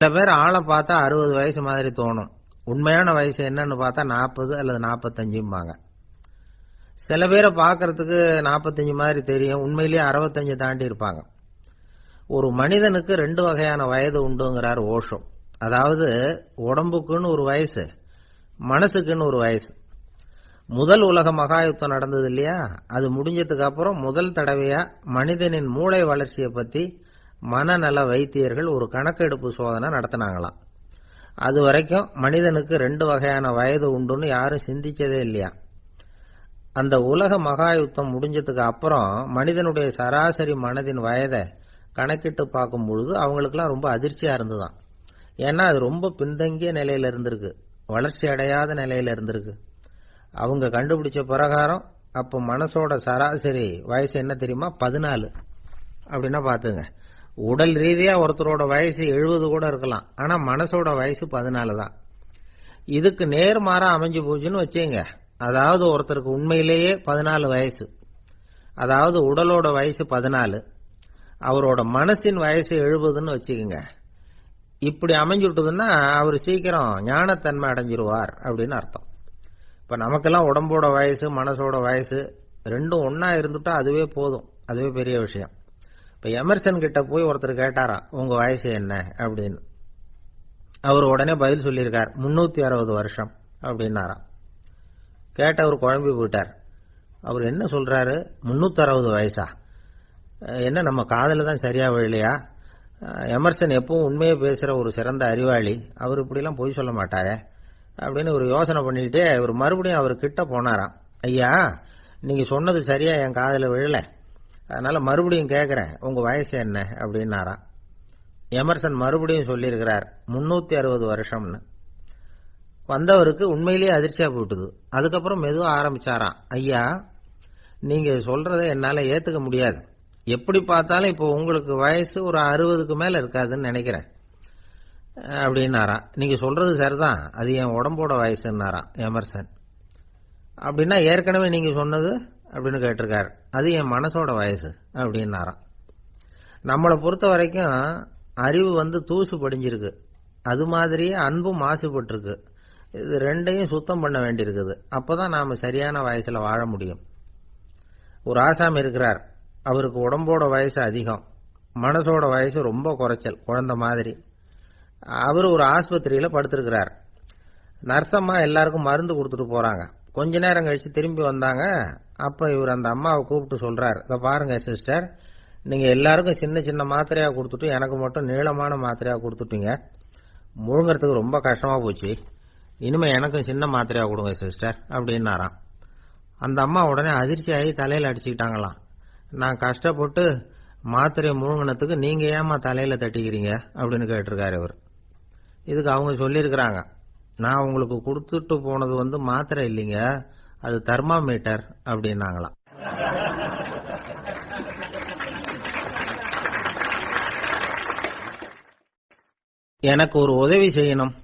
சில பேர் ஆளை பார்த்தா 60 வயசு மாதிரி தோணும். உண்மையான வயசு என்னன்னு பார்த்தா 40 அல்லது 45 சில பேரை பார்க்கறதுக்கு 45 மாதிரி தெரியும், உண்மையிலேயே 65 தாண்டி இருப்பாங்க. ஒரு மனிதனுக்கு 2 வகையான வயது உண்டுங்கிறார் ஓஷோ. அதாவது உடம்புக்குன்னு ஒரு வயசு, மனசுக்குன்னு ஒரு வயசு. முதல் உலக மகாயுத்தம் நடந்தது இல்லையா, அது முடிஞ்சதுக்கு அப்புறம் முதல் தடவையா மனிதனின் மூளை வளர்ச்சியை பத்தி மனநல வைத்தியர்கள் ஒரு கணக்கெடுப்பு சோதனை நடத்தினாங்களாம். அது வரைக்கும் மனிதனுக்கு 2 வகையான வயது உண்டுன்னு யாரும் சிந்திச்சதே இல்லையா. அந்த உலக மகாயுத்தம் முடிஞ்சதுக்கு அப்புறம் மனிதனுடைய சராசரி மனதின் வயதை கணக்கிட்டு பார்க்கும் பொழுது அவங்களுக்குலாம் ரொம்ப அதிர்ச்சியா இருந்துதான். ஏன்னா அது ரொம்ப பின்தங்கிய நிலையில இருந்திருக்கு, வளர்ச்சி அடையாத நிலையில இருந்திருக்கு. அவங்க கண்டுபிடிச்ச பிரகாரம் அப்போ மனசோட சராசரி வயசு என்ன தெரியுமா, 14. அப்படின்னா பாத்துங்க, உடல் ரீதியா ஒருத்தரோட வயசு 70 கூட இருக்கலாம், ஆனா மனசோட வயசு 14 தான். இதுக்கு நேர்மாறா அமைஞ்சு போச்சுன்னு வச்சுங்க. அதாவது ஒருத்தருக்கு உண்மையிலேயே 14 வயசு, அதாவது உடலோட வயசு 14, அவரோட மனசின் வயசு 70ன்னு வச்சுக்கோங்க. இப்படி அமைஞ்சுட்டுதுன்னா அவர் சீக்கிரம் ஞானத்தன்மை அடைஞ்சிருவார் அப்படின்னு அர்த்தம். இப்ப நமக்கெல்லாம் உடம்போட வயசு மனசோட வயசு ரெண்டும் ஒன்னா இருந்துட்டா அதுவே போதும், அதுவே பெரிய விஷயம். இப்ப எமர்சன் கிட்ட போய் ஒருத்தர் கேட்டாரா உங்க வயசு என்ன அப்படின்னு, அவர் உடனே பதில் சொல்லியிருக்கார் 360 வருஷம் அப்படின்னாராம். கேட்டவர் குழம்பி போயிட்டார். அவர் என்ன சொல்றாரு, 360 வயசா, என்ன நம்ம காதல தான் சரியா விழலையா? எமர்சன் எப்பவும் உண்மையை பேசுற ஒரு சிறந்த அறிவாளி, அவர் இப்படிலாம் பொய் சொல்ல மாட்டாரே அப்படின்னு ஒரு யோசனை பண்ணிக்கிட்டே இவர் மறுபடியும் அவர் கிட்ட போனாராம். ஐயா, நீங்க சொன்னது சரியா என் காதல விழல, அதனால மறுபடியும் கேட்கிறேன் உங்க வயசு என்ன அப்படின்னாராம். எமர்சன் மறுபடியும் சொல்லியிருக்கிறார் 360 வருஷம்னு. வந்தவருக்கு உண்மையிலேயே அதிர்ச்சியா போயிட்டுது. அதுக்கப்புறம் மெதுவா ஆரம்பிச்சாராம். ஐயா, நீங்க சொல்றதை என்னால ஏத்துக்க முடியாது. எப்படி பார்த்தாலும் இப்போ உங்களுக்கு வயசு ஒரு 60க்கு மேல இருக்காதுன்னு நினைக்கிறேன் அப்படின்னாராம். நீங்க சொல்றது சரிதான், அது என் உடம்போட வயசுன்னாராம் எமர்சன். அப்படின்னா ஏற்கனவே நீங்க சொன்னது அப்படின்னு கேட்டிருக்காரு, அது என் மனசோட வயசு அப்படின்னாராம். நம்மளை பொறுத்த வரைக்கும் அறிவு தூசு படிஞ்சிருக்கு, அது மாதிரியே அன்பும் மாசுபட்டிருக்கு. இது ரெண்டையும் சுத்தம் பண்ண வேண்டியிருக்குது. அப்பதான் நாம சரியான வயசுல வாழ முடியும். ஒரு ஆசாமி இருக்கிறார், அவருக்கு உடம்போட வயசு அதிகம், மனசோட வயசு ரொம்ப குறைச்சல், குழந்தை மாதிரி. அவர் ஒரு ஆஸ்பத்திரியில படுத்திருக்கிறார். நர்சம்மா எல்லாருக்கும் மருந்து கொடுத்துட்டு போறாங்க. கொஞ்ச நேரம் கழிச்சு திரும்பி வந்தாங்க. அப்ப இவர் அந்த அம்மாவை கூப்பிட்டு சொல்றார், இதை பாருங்க சிஸ்டர், நீங்க எல்லாருக்கும் சின்ன சின்ன மாத்திரையா கொடுத்துட்டு எனக்கு மட்டும் நீளமான மாத்திரையா கொடுத்துட்டீங்க, முழுங்கறதுக்கு ரொம்ப கஷ்டமா போச்சு, இனிமே எனக்கும் சின்ன மாத்திரையா கொடுங்க சிஸ்டர் அப்படின்னாராம். அந்த அம்மா உடனே அதிர்ச்சி ஆகி தலையில அடிச்சுக்கிட்டாங்களாம். நான் கஷ்டப்பட்டு மாத்திரையை முழுங்கினத்துக்கு நீங்க ஏமா தலையில தட்டிக்கிறீங்க அப்படின்னு கேட்டிருக்காரு இவர். இதுக்கு அவங்க சொல்லியிருக்கிறாங்க, நான் உங்களுக்கு கொடுத்துட்டு போனது மாத்திரை இல்லைங்க, அது தெர்மாமீட்டர் அப்படின்னாங்களாம். எனக்கு ஒரு உதவி செய்யணும்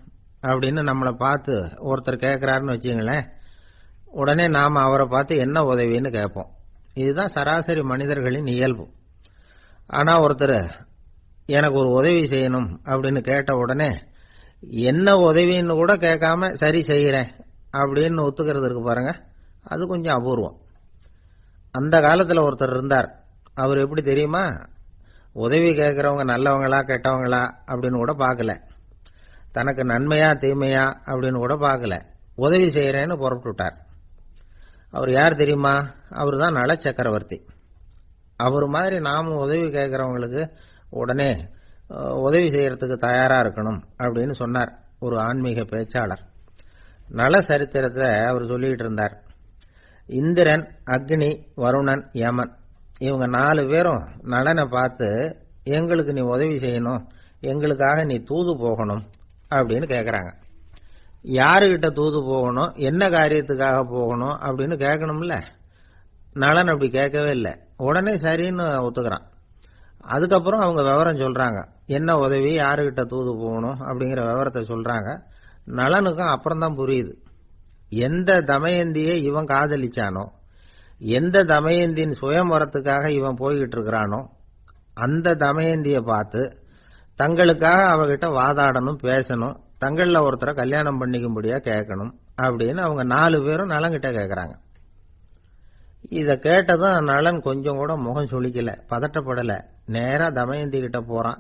அப்படின்னு நம்மளை பார்த்து ஒருத்தர் கேட்கிறாருன்னு வச்சுங்களேன், உடனே நாம அவரை பார்த்து என்ன உதவின்னு கேட்போம். இதுதான் சராசரி மனிதர்களின் இயல்பு. ஆனா ஒருத்தர் எனக்கு ஒரு உதவி செய்யணும் அப்படின்னு கேட்ட உடனே என்ன உதவின்னு கூட கேட்காம சரி செய்யறேன் அப்படின்னு ஒத்துக்கிறது இருக்கு பாருங்க, அது கொஞ்சம் அபூர்வம். அந்த காலத்துல ஒருத்தர் இருந்தார். அவர் எப்படி தெரியுமா, உதவி கேட்கறவங்க நல்லவங்களா கெட்டவங்களா அப்படின்னு கூட பார்க்கல, தனக்கு நன்மையா தீமையா அப்படின்னு கூட பார்க்கல, உதவி செய்யறேன்னு புறப்பட்டுட்டார். அவர் யார் தெரியுமா, அவர் தான் நல சக்கரவர்த்தி. அவர் மாதிரி நாமும் உதவி கேட்கறவங்களுக்கு உடனே உதவி செய்யறதுக்கு தயாரா இருக்கணும் அப்படின்னு சொன்னார் ஒரு ஆன்மீக பேச்சாளர். நல சரித்திரத்தை அவர் சொல்லிட்டு இருந்தார். இந்திரன், அக்னி, வருணன், யமன், இவங்க 4 பேரும் நலனை பார்த்து எங்களுக்கு நீ உதவி செய்யணும், எங்களுக்காக நீ தூது போகணும் அப்படின்னு கேட்கறாங்க. யாருகிட்ட தூது போகணும், என்ன காரியத்துக்காக போகணும் அப்படின்னு கேட்கணும்ல. நலன் அப்படி கேட்கவே இல்லை, உடனே சரின்னு ஒத்துக்கிறான். அதுக்கப்புறம் அவங்க விவரம் சொல்றாங்க, என்ன உதவி, யாருகிட்ட தூது போகணும் அப்படிங்கிற விவரத்தை சொல்றாங்க. நலனுக்கும் அப்புறம் தான் புரியுது, எந்த தமயந்தியை இவன் காதலிச்சானோ, எந்த தமயந்தின் சுயம்பரத்துக்காக இவன் போய்கிட்டு இருக்கிறானோ, அந்த தமயந்தியை பார்த்து தங்களுக்காக அவகிட்ட வாதாடணும், பேசணும், தங்களில் ஒருத்தரை கல்யாணம் பண்ணிக்கும்படியா கேட்கணும் அப்படின்னு அவங்க 4 பேரும் நலன்கிட்ட கேட்கறாங்க. இத கேட்டதும் நலன் கொஞ்சம் கூட முகம் சுளிக்கல, பதட்டப்படல. நேரா தமயந்தி கிட்ட போறான்.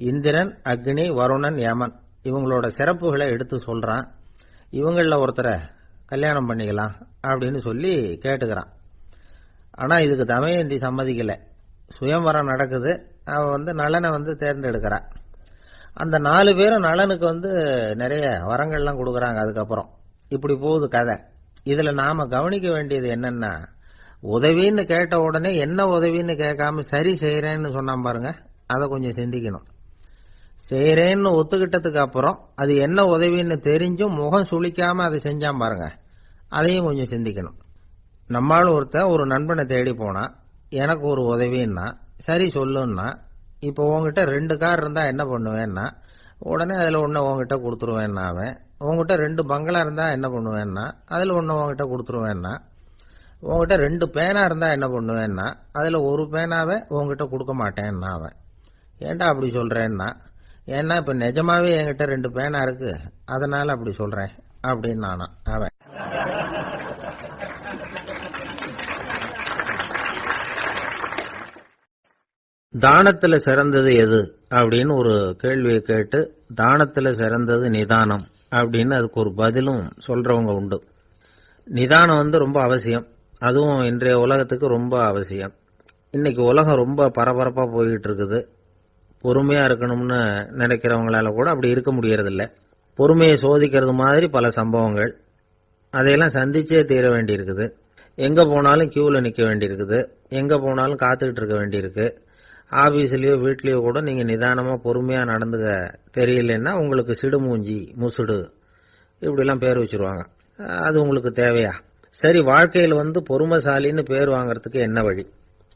இந்திரன், அக்னி, வருணன், யமன் இவங்களோட சிறப்புகளை எடுத்து சொல்றான். இவங்கள ஒருத்தரை கல்யாணம் பண்ணிக்கலாம் அப்படின்னு சொல்லி கேட்டுக்கிறான். ஆனா இதுக்கு தமயந்தி சம்மதிக்கல. சுயம்வரம் நடக்குது. அவ நலனை தேர்ந்தெடுக்கிறா. அந்த 4 பேரும் நலனுக்கு நிறைய வரங்கள்லாம் கொடுக்கறாங்க. அதுக்கப்புறம் இப்படி போகுது கதை. இதுல நாம கவனிக்க வேண்டியது என்னன்னா, உதவின்னு கேட்ட உடனே என்ன உதவின்னு கேட்காம சரி செய்யறேன்னு சொன்னான் பாருங்க, அதை கொஞ்சம் சிந்திக்கணும். செய்யறேன்னு ஒத்துக்கிட்டதுக்கு அப்புறம் அது என்ன உதவின்னு தெரிஞ்சும் முகம் சுளிக்காம அதை செஞ்சான் பாருங்க, அதையும் கொஞ்சம் சிந்திக்கணும். நம்மால் ஒருத்தன் ஒரு நண்பனை தேடி போனா, எனக்கு ஒரு உதவின்னா சரி சொல்லுன்னா, இப்போ உங்ககிட்ட 2 கார் இருந்தா என்ன பண்ணுவேன்னா, உடனே அதுல ஒண்ணு உங்ககிட்ட கொடுத்துருவேன்னா, அவன் உங்ககிட்ட 2 பங்களா இருந்தா என்ன பண்ணுவேன்னா, அதுல ஒண்ணு உங்ககிட்ட கொடுத்துருவேன்னா, உங்ககிட்ட 2 பேனா இருந்தா என்ன பண்ணுவேன்னா, அதுல ஒரு பேனாவை உங்ககிட்ட கொடுக்க மாட்டேன்னா அவன். ஏன்டா அப்படி சொல்றேன்னா, ஏன்னா இப்ப நிஜமாவே என்கிட்ட 2 பேனா இருக்கு, அதனால அப்படி சொல்றேன் அப்படின்னு நானா அவன். தானத்துல சிறந்தது எது அப்படின்னு ஒரு கேள்வியை கேட்டு, தானத்துல சிறந்தது நிதானம் அப்படின்னு அதுக்கு ஒரு பதிலும் சொல்றவங்க உண்டு. நிதானம் ரொம்ப அவசியம். அதுவும் இன்றைய உலகத்துக்கு ரொம்ப அவசியம். இன்னைக்கு உலகம் ரொம்ப பரபரப்பா போய்கிட்டு இருக்குது. பொறுமையா இருக்கணும்னு நினைக்கிறவங்களால கூட அப்படி இருக்க முடியறதில்ல. பொறுமையை சோதிக்கிறது மாதிரி பல சம்பவங்கள். அதையெல்லாம் சந்திச்சே தீர வேண்டி இருக்குது. எங்க போனாலும் கியூல நிக்க வேண்டி இருக்குது. எங்க போனாலும் காத்துக்கிட்டு இருக்க வேண்டி இருக்கு. ஆபீஸ்லயோ வீட்லயோ கூட நீங்க நிதானமா பொறுமையா நடந்துக்க தெரியலன்னா உங்களுக்கு சிடுமூஞ்சி, முசுடு இப்படிலாம் பேர் வச்சிருவாங்க. அது உங்களுக்கு தேவையா? சரி, வாழ்க்கையில் பொறுமைசாலின்னு பேர் வாங்கறதுக்கு என்ன வழி?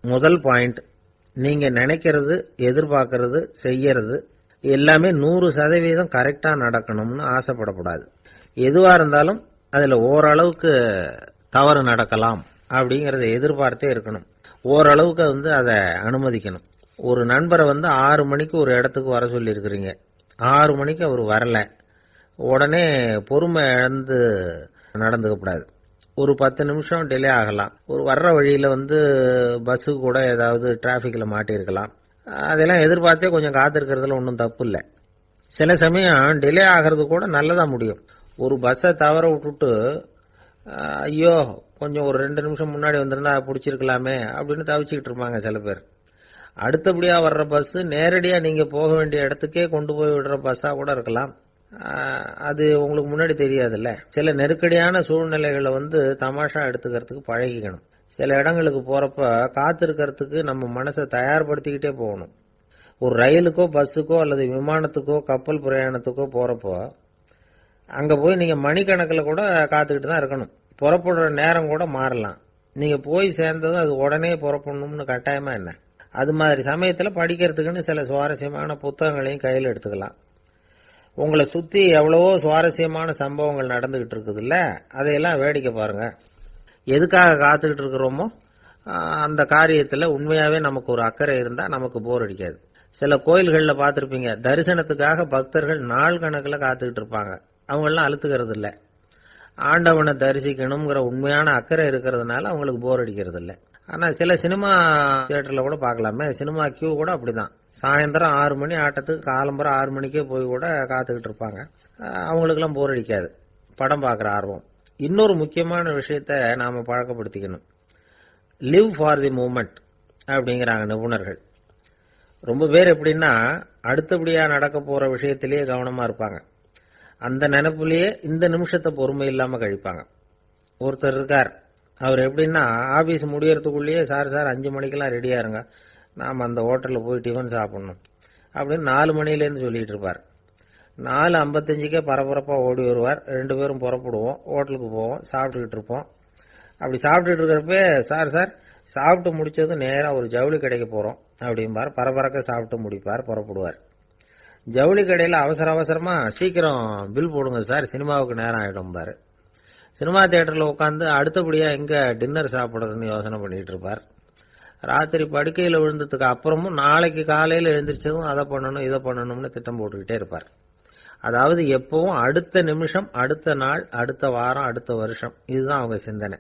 முதல் பாயிண்ட், நீங்க நினைக்கிறது, எதிர்பார்க்கறது, செய்யறது எல்லாமே 100% கரெக்டா நடக்கணும்னு ஆசைப்படக்கூடாது. எதுவா இருந்தாலும் அதுல ஓரளவுக்கு தவறு நடக்கலாம் அப்படிங்கறத எதிர்பார்த்தே இருக்கணும். ஓரளவுக்கு அதை அனுமதிக்கணும். ஒரு நண்பரை 6 மணிக்கு ஒரு இடத்துக்கு வர சொல்லி இருக்கிறீங்க. 6 மணிக்கு அவர் வரல, உடனே பொறுமை இழந்து நடந்துக்கப்படாது. ஒரு 10 நிமிஷம் டிலே ஆகலாம். ஒரு வர்ற வழியில பஸ்ஸு கூட ஏதாவது டிராபிக்ல மாட்டிருக்கலாம். அதெல்லாம் எதிர்பார்த்தே கொஞ்சம் காத்திருக்கிறதுல ஒன்றும் தப்பு இல்லை. சில சமயம் டிலே ஆகிறது கூட நல்லதா முடியும். ஒரு பஸ்ஸை தவற விட்டுட்டு, ஐயோ கொஞ்சம் ஒரு 2 நிமிஷம் முன்னாடி வந்திருந்தா பிடிச்சிருக்கலாமே அப்படின்னு தவிச்சுக்கிட்டு இருப்பாங்க சில பேர். அடுத்தபடியா வர்ற பஸ் நேரடியா நீங்க போக வேண்டிய இடத்துக்கே கொண்டு போய் விடுற பஸ்ஸா கூட இருக்கலாம். அது உங்களுக்கு முன்னாடி தெரியாதுல்ல. சில நெருக்கடியான சூழ்நிலைகளை தமாஷா எடுத்துக்கிறதுக்கு பழகிக்கணும். சில இடங்களுக்கு போறப்ப காத்திருக்கிறதுக்கு நம்ம மனசை தயார்படுத்திக்கிட்டே போகணும். ஒரு ரயிலுக்கோ பஸ்ஸுக்கோ அல்லது விமானத்துக்கோ கப்பல் பிரயாணத்துக்கோ போறப்போ அங்க போய் நீங்க மணிக்கணக்கில் கூட காத்துக்கிட்டு தான் இருக்கணும். புறப்படுற நேரம் கூட மாறலாம். நீங்க போய் சேர்ந்ததும் அது உடனே புறப்படணும்னு கட்டாயமா என்ன? அது மாதிரி சமயத்துல படிக்கிறதுக்குன்னு சில சுவாரஸ்யமான புத்தகங்களையும் கையில் எடுத்துக்கலாம். உங்களை சுத்தி எவ்வளவோ சுவாரஸ்யமான சம்பவங்கள் நடந்துகிட்டு இருக்குது இல்ல, அதையெல்லாம் வேடிக்கை பாருங்க. எதுக்காக காத்துக்கிட்டு இருக்கிறோமோ அந்த காரியத்துல உண்மையாவே நமக்கு ஒரு அக்கறை இருந்தா நமக்கு போர் அடிக்காது. சில கோயில்கள்ல பார்த்திருப்பீங்க, தரிசனத்துக்காக பக்தர்கள் நாள் கணக்குல காத்துக்கிட்டு இருப்பாங்க. அவங்க எல்லாம் அழுத்துக்கிறது இல்ல. ஆண்டவனை தரிசிக்கணுங்கிற உண்மையான அக்கறை இருக்கிறதுனால அவங்களுக்கு போர் அடிக்கிறது இல்ல. ஆனா சில சினிமா தியேட்டர்ல கூட பார்க்கலாமே, சினிமா கியூ கூட அப்படிதான். சாயந்தரம் 6 மணி ஆட்டத்துக்கு காலம்பரம் 6 மணிக்கே போய் கூட காத்துக்கிட்டு இருப்பாங்க. அவங்களுக்கு எல்லாம் போர் அடிக்காது, படம் பார்க்குற ஆர்வம். இன்னொரு முக்கியமான விஷயத்த நாம பழக்கப்படுத்திக்கணும். லிவ் ஃபார் தி மூமெண்ட் அப்படிங்கிறாங்க நிபுணர்கள். ரொம்ப பேர் எப்படின்னா அடுத்தபடியா நடக்க போற விஷயத்திலேயே கவனமா இருப்பாங்க. அந்த நினைப்புலயே இந்த நிமிஷத்தை பொறுமை இல்லாம கழிப்பாங்க. ஒருத்தர் இருக்கார், அவர் எப்படின்னா ஆபீஸ் முடியறதுக்குள்ளேயே சார் 5 மணிக்கெல்லாம் ரெடியா இருங்க, நாம அந்த ஹோட்டல்ல போய் டிஃபன் சாப்பிடணும் அப்படின்னு 4 மணிலேருந்து சொல்லிட்டு இருப்பார். 4:55 பரபரப்பா ஓடி வருவார். 2 பேரும் புறப்படுவோம், ஹோட்டலுக்கு போவோம், சாப்பிட்டுக்கிட்டு இருப்போம். அப்படி சாப்பிட்டுட்டு இருக்கிறப்ப சார் சாப்பிட்டு முடிச்சதும் நேரா ஒரு ஜவுளி கடைக்கு போறோம் அப்படிம்பார். பரபரக்க சாப்பிட்டு முடிப்பார், புறப்படுவார். ஜவுளி கடையில அவசரமா சீக்கிரம் பில் போடுங்க சார், சினிமாவுக்கு நேரம் ஆயிடும் பாரு. சினிமா தியேட்டர்ல உட்காந்து அடுத்தபடியா எங்க டின்னர் சாப்பிடுறதுன்னு யோசனை பண்ணிட்டு இருப்பார். ராத்திரி படுக்கையில் விழுந்ததுக்கு அப்புறமும் நாளைக்கு காலையில் எழுந்திரிச்சதும் அதை பண்ணணும் இதை பண்ணணும்னு திட்டம் போட்டுக்கிட்டே இருப்பார். அதாவது எப்பவும் அடுத்த நிமிஷம், அடுத்த நாள், அடுத்த வாரம், அடுத்த வருஷம், இதுதான் அவங்க சிந்தனை.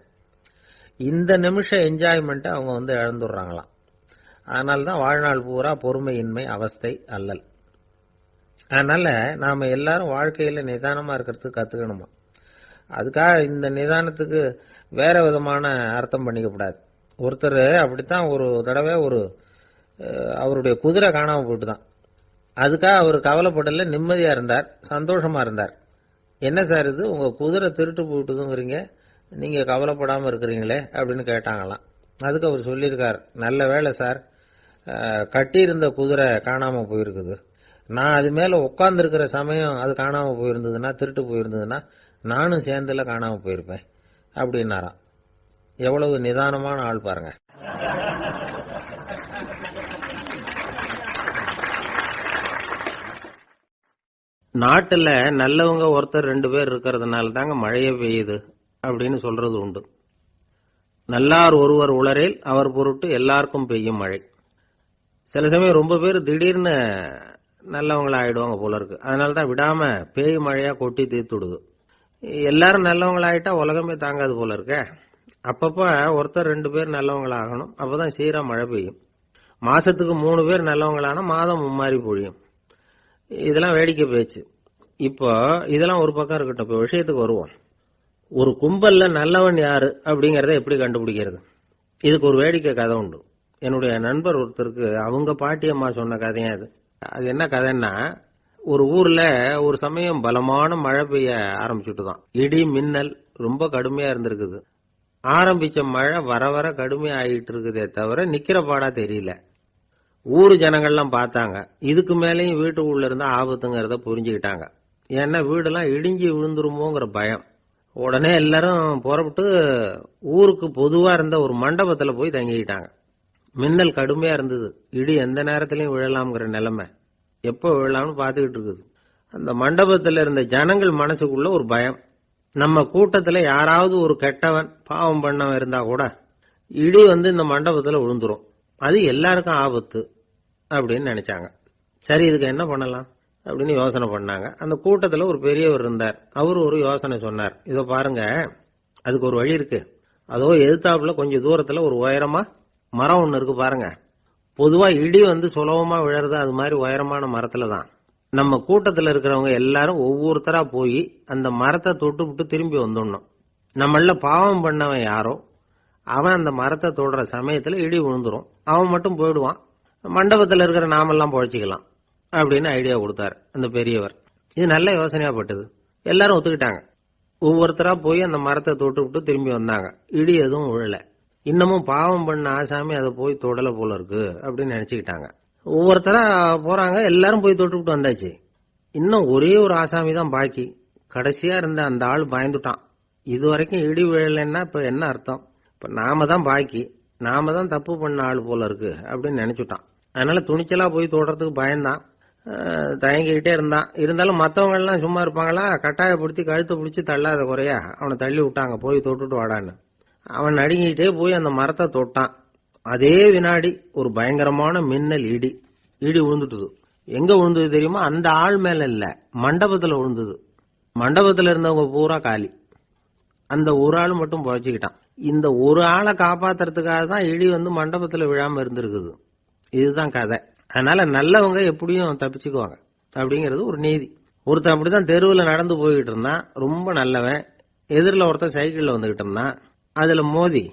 இந்த நிமிஷம் என்ஜாய்மெண்ட்டை அவங்க இழந்துடுறாங்களாம். அதனால்தான் வாழ்நாள் பூரா பொறுமையின்மை, அவஸ்தை, அல்லல். அதனால நாம எல்லாரும் வாழ்க்கையில நிதானமா இருக்கிறதுக்கு கத்துக்கணுமா. அதுக்காக இந்த நிதானத்துக்கு வேற விதமான அர்த்தம் பண்ணிக்க கூடாது. ஒருத்தர் அப்படித்தான் ஒரு தடவை அவருடைய குதிரை காணாம போயிட்டுதான். அதுக்காக அவர் கவலைப்படல, நிம்மதியா இருந்தார், சந்தோஷமா இருந்தார். என்ன சார் இது, உங்க குதிரை திருட்டு போயிட்டுதுங்கிறீங்க, நீங்க கவலைப்படாம இருக்கிறீங்களே அப்படின்னு கேட்டாங்களாம். அதுக்கு அவர் சொல்லியிருக்கார், நல்ல வேளை சார், கட்டியிருந்த குதிரை காணாம போயிருக்குது. நான் அது மேல உட்கார்ந்து இருக்கிற சமயம் அது காணாம போயிருந்ததுன்னா, திருட்டு போயிருந்ததுன்னா நானும் சேர்ந்துல காணாம போயிருப்பேன் அப்படின்னாராம். எவ்வளவு நிதானமான ஆள் பாருங்க. நாட்டுல நல்லவங்க ஒருத்தர் 2 பேர் இருக்கிறதுனால தாங்க மழையே பெய்யுது அப்படின்னு சொல்றது உண்டு. நல்லார் ஒருவர் உளரேல் அவர் பொருட்டு எல்லாருக்கும் பெய்யும் மழை. சில சமயம் ரொம்ப பேர் திடீர்னு நல்லவங்களா ஆயிடுவாங்க போல இருக்கு. அதனாலதான் விடாம பேய் மழையா கொட்டி தீர்த்துடுது. எல்லாரும் நல்லவங்களாயிட்டா உலகமே தாங்காது போல இருக்க. அப்பப்ப ஒருத்தர் 2 பேர் நல்லவங்களாகணும், அப்பதான் சீரா மழை பெய்யும். மாசத்துக்கு 3 பேர் நல்லவங்களானா மாதம் மும்மாரி பொழியும். இதெல்லாம் வேடிக்கை பேச்சு. இப்போ இதெல்லாம் ஒரு பக்கம் இருக்கட்டும், இப்போ விஷயத்துக்கு வருவோம். ஒரு கும்பல்ல நல்லவன் யாரு அப்படிங்கறத எப்படி கண்டுபிடிக்கிறது? இதுக்கு ஒரு வேடிக்கை கதை உண்டு. என்னுடைய நண்பர் ஒருத்தருக்கு அவங்க பாட்டியம்மா சொன்ன கதையா அது. அது என்ன கதைன்னா, ஒரு ஊர்ல ஒரு சமயம் பலமான மழை பெய்ய ஆரம்பிச்சுட்டுதான். இடி மின்னல் ரொம்ப கடுமையா இருந்திருக்குது. ஆரம்பிச்ச மழை வர வர கடுமையா ஆகிட்டு இருக்குதே தவிர நிக்கிற பாடா தெரியல. ஊரு ஜனங்கள்லாம் பார்த்தாங்க. இதுக்கு மேலேயும் வீட்டுக்குள்ள இருந்தா ஆபத்துங்கிறத புரிஞ்சுக்கிட்டாங்க. ஏன்னா வீடெல்லாம் இடிஞ்சு விழுந்துருமோங்கிற பயம். உடனே எல்லாரும் புறப்பட்டு ஊருக்கு பொதுவா இருந்த ஒரு மண்டபத்துல போய் தங்கிக்கிட்டாங்க. மின்னல் கடுமையா இருந்தது. இடி எந்த நேரத்திலையும் விழலாம்ங்கிற நிலைமை. எப்போ விழலாம்னு பார்த்துக்கிட்டு இருக்குது. அந்த மண்டபத்துல இருந்த ஜனங்கள் மனசுக்குள்ள ஒரு பயம். நம்ம கூட்டத்துல யாராவது ஒரு கெட்டவன் பாவம் பண்ணவன் இருந்தா கூட இடி இந்த மண்டபத்துல விழுந்துரும், அது எல்லாருக்கும் ஆபத்து அப்படின்னு நினைச்சாங்க. சரி, இதுக்கு என்ன பண்ணலாம் அப்படின்னு யோசனை பண்ணாங்க. அந்த கூட்டத்துல ஒரு பெரியவர் இருந்தார். அவரு ஒரு யோசனை சொன்னார். இதோ பாருங்க, அதுக்கு ஒரு வழி இருக்கு. அதோ எதிர்த்தாப்புல கொஞ்சம் தூரத்துல ஒரு உயரமா மரம் ஒண்ணு இருக்கு பாருங்க. பொதுவா இடி சுலபமா விழறது அது மாதிரி உயரமான மரத்துல தான். நம்ம கூட்டத்துல இருக்கிறவங்க எல்லாரும் ஒவ்வொருத்தரா போய் அந்த மரத்தை தொட்டு விட்டு திரும்பி வந்துடணும். நம்மள பாவம் பண்ணவன் யாரோ அவன் அந்த மரத்தை தொடுற சமயத்துல இடி விழுந்துரும், அவன் மட்டும் போயிடுவான், மண்டபத்துல இருக்கிற நாமெல்லாம் பொழைச்சிக்கலாம் அப்படின்னு ஐடியா கொடுத்தாரு அந்த பெரியவர். இது நல்ல யோசனையா பட்டது. எல்லாரும் ஒத்துக்கிட்டாங்க. ஒவ்வொருத்தரா போய் அந்த மரத்தை தொட்டு விட்டு திரும்பி வந்தாங்க. இடி எதுவும் விழல. இன்னமும் பாவம் பண்ண ஆசாமி அதை போய் தொடல போல இருக்கு அப்படின்னு நினைச்சுக்கிட்டாங்க. ஒவ்வொருத்தரா போறாங்க, எல்லாரும் போய் தொட்டு விட்டு வந்தாச்சு. இன்னும் ஒரே ஒரு ஆசாமி தான் பாக்கி. கடைசியா இருந்த அந்த ஆள் பயந்துட்டான். இது வரைக்கும் இடி விழலைன்னா இப்ப என்ன அர்த்தம்? இப்ப நாம தான் பாக்கி, நாம தான் தப்பு பண்ண ஆள் போல இருக்கு அப்படின்னு நினைச்சுட்டான். அதனால துணிச்சலா போய் தொடுறதுக்கு பயந்தான், தயங்கிக்கிட்டே இருந்தான். இருந்தாலும் மற்றவங்க எல்லாம் சும்மா இருப்பாங்களா, கட்டாயப்படுத்தி கழுத்தை பிடிச்சி தள்ளாத குறையா அவனை தள்ளி விட்டாங்க, போய் தொட்டுட்டு வாடான்னு. அவன் நடுங்கிட்டே போய் அந்த மரத்தை தொட்டான். அதே வினாடி ஒரு பயங்கரமான மின்னல் இடி விழுந்துட்டுது. எங்க விழுந்தது தெரியுமா? அந்த ஆள் மேல இல்ல, மண்டபத்துல விழுந்தது. மண்டபத்துல இருந்தவங்க பூரா காலி. அந்த ஒரு ஆள் மட்டும் பொழைச்சிக்கிட்டான். இந்த ஒரு ஆளை காப்பாத்துறதுக்காக தான் இடி மண்டபத்துல விழாம இருந்திருக்குது. இதுதான் கதை. அதனால நல்லவங்க எப்படியும் தப்பிச்சுக்குவாங்க அப்படிங்கிறது ஒரு நீதி. ஒருத்தன் அப்படிதான் தெருவில் நடந்து போய்கிட்டு இருந்தான், ரொம்ப நல்லவன். எதிரில் ஒருத்தன் சைக்கிள்ல வந்துகிட்டு இருந்தான். அதுல மோதி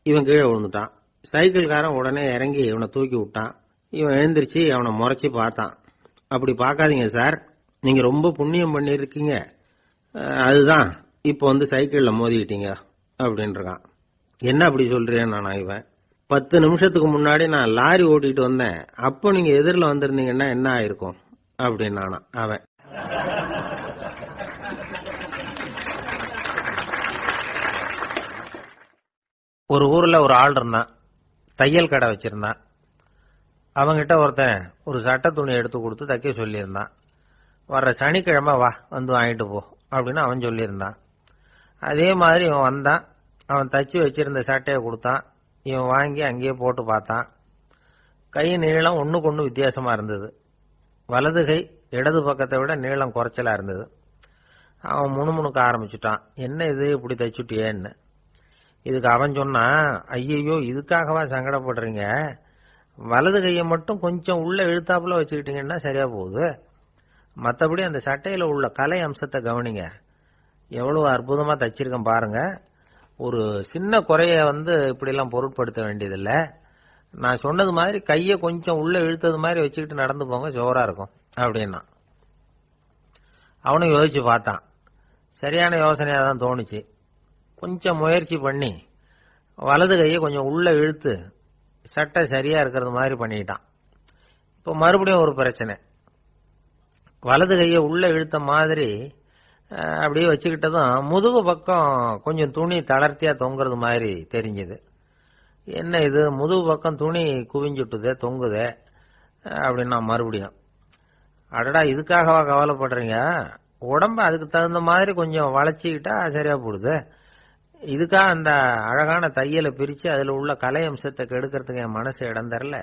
இவன் கீழே விழுந்துட்டான். சைக்கிள்காரன் உடனே இறங்கி இவனை தூக்கி விட்டான். இவன் எழுந்திரிச்சு அவனை முறைச்சி பார்த்தான். அப்படி பார்க்காதீங்க சார், நீங்க ரொம்ப புண்ணியம் பண்ணிருக்கீங்க, அதுதான் இப்போ சைக்கிள்ல மோதிக்கிட்டீங்க அப்படின்றான். என்ன அப்படி சொல்றேன் நான்? இவன் 10 நிமிஷத்துக்கு முன்னாடி நான் லாரி ஓட்டிட்டு வந்தேன், அப்போ நீங்க எதிரில் வந்திருந்தீங்கன்னா என்ன ஆயிருக்கும் அப்படின்னானா அவன். ஒரு ஊர்ல ஒரு ஆள் இருந்தான், தையல் கடை வச்சிருந்தான். அவங்கிட்ட ஒருத்தன் ஒரு சட்டை துணி எடுத்து கொடுத்து தைக்க சொல்லியிருந்தான். வர்ற சனிக்கிழமை வா, வாங்கிட்டு போ அப்படின்னு அவன் சொல்லியிருந்தான். அதே மாதிரி இவன் வந்தான். அவன் தச்சு வச்சிருந்த சட்டையை கொடுத்தான். இவன் வாங்கி அங்கேயே போட்டு பார்த்தான். கை நீளம் ஒண்ணுக்கு ஒண்ணு வித்தியாசமா இருந்தது. வலது கை இடது பக்கத்தை விட நீளம் குறைச்சலா இருந்தது. அவன் முணுமுணுக்க ஆரம்பிச்சுட்டான், என்ன இது இப்படி தைச்சுட்டியேன்னு. இதுக்கு அவன் சொன்னான், ஐயையோ இதுக்காகவா சங்கடப்படுறீங்க, வலது கையை மட்டும் கொஞ்சம் உள்ள இழுத்தாப்புல வச்சுக்கிட்டீங்கன்னா சரியா போகுது. மற்றபடி அந்த சட்டையில உள்ள கலை அம்சத்தை கவனிங்க, எவ்வளவு அற்புதமா தச்சிருக்கேன் பாருங்க. ஒரு சின்ன குறைய இப்படிலாம் பொருட்படுத்த வேண்டியதில்லை. நான் சொன்னது மாதிரி கையை கொஞ்சம் உள்ள இழுத்தது மாதிரி வச்சுக்கிட்டு நடந்து போங்க, ஜோரா இருக்கும் அப்படின்னா. அவனும் யோசிச்சு பார்த்தான். சரியான யோசனையா தான் தோணுச்சு. கொஞ்சம் முயற்சி பண்ணி வலது கையை கொஞ்சம் உள்ள இழுத்து சட்டை சரியா இருக்கிறது மாதிரி பண்ணிட்டான். இப்போ மறுபடியும் ஒரு பிரச்சனை. வலது கையை உள்ள இழுத்த மாதிரி அப்படியே வச்சுக்கிட்டதும் முதுகு பக்கம் கொஞ்சம் துணி தளர்த்தியா தொங்குறது மாதிரி தெரிஞ்சது. என்ன இது, முதுகு பக்கம் துணி குவிஞ்சுட்டுதே, தொங்குதே அப்படின்னா மறுபடியும், அடடா இதுக்காகவா கவலைப்படுறீங்க, உடம்ப அதுக்கு தகுந்த மாதிரி கொஞ்சம் வளைச்சிக்கிட்டா சரியா போடுது. இதுக்காக அந்த அழகான தையலை பிரிச்சு அதுல உள்ள கலை அம்சத்தை கெடுக்கிறதுக்கு என் மனசு இடம் தரல.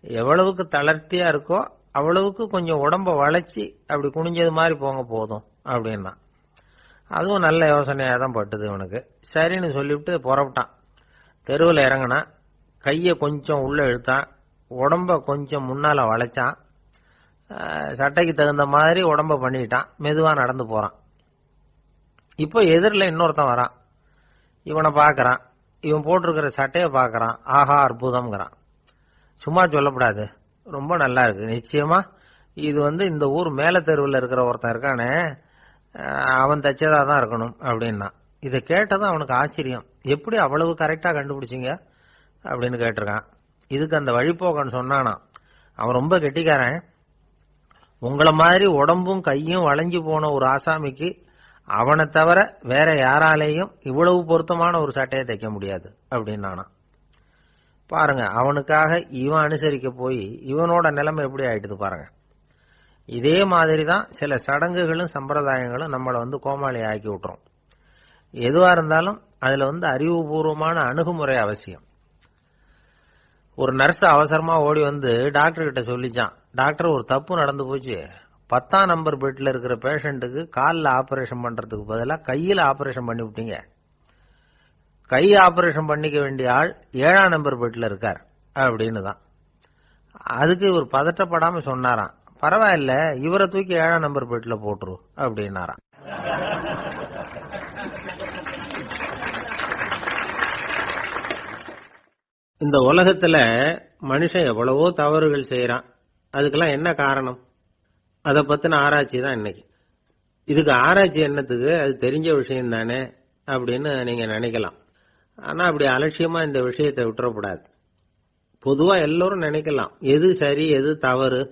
எவ்வளவுக்கு தளர்த்தியா இருக்கோ அவ்வளவுக்கு கொஞ்சம் உடம்ப வளைச்சி அப்படி குனிஞ்சது மாதிரி போங்க போதும் அப்படின்னா. அதுவும் நல்ல யோசனையா தான் பட்டுது இவனுக்கு. சரின்னு சொல்லிவிட்டு புறப்பட்டான். தெருவில் இறங்கினா, கையை கொஞ்சம் உள்ள இழுத்தான், உடம்ப கொஞ்சம் முன்னால வளைச்சான், சட்டைக்கு தகுந்த மாதிரி உடம்ப பண்ணிட்டான், மெதுவா நடந்து போறான். இப்போ எதிரில் இன்னொருத்தன் வரான். இவனை பார்க்கறான், இவன் போட்டிருக்கிற சட்டையை பார்க்கறான். ஆஹா அற்புதம்ங்கிறான். சும்மா சொல்லப்படாது, ரொம்ப நல்லா இருக்கு, நிச்சயமா இது இந்த ஊர் மேல தெருவில் இருக்கிற ஒருத்தன் இருக்கானே அவன் தச்சதா தான் இருக்கணும் அப்படின்னா. இதை கேட்டதும் அவனுக்கு ஆச்சரியம். எப்படி அவ்வளவு கரெக்டா கண்டுபிடிச்சிங்க அப்படின்னு கேட்டிருக்கான். இதுக்கு அந்த வழிபோக்கன் சொன்னானா, அவன் ரொம்ப கெட்டிக்காரன், உங்களை மாதிரி உடம்பும் கையும் வளைஞ்சு போன ஒரு ஆசாமிக்கு அவனை தவிர வேற யாராலேயும் இவ்வளவு பொருத்தமான ஒரு சட்டையை தைக்க முடியாது அப்படின்னானா. பாருங்க, அவனுக்காக இவன் அனுசரிக்க போய் இவனோட நிலைமை எப்படி ஆயிட்டுது பாருங்க. இதே மாதிரி தான் சில சடங்குகளும் சம்பிரதாயங்களும் நம்மளை கோமாளி ஆக்கி விட்டுரும். எதுவா இருந்தாலும் அதுல அறிவுபூர்வமான அணுகுமுறை அவசியம். ஒரு நர்ஸ் அவசரமா ஓடி டாக்டர் கிட்ட சொல்லிச்சான், டாக்டர் ஒரு தப்பு நடந்து போச்சு, 10ஆம் நம்பர் பெட்ல இருக்கிற பேஷண்ட்டுக்கு காலில் ஆபரேஷன் பண்றதுக்கு பதிலாக கையில் ஆபரேஷன் பண்ணி விட்டீங்க. கை ஆபரேஷன் பண்ணிக்க வேண்டிய ஆள் 7ஆம் நம்பர் பெட்ல இருக்கார் அப்படின்னு தான். அதுக்கு இவர் பதட்டப்படாம சொன்னாராம், பரவாயில்ல இவரை தூக்கி 7ஆம் நம்பர் பெட்ல போட்டுரு அப்படின்னாராம். இந்த உலகத்துல மனுஷன் எவ்வளவோ தவறுகள் செய்யறான். அதுக்கெல்லாம் என்ன காரணம்? அதை பத்தின ஆராய்ச்சி தான் இன்னைக்கு. இதுக்கு ஆராய்ச்சி என்னத்துக்கு, அது தெரிஞ்ச விஷயம் தானே அப்படின்னு நீங்க நினைக்கலாம். ஆனா அப்படி அலட்சியமா இந்த விஷயத்தை விட்டுறக்கூடாது. பொதுவா எல்லோரும் நினைக்கலாம், எது சரி எது தவறு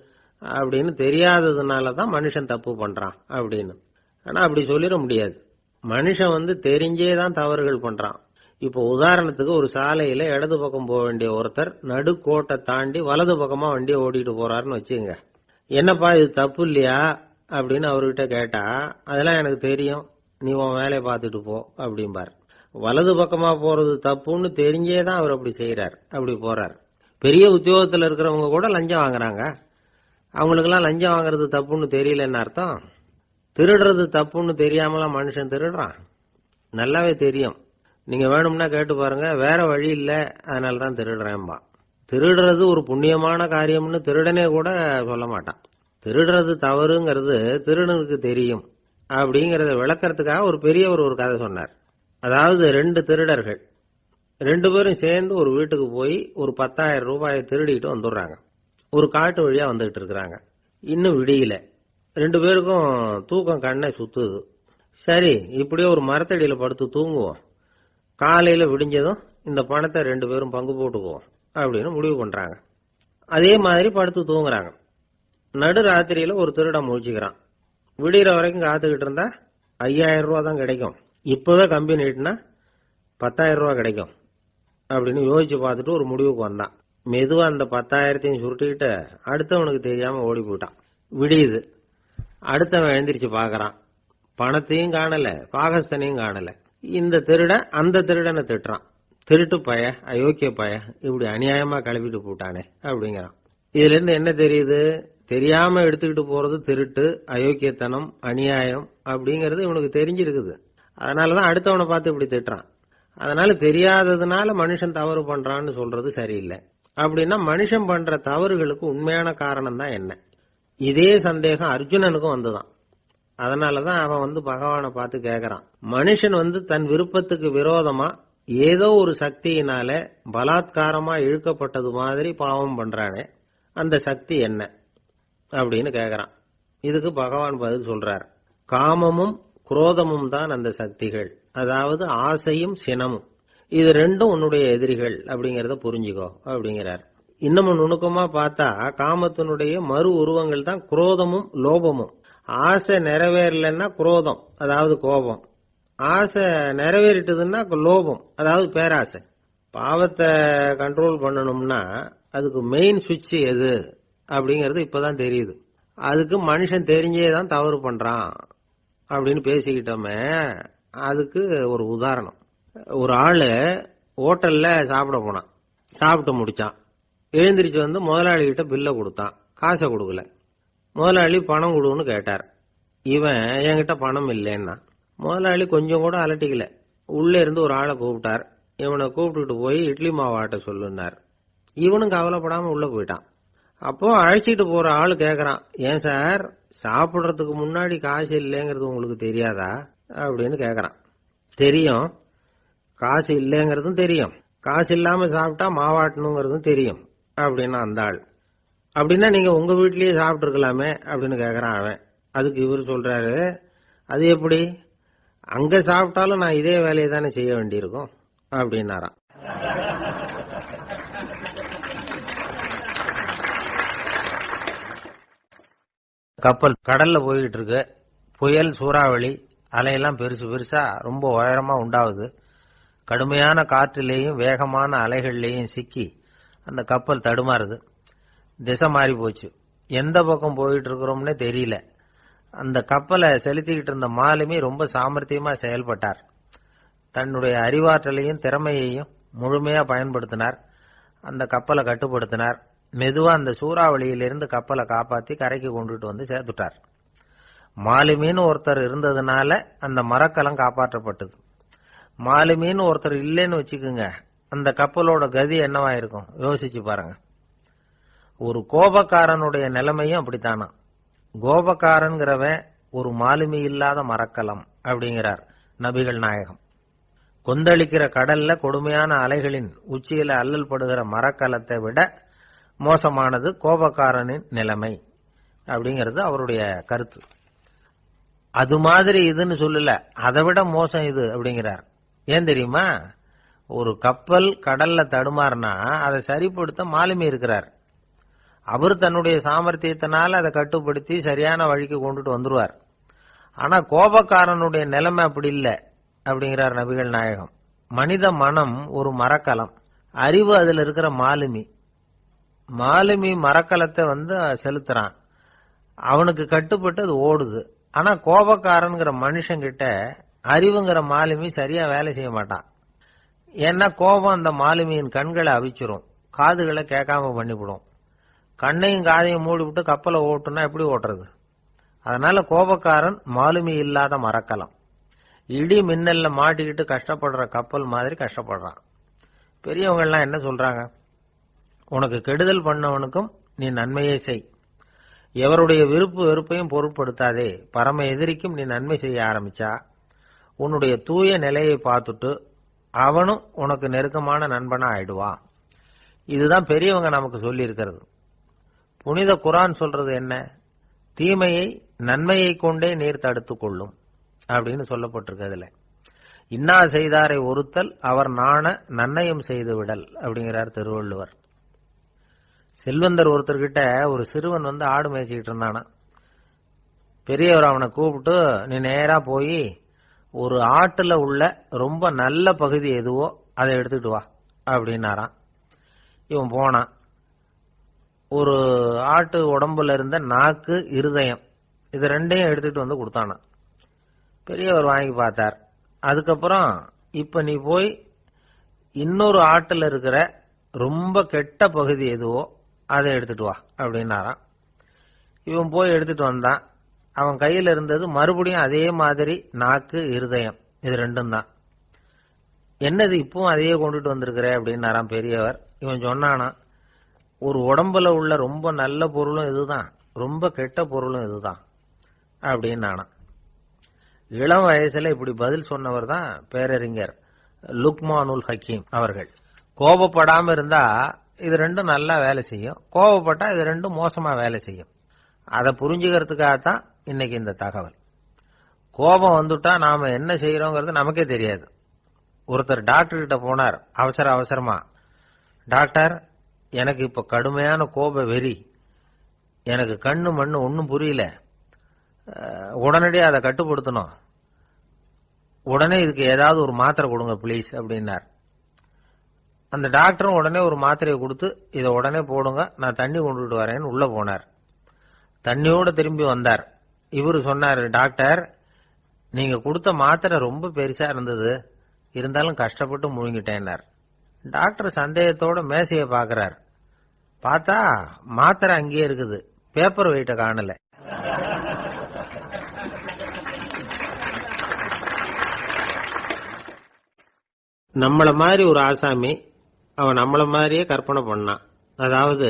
அப்படின்னு தெரியாததுனால தான் மனுஷன் தப்பு பண்றான் அப்படின்னு. ஆனா அப்படி சொல்லிட முடியாது. மனுஷன் தெரிஞ்சேதான் தவறுகள் பண்றான். இப்போ உதாரணத்துக்கு ஒரு சாலையில இடது பக்கம் போக வேண்டிய ஒருத்தர் நடுக்கோட்டை தாண்டி வலது பக்கமா வண்டியை ஓடிட்டு போறாருன்னு வச்சுங்க. என்னப்பா இது தப்பு இல்லையா அப்படின்னு அவர்கிட்ட கேட்டா, அதெல்லாம் எனக்கு தெரியும், நீ உன் வேலையை பார்த்துட்டு போ அப்படிம்பார். வலது பக்கமா போறது தப்புன்னு தெரிஞ்சேதான் அவர் அப்படி செய்யறார், அப்படி போறார். பெரிய உத்தியோகத்தில் இருக்கிறவங்க கூட லஞ்சம் வாங்குறாங்க. அவங்களுக்கெல்லாம் லஞ்சம் வாங்குறது தப்புன்னு தெரியலன்னு அர்த்தம். திருடுறது தப்புன்னு தெரியாமலாம் மனுஷன் திருடுறான், நல்லாவே தெரியும். நீங்க வேணும்னா கேட்டு பாருங்க, வேற வழி இல்ல அதனால தான் திருடுறேன்பா. திருடுறது ஒரு புண்ணியமான காரியம்னு திருடனே கூட சொல்ல மாட்டான். திருடுறது தவறுங்கிறது திருடனுக்கு தெரியும் அப்படிங்கறத விளக்கறதுக்காக ஒரு பெரியவர் ஒரு கதை சொன்னார். அதாவது 2 திருடர்கள் 2 பேரும் சேர்ந்து ஒரு வீட்டுக்கு போய் ஒரு 10,000 ரூபாயை திருடிட்டு வந்துடுறாங்க. ஒரு காட்டு வழியா வந்துகிட்டு இருக்கிறாங்க. இன்னும் விடியல. 2 பேருக்கும் தூக்கம் கண்ணை சுத்துது. சரி இப்படியே ஒரு மரத்தடியில படுத்து தூங்குவோம், காலையில விடிஞ்சதும் இந்த பணத்தை 2 பேரும் பங்கு போட்டுக்குவோம் அப்படின்னு முடிவு பண்றாங்க. அதே மாதிரி படுத்து தூங்குறாங்க. நடு ராத்திரியில ஒரு திருடன் முழிச்சுக்கிறான். விடிகிற வரைக்கும் காத்துக்கிட்டு இருந்தா 5,000 ரூபா தான் கிடைக்கும், இப்பவே கம்பி நீட்டினா 10,000 ரூபா கிடைக்கும் அப்படின்னு யோசிச்சு பார்த்துட்டு ஒரு முடிவுக்கு வந்தான். மெதுவா அந்த 10,000த்தையும் சுருட்டிக்கிட்டு அடுத்தவனுக்கு தெரியாம ஓடி போயிட்டான். விடியுது. அடுத்தவன் எழுந்திரிச்சு பாக்குறான், பணத்தையும் காணல, பாகஸ்தனையும் காணல. இந்த திருடன் அந்த திருடனை திட்டுறான், திருட்டு பய, அயோக்கிய பய, இப்படி அநியாயமா கிளப்பிட்டு போட்டானே அப்படிங்கிறான். இதுல இருந்து என்ன தெரியுது? தெரியாம எடுத்துக்கிட்டு போறது திருட்டு, அயோக்கியத்தனம், அநியாயம் அப்படிங்கிறது இவனுக்கு தெரிஞ்சிருக்குது. அதனாலதான் அடுத்தவனை பார்த்து இப்படி திட்டுறான். அதனால தெரியாததுனால மனுஷன் தவறு பண்றான்னு சொல்றது சரியில்லை. அப்படின்னா மனுஷன் பண்ற தவறுகளுக்கு உண்மையான காரணம் தான் என்ன? இதே சந்தேகம் அர்ஜுனனுக்கும் வந்துதான். அதனாலதான் அவன் பகவானை பார்த்து கேட்கறான். மனுஷன் தன் விருப்பத்துக்கு விரோதமா ஏதோ ஒரு சக்தியினால பலாத்காரமா இழுக்கப்பட்டது மாதிரி பாவம் பண்றானே, அந்த சக்தி என்ன அப்படின்னு கேட்கறான். இதுக்கு பகவான் பதில் சொல்றார். காமமும் குரோதமும் தான் அந்த சக்திகள், அதாவது ஆசையும் சினமும். இது ரெண்டும் உன்னுடைய எதிரிகள் அப்படிங்கறத புரிஞ்சுக்கோ அப்படிங்கிறார். இன்னமும் நுணுக்கமா பார்த்தா காமத்தினுடைய மறு உருவங்கள் தான் குரோதமும் லோபமும். ஆசை நிறைவேறலன்னா குரோதம், அதாவது கோபம். ஆசை நிறைவேறிட்டதுன்னா லோபம், அதாவது பேராசை. பாவத்தை கண்ட்ரோல் பண்ணணும்னா அதுக்கு மெயின் சுவிட்ச் எது அப்படிங்கிறது இப்பதான் தெரியுது. அதுக்கு மனுஷன் தெரிஞ்சே தான் தவறு பண்றான் அப்படின்னு பேசிக்கிட்டோமே. அதுக்கு ஒரு உதாரணம். ஒரு ஆளு ஹோட்டல்ல சாப்பிட போனான். சாப்பிட்டு முடிச்சான். எழுந்திரிச்சு முதலாளி கிட்ட பில்லை கொடுத்தான். காசை கொடுக்கல. முதலாளி பணம் கொடுன்னு கேட்டார். இவன் என்கிட்ட பணம் இல்லைன்னா. முதலாளி கொஞ்சம் கூட அலட்டிக்கல. உள்ளே இருந்து ஒரு ஆளை கூப்பிட்டார். இவனை கூப்பிட்டுட்டு போய் இட்லி மாவு ஆட்ட சொல்லுனார். இவனும் கவலைப்படாம உள்ள போயிட்டான். அப்போ அழைச்சிட்டு போற ஆளு கேக்குறான், ஏன் சார் சாப்பிடுறதுக்கு முன்னாடி காசு இல்லைங்கிறது உங்களுக்கு தெரியாதா அப்படின்னு கேக்குறான். தெரியும், காசு இல்லைங்கிறதும் தெரியும், காசு இல்லாம சாப்பிட்டா மாவாட்டணுங்கிறதும் தெரியும் அப்படின்னா அந்த ஆள். அப்படின்னா நீங்க உங்க வீட்லயே சாப்பிட்டு இருக்கலாமே அப்படின்னு கேக்குறான் அவன். அதுக்கு இவர் சொல்றாரு, அது எப்படி, அங்க சாப்பிட்டாலும் நான் இதே வேலையை தானே செய்ய வேண்டியிருக்கும் அப்படின்னாராம். கப்பல் கடல்ல போய்கிட்டு இருக்கு. புயல், சூறாவளி, அலையெல்லாம் பெருசு பெருசா ரொம்ப உயரமா உண்டாகுது. கடுமையான காற்றிலேயும் வேகமான அலைகள்லேயும் சிக்கி அந்த கப்பல் தடுமாறுது. திசை மாறி போச்சு. எந்த பக்கம் போயிட்டு இருக்கிறோம்னே தெரியல. அந்த கப்பலை செலுத்திக்கிட்டு இருந்த மாலுமி ரொம்ப சாமர்த்தியமா செயல்பட்டார். தன்னுடைய அறிவாற்றலையும் திறமையையும் முழுமையா பயன்படுத்தினார். அந்த கப்பலை கட்டுப்படுத்தினார். மெதுவா அந்த சூறாவளியிலிருந்து கப்பலை காப்பாத்தி கரைக்கு கொண்டுட்டு சேர்த்துட்டார். மாலுமின்னு ஒருத்தர் இருந்ததுனால அந்த மரக்கலம் காப்பாற்றப்பட்டது. மாலுமின்னு ஒருத்தர் இல்லைன்னு வச்சுக்குங்க, அந்த கப்பலோட கதி என்னவா இருக்கும் யோசிச்சு பாருங்க. ஒரு கோபக்காரனுடைய நிலைமையும் அப்படித்தானா. கோபக்காரன்கிறவன் ஒரு மாலுமி இல்லாத மரக்கலம் அப்படிங்கிறார் நபிகள் நாயகம். கொந்தளிக்கிற கடல்ல கொடுமையான அலைகளின் உச்சியில அல்லல் படுகிற மரக்கலத்தை விட மோசமானது கோபக்காரனின் நிலைமை அப்படிங்கிறது அவருடைய கருத்து. அது மாதிரி இதுன்னு சொல்லல, அதை விட மோசம் இது அப்படிங்கிறார். ஏன் தெரியுமா? ஒரு கப்பல் கடல்ல தடுமாறினா அதை சரிப்படுத்த மாலுமி இருக்கிறார். அவர் தன்னுடைய சாமர்த்தியத்தினால அதை கட்டுப்படுத்தி சரியான வழிக்கு கொண்டுட்டு வந்துருவார். ஆனா கோபக்காரனுடைய நிலைமை அப்படி இல்லை அப்படிங்கிறார் நபிகள் நாயகம். மனித மனம் ஒரு மரக்கலம், அறிவு அதுல இருக்கிற மாலுமி. மாலுமி மரக்கலத்தை செலுத்துறான், அவனுக்கு கட்டுப்பட்டு அது ஓடுது. ஆனா கோபக்காரன்கிற மனுஷங்கிட்ட அறிவுங்கிற மாலுமி சரியா வேலை செய்ய மாட்டான். ஏன்னா கோபம் அந்த மாலுமியின் கண்களை அவிச்சிரும், காதுகளை கேட்காம பண்ணிவிடும். கண்ணையும் காதையும் மூடிவிட்டு கப்பலை ஓட்டுனா எப்படி ஓட்டுறது? அதனால கோபக்காரன் மாலுமி இல்லாத மரக்கலம். இடி மின்னல்ல மாட்டிக்கிட்டு கஷ்டப்படுற கப்பல் மாதிரி கஷ்டப்படுறான். பெரியவங்க எல்லாம் என்ன சொல்றாங்க? உனக்கு கெடுதல் பண்ணவனுக்கும் நீ நன்மையை செய், எவருடைய விருப்பு வெறுப்பையும் பொருட்படுத்தாதே. பரம எதிரிக்கும் நீ நன்மை செய்ய ஆரம்பிச்சா உன்னுடைய தூய நிலையை பார்த்துட்டு அவனும் உனக்கு நெருக்கமான நண்பனா ஆயிடுவான். இதுதான் பெரியவங்க நமக்கு சொல்லி இருக்கிறது. புனித குர்ஆன் சொல்றது என்ன? தீமையை நன்மையை கொண்டே நீர் தடுத்துக் கொள்ளும் அப்படின்னு சொல்லப்பட்டிருக்கிறதுல. இன்னா செய்தாரை ஒருத்தல் அவர் நாண நன்னயம் செய்து விடல் அப்படிங்கிறார் திருவள்ளுவர். செல்வந்தர் ஒருத்தர்கிட்ட ஒரு சிறுவன் ஆடு மேய்ச்சிக்கிட்டு இருந்தானா. பெரியவர் அவனை கூப்பிட்டு, நீ நேரா போய் ஒரு ஆட்டுல உள்ள ரொம்ப நல்ல பகுதி எதுவோ அதை எடுத்துட்டு வா அப்படின்னாராம். இவன் போனான். ஒரு ஆட்டு உடம்புல இருந்த நாக்கு, இருதயம், இது ரெண்டையும் எடுத்துட்டு கொடுத்தானா. பெரியவர் வாங்கி பார்த்தார். அதுக்கப்புறம் இப்ப நீ போய் இன்னொரு ஆட்டுல இருக்கிற ரொம்ப கெட்ட பகுதி எதுவோ அதை எடுத்துட்டு வா அப்படின்னாராம். இவன் போய் எடுத்துட்டு வந்தான். அவன் கையில இருந்தது மறுபடியும் அதே மாதிரி நாக்கு, இருதயம், இது ரெண்டும் தான். என்னது இப்பவும் அதையே கொண்டுட்டு வந்திருக்கிற அப்படின்னாராம் பெரியவர். இவன் சொன்னானா, ஒரு உடம்புல உள்ள ரொம்ப நல்ல பொருளும் இதுதான், ரொம்ப கெட்ட பொருளும் இதுதான் அப்படின்னானா. இளம் வயசுல இப்படி பதில் சொன்னவர் தான் பேரறிஞர் லுக்மானுல் ஹக்கீம் அவர்கள். கோபப்படாம இருந்தா இது ரெண்டும் நல்லா வேலை செய்யும், கோபப்பட்டா இது ரெண்டும் மோசமா வேலை செய்யும். அதை புரிஞ்சுக்கிறதுக்காகத்தான் இன்னைக்கு இந்த தகவல். கோபம் வந்துட்டா நாம என்ன செய்யறோங்கிறது நமக்கே தெரியாது. ஒருத்தர் டாக்டர் கிட்ட போனார் அவசரமா. டாக்டர், எனக்கு இப்ப கடுமையான கோப வெறி, எனக்கு கண்ணு மண்ணு ஒன்னும் புரியல, உடனடியாக அதை கட்டுப்படுத்தணும், உடனே இதுக்கு ஏதாவது ஒரு மாத்திரை கொடுங்க ப்ளீஸ் அப்படின்னார். அந்த டாக்டரும் உடனே ஒரு மாத்திரையை கொடுத்து இதை உடனே போடுங்க, நான் தண்ணி கொண்டுட்டு வரேன்னு உள்ள போனார். தண்ணியோட திரும்பி வந்தார். இவரு சொன்னார், டாக்டர், நீங்க கொடுத்த மாத்திரை ரொம்ப பெருசா இருந்தது, இருந்தாலும் கஷ்டப்பட்டு முழுங்கிட்டேன்னார். டாக்டர் சந்தேகத்தோட மேசையை பாக்குறார். பார்த்தா மாத்திரை அங்கேயே இருக்குது, பேப்பர் வெயிட்ட காணல. நம்மள மாதிரி ஒரு ஆசாமி அவன் நம்மள மாதிரியே கற்பனை பண்ணான். அதாவது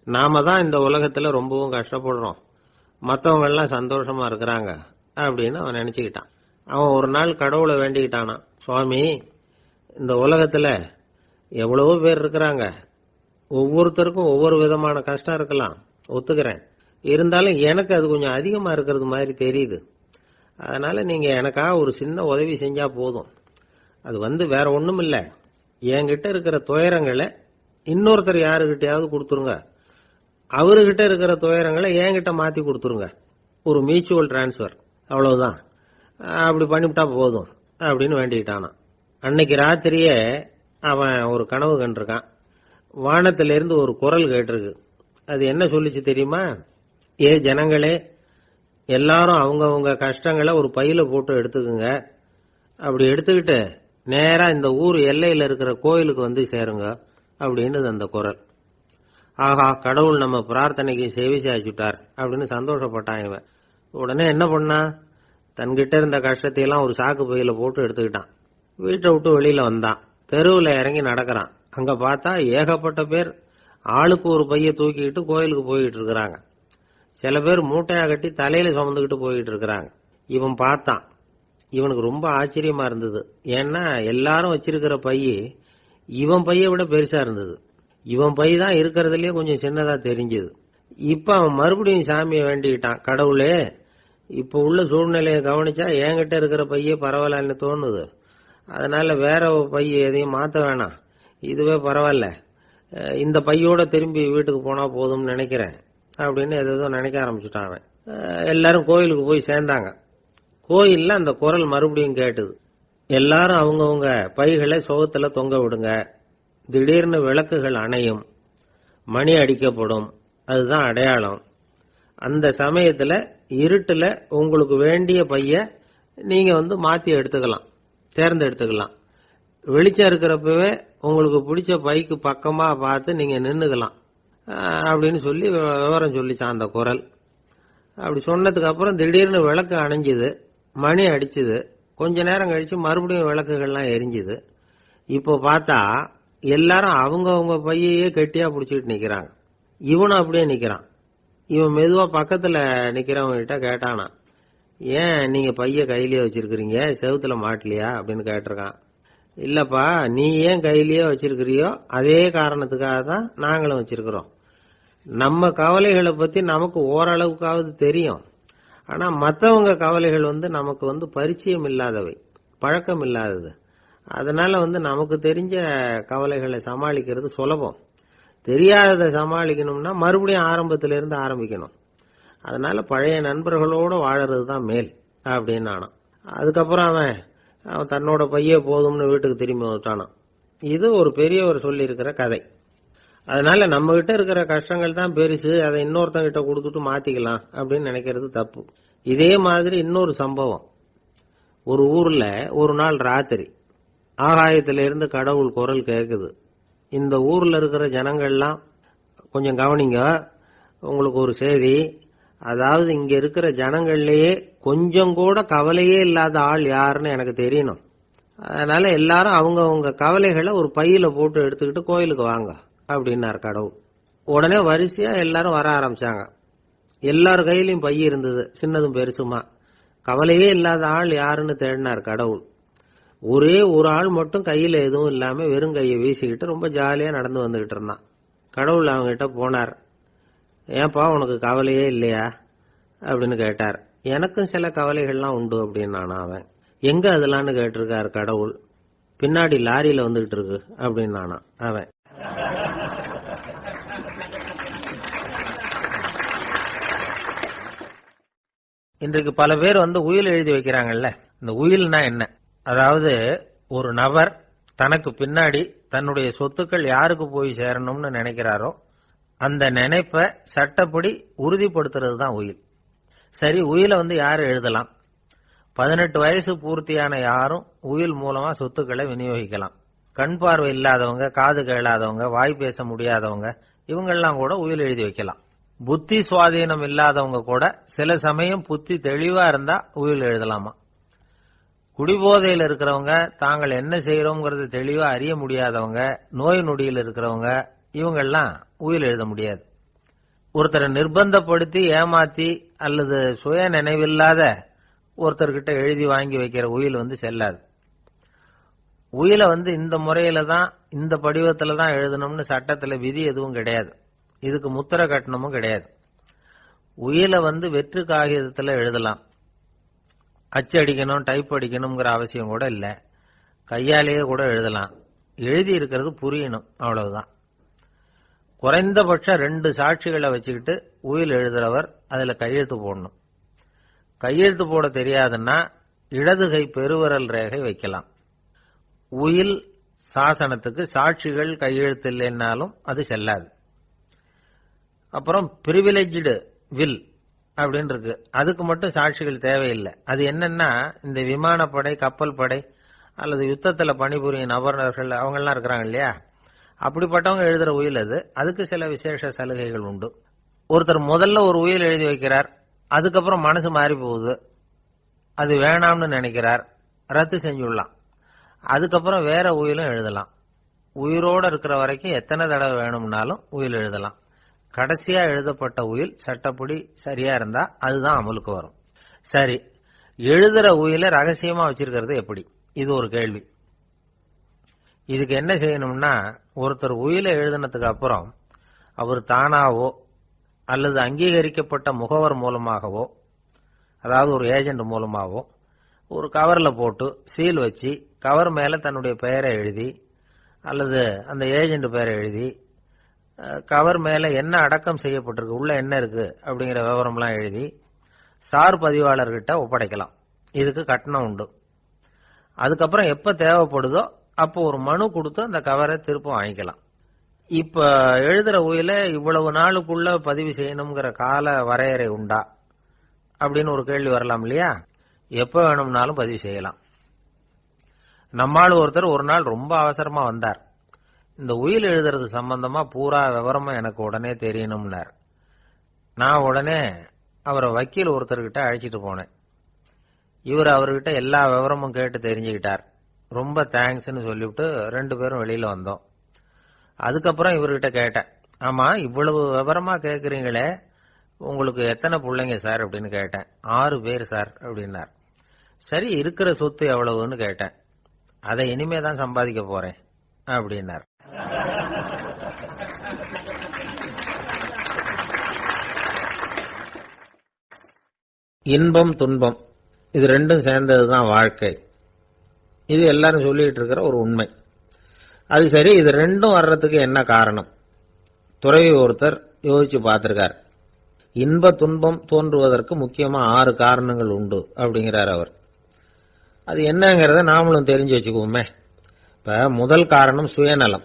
நாம தான் இந்த உலகத்துல ரொம்பவும் கஷ்டப்படுறோம், மற்றவங்க எல்லாம் சந்தோஷமா இருக்கிறாங்க அப்படின்னு அவன் நினைச்சுக்கிட்டான். அவன் ஒரு நாள் கடவுளை வேண்டிக்கிட்டானா, சுவாமி, இந்த உலகத்துல எவ்வளவோ பேர் இருக்கிறாங்க, ஒவ்வொருத்தருக்கும் ஒவ்வொரு விதமான கஷ்டம் இருக்கலாம், ஒத்துக்கிறேன், இருந்தாலும் எனக்கு அது கொஞ்சம் அதிகமா இருக்கிறது மாதிரி தெரியுது, அதனால நீங்க எனக்காக ஒரு சின்ன உதவி செஞ்சா போதும். அது வேற ஒண்ணும் இல்ல, என்கிட்ட இருக்கிற துயரங்களை இன்னொருத்தர் யாருகிட்டயாவது கொடுத்துருங்க, அவர்கிட்ட இருக்கிற துயரங்களை என்கிட்ட மாத்தி கொடுத்துருங்க, ஒரு மியூச்சுவல் டிரான்ஸ்பர், அவ்வளவுதான், அப்படி பண்ணிவிட்டா போதும் அப்படின்னு வேண்டிக்கிட்டானா. அன்னைக்கு ராத்திரியே அவன் ஒரு கனவு கண்டிருக்கான். வானத்திலிருந்து ஒரு குரல் கேட்டிருக்கு. அது என்ன சொல்லிச்சு தெரியுமா? ஏ ஜனங்களே, எல்லாரும் அவங்கவுங்க கஷ்டங்களை ஒரு பையில போட்டு எடுத்துக்குங்க, அப்படி எடுத்துக்கிட்டு நேரா இந்த ஊர் எல்லையில இருக்கிற கோயிலுக்கு வந்து சேருங்க அப்படின்னு அந்த குரல். ஆஹா, கடவுள் நம்ம பிரார்த்தனைக்கு செவி சாய்ச்சுட்டார் அப்படின்னு சந்தோஷப்பட்டான் இவன். உடனே என்ன பண்ணா, தன்கிட்ட இருந்த கஷ்டத்தையெல்லாம் ஒரு சாக்கு பையில போட்டு எடுத்துக்கிட்டான். வீட்டை விட்டு வெளியில வந்தான். தெருவில் இறங்கி நடக்கிறான். அங்க பார்த்தா ஏகப்பட்ட பேர் ஆளுக்கு ஒரு பைய தூக்கிக்கிட்டு கோயிலுக்கு போயிட்டு இருக்கிறாங்க. சில பேர் மூட்டையா கட்டி தலையில சுமந்துக்கிட்டு போயிட்டு இருக்கிறாங்க. இவன் பார்த்தான். இவனுக்கு ரொம்ப ஆச்சரியமா இருந்தது. ஏன்னா எல்லாரும் வச்சிருக்கிற பைய இவன் பைய விட பெருசா இருந்தது. இவன் பை தான் இருக்கிறதுலயே கொஞ்சம் சின்னதா தெரிஞ்சது. இப்ப அவன் மறுபடியும் சாமியை வேண்டிக்கிட்டான், கடவுளே, இப்ப உள்ள சூழ்நிலையை கவனிச்சா என்கிட்ட இருக்கிற பைய பரவாயில்லன்னு தோணுது, அதனால வேற பைய எதையும் மாத்த வேணாம், இதுவே பரவாயில்ல, இந்த பையோட திரும்பி வீட்டுக்கு போனா போதும்னு நினைக்கிறேன் அப்படின்னு ஏதோ நினைக்க ஆரம்பிச்சுட்டான் அவன். எல்லாரும் கோயிலுக்கு போய் சேர்ந்தாங்க. கோயில்ல அந்த குரல் மறுபடியும் கேட்டுது. எல்லாரும் அவங்கவுங்க பைகளை சுகத்துல தொங்க விடுங்க, திடீர்னு விளக்குகள் அணையும், மணி அடிக்கப்படும், அதுதான் அடையாளம். அந்த சமயத்துல இருட்டுல உங்களுக்கு வேண்டிய பைய நீங்க மாத்தி எடுத்துக்கலாம், தேர்ந்தெடுத்துக்கலாம். வெளிச்சம் இருக்கிறப்பவே உங்களுக்கு பிடிச்ச பைக்கு பக்கமா பார்த்து நீங்க நின்னுக்கலாம் அப்படின்னு சொல்லி விவரம் சொல்லிச்சான் அந்த குரல். அப்படி சொன்னதுக்கு அப்புறம் திடீர்னு விளக்கு அணைஞ்சுது, மணி அடிச்சுது. கொஞ்ச நேரம் கழிச்சு மறுபடியும் விளக்குகள்லாம் எரிஞ்சுது. இப்போ பார்த்தா எல்லாரும் அவங்கவுங்க பையையே கெட்டியா பிடிச்சிட்டு நிக்கிறாங்க. இவனும் அப்படியே நிக்கிறான். இவன் மெதுவா பக்கத்துல நிக்கிறவங்க கிட்ட கேட்டானா, ஏன் நீங்க பைய கையிலேயே வச்சிருக்கிறீங்க, செவுத்துல மாட்டலையா அப்படின்னு கேட்டிருக்கான். இல்லப்பா, நீ ஏன் கையிலேயே வச்சிருக்கிறியோ அதே காரணத்துக்காக தான் நாங்களும் வச்சிருக்கிறோம். நம்ம கவலைகளை பத்தி நமக்கு ஓரளவுக்காவது தெரியும், ஆனா மற்றவங்க கவலைகள் நமக்கு பரிச்சயம் இல்லாதவை, பழக்கம் இல்லாதது. அதனால நமக்கு தெரிஞ்ச கவலைகளை சமாளிக்கிறது சுலபம். தெரியாததை சமாளிக்கணும்னா மறுபடியும் ஆரம்பத்திலிருந்து ஆரம்பிக்கணும். அதனால பழைய நண்பர்களோடு வாழறது தான் மேல் அப்படின்னு நானான். அதுக்கப்புறம் அவன் தன்னோட பைய போதும்னு வீட்டுக்கு திரும்பி வந்துட்டானான். இது ஒரு பெரியவர் சொல்லி இருக்கிற கதை. அதனால நம்ம கிட்ட இருக்கிற கஷ்டங்கள் தான் பெருசு, அதை இன்னொருத்தங்கிட்ட கொடுத்துட்டு மாத்திக்கலாம் அப்படின்னு நினைக்கிறது தப்பு. இதே மாதிரி இன்னொரு சம்பவம். ஒரு ஊர்ல ஒரு நாள் ராத்திரி ஆகாயத்திலிருந்து கடவுள் குரல் கேட்குது, இந்த ஊர்ல இருக்கிற ஜனங்கள்லாம் கொஞ்சம் கவனிங்க, உங்களுக்கு ஒரு செய்தி. அதாவது இங்க இருக்கிற ஜனங்கள்லயே கொஞ்சம் கூட கவலையே இல்லாத ஆள் யாருன்னு எனக்கு தெரியணும். அதனால எல்லாரும் அவங்க கவலைகளை ஒரு பையில போட்டு எடுத்துக்கிட்டு கோயிலுக்கு வாங்க அப்படின்னார் கடவுள். உடனே வரிசையா எல்லாரும் வர ஆரம்பிச்சாங்க. எல்லார் கையிலையும் பை இருந்தது, சின்னதும் பெருசுமா. கவலையே இல்லாத ஆள் யாருன்னு தேடினார் கடவுள். ஒரே ஒரு ஆள் மட்டும் கையில எதுவும் இல்லாம வெறும் கையை வீசிக்கிட்டு ரொம்ப ஜாலியா நடந்து வந்துகிட்டு இருந்தான். கடவுள் அவங்ககிட்ட போனார். ஏன்பா உனக்கு கவலையே இல்லையா அப்படின்னு கேட்டார். எனக்கும் சில கவலைகள்லாம் உண்டு அப்படின்னு அவன். எங்க அதெல்லாம்னு கேட்டிருக்காரு கடவுள். பின்னாடி லாரியில வந்துகிட்டு இருக்கு அப்படின்னு அவன். இன்றைக்கு பல பேர் உயில் எழுதி வைக்கிறாங்கல்ல. இந்த உயில்னா என்ன? அதாவது ஒரு நபர் தனக்கு பின்னாடி தன்னுடைய சொத்துக்கள் யாருக்கு போய் சேரணும்னு நினைக்கிறாரோ அந்த நினைப்பை சட்டப்படி உறுதிப்படுத்துறது தான் உயில். சரி, உயிலை யாரு எழுதலாம்? 18 வயசு பூர்த்தியான யாரும் உயில் மூலமா சொத்துக்களை விநியோகிக்கலாம். கண் பார்வை இல்லாதவங்க, காது கேளாதவங்க, வாய் பேச முடியாதவங்க, இவங்கெல்லாம் கூட உயில் எழுதி வைக்கலாம். புத்தி சுவாதீனம் இல்லாதவங்க கூட சில சமயம் புத்தி தெளிவா இருந்தா உயில் எழுதலாமா. குடிபோதையில் இருக்கிறவங்க, தாங்கள் என்ன செய்யறோம்ங்கிறது தெளிவா அறிய முடியாதவங்க, நோய் நொடியில் இருக்கிறவங்க, இவங்கெல்லாம் உயில் எழுத முடியாது. ஒருத்தரை நிர்பந்தப்படுத்தி ஏமாத்தி அல்லது சுய நினைவில்லாத ஒருத்தர்கிட்ட எழுதி வாங்கி வைக்கிற உயில் செல்லாது. உயிலை இந்த முறையில தான், இந்த படிவத்துல தான் எழுதணும்னு சட்டத்துல விதி எதுவும் கிடையாது. இதுக்கு முத்திரை கட்டணமும் கிடையாது. உயிலை வெற்று காகிதத்துல எழுதலாம். அச்சு அடிக்கணும், டைப் அடிக்கணுங்கிற அவசியம் கூட இல்ல. கையாலேயே கூட எழுதலாம். எழுதி இருக்கிறது புரியணும், அவ்வளவுதான். குறைந்தபட்சம் 2 சாட்சிகளை வச்சுக்கிட்டு உயில் எழுதுறவர் அதுல கையெழுத்து போடணும். கையெழுத்து போட தெரியாதுன்னா இடது கை பெருவிரல் ரேகை வைக்கலாம். உயில் சாசனத்துக்கு சாட்சிகள் கையெழுத்து இல்லைன்னாலும் அது செல்லாது. அப்புறம் பிரிவிலேஜ்டு வில் அப்படின்னு இருக்கு, அதுக்கு மட்டும் சாட்சிகள் தேவையில்லை. அது என்னன்னா, இந்த விமானப்படை, கப்பல் படை அல்லது யுத்தத்துல பணிபுரியும் நபர்கள் அவங்கெல்லாம் இருக்கிறாங்க இல்லையா, அப்படிப்பட்டவங்க எழுதுற உயில் அது. அதுக்கு சில விசேஷ சலுகைகள் உண்டு. ஒருத்தர் முதல்ல ஒரு உயில் எழுதி வைக்கிறார், அதுக்கப்புறம் மனசு மாறி போகுது, அது வேணாம்னு நினைக்கிறார், ரத்து செஞ்சுடலாம். அதுக்கப்புறம் வேற உயிலும் எழுதலாம். உயிரோட இருக்கிற வரைக்கும் எத்தனை தடவை வேணும்னாலும் உயில் எழுதலாம். கடைசியா எழுதப்பட்ட உயில் சட்டப்படி சரியா இருந்தா அதுதான் அமலுக்கு வரும். சரி, எழுதுற உயில ரகசியமா வச்சிருக்கிறது எப்படி? இது ஒரு கேள்வி. இதுக்கு என்ன செய்யணும்னா, ஒருத்தர் உயில எழுதினதுக்கு அப்புறம் அவர் தானாவோ அல்லது அங்கீகரிக்கப்பட்ட முகவர் மூலமாகவோ, அதாவது ஒரு ஏஜென்ட் மூலமாகவோ, ஒரு கவர்ல போட்டு சீல் வச்சு கவர் மேல தன்னுடைய பெயரை எழுதி அல்லது அந்த ஏஜென்ட் பெயரை எழுதி கவர் மேல என்ன அடக்கம் செய்யப்பட்டிருக்கு, உள்ள என்ன இருக்கு அப்படிங்கிற விவரம்லாம் எழுதி சார் பதிவாளர்கிட்ட ஒப்படைக்கலாம். இதுக்கு கட்டணம் உண்டு. அதுக்கப்புறம் எப்ப தேவைப்படுதோ அப்போ ஒரு மனு கொடுத்து அந்த கவரை திரும்ப வாங்கிக்கலாம். இப்ப எழுதுற உயில இவ்வளவு நாளுக்குள்ள பதிவு செய்யணுங்கிற கால வரையறை உண்டா அப்படின்னு ஒரு கேள்வி வரலாம் இல்லையா? எப்ப வேணும்னாலும் பதிவு செய்யலாம். நம்மால் ஒருத்தர் ஒரு நாள் ரொம்ப அவசரமா வந்தார். இந்த உயில் எழுதுறது சம்பந்தமா பூரா விவரமா எனக்கு உடனே தெரியணும்னார். நான் உடனே அவரை வக்கீல் ஒருத்தர்கிட்ட அழைச்சிட்டு போனேன். இவர் அவர்கிட்ட எல்லா விவரமும் கேட்டு தெரிஞ்சுக்கிட்டார். ரொம்ப தேங்க்ஸ்ன்னு சொல்லிவிட்டு 2 பேரும் வெளியில வந்தோம். அதுக்கப்புறம் இவர்கிட்ட கேட்டேன், ஆமா இவ்வளவு விவரமா கேட்கறீங்களே, உங்களுக்கு எத்தனை பிள்ளைங்க சார் அப்படின்னு கேட்டேன். 6 பேர் சார் அப்படின்னார். சரி, இருக்கிற சொத்து எவ்வளவுன்னு கேட்டேன். அதை இனிமேதான் சம்பாதிக்க போறேன் அப்படின்னார். இன்பம் துன்பம் இது ரெண்டும் சேர்ந்ததுதான் வாழ்க்கை. இது எல்லாரும் சொல்லிட்டு இருக்கிற ஒரு உண்மை. அது சரி, இது ரெண்டும் வர்றதுக்கு என்ன காரணம்? துறவி ஒருத்தர் யோசிச்சு பார்த்திருக்கார். இன்ப துன்பம் தோன்றுவதற்கு முக்கியமா 6 காரணங்கள் உண்டு அப்படிங்கிறார் அவர். அது என்னங்கிறத நாமளும் தெரிஞ்சு வச்சுக்குவோமே. இப்ப முதல் காரணம் சுயநலம்.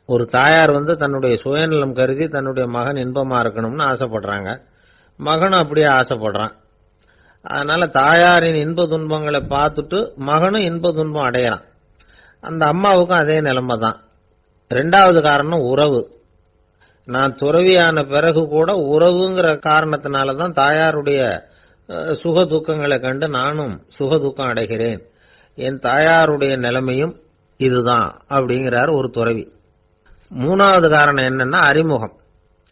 ஒரு தாயார் தன்னுடைய சுயநலம் கருதி தன்னுடைய மகன் இன்பமா இருக்கணும்னு ஆசைப்படுறாங்க. மகனும் அப்படியே ஆசைப்படுறான். அதனால தாயாரின் இன்ப துன்பங்களை பார்த்துட்டு மகனும் இன்ப துன்பம் அடையறான். அந்த அம்மாவுக்கும் அதே நிலைமை தான். ரெண்டாவது காரணம் உறவு. நான் துறவியான பிறகு கூட உறவுங்கிற காரணத்தினால தான் தாயாருடைய சுக துக்கங்களை கண்டு நானும் சுக துக்கம் அடைகிறேன். என் தாயாருடைய நிலைமையும் இதுதான் அப்படிங்கிறார் ஒரு துறவி. மூணாவது காரணம் என்னன்னா அறிமுகம்.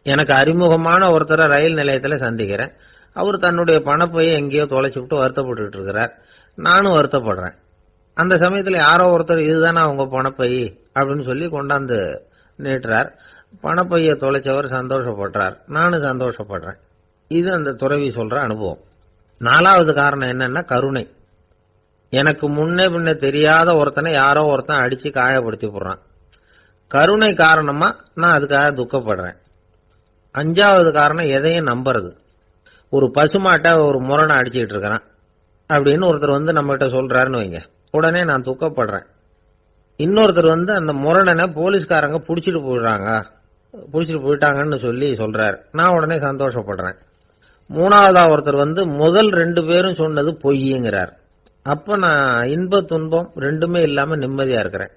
எனக்கு அறிமுகமான ஒருத்தரை ரயில் நிலையத்தில் சந்திக்கிறேன். அவர் தன்னுடைய பணப்பையை எங்கேயோ தொலைச்சு விட்டு வருத்தப்பட்டு இருக்கிறார். நானும் வருத்தப்படுறேன். அந்த சமயத்தில் யாரோ ஒருத்தர் இதுதானே அவங்க பணப்பை அப்படின்னு சொல்லி கொண்டாந்து நீட்டுறார். பணப்பையை தொலைச்சவர் சந்தோஷப்படுறார், நானும் சந்தோஷப்படுறேன். இது அந்த துறவி சொல்ற அனுபவம். நாலாவது காரணம் என்னன்னா கருணை. எனக்கு முன்னே பின்ன தெரியாத ஒருத்தனை யாரோ ஒருத்தன் அடிச்சு காயப்படுத்தி போடுறான். கருணை காரணமா நான் அதுக்காக துக்கப்படுறேன். அஞ்சாவது காரணம் எதையும் நம்புறது. ஒரு பசுமாட்டை ஒரு முரணை அடிச்சுக்கிட்டு இருக்கிறான் அப்படின்னு ஒருத்தர் வந்து நம்ம கிட்ட சொல்றாருன்னு வைங்க, உடனே நான் துக்கப்படுறேன். இன்னொருத்தர் வந்து அந்த முரணனை போலீஸ்காரங்க புடிச்சிட்டு போயிட்டாங்கன்னு சொல்லி சொல்றாரு, நான் உடனே சந்தோஷப்படுறேன். மூணாவதா ஒருத்தர் வந்து முதல் 2 பேரும் சொன்னது பொய்யுங்கிறார். அப்ப நான் இன்ப துன்பம் ரெண்டுமே இல்லாம நிம்மதியா இருக்கிறேன்.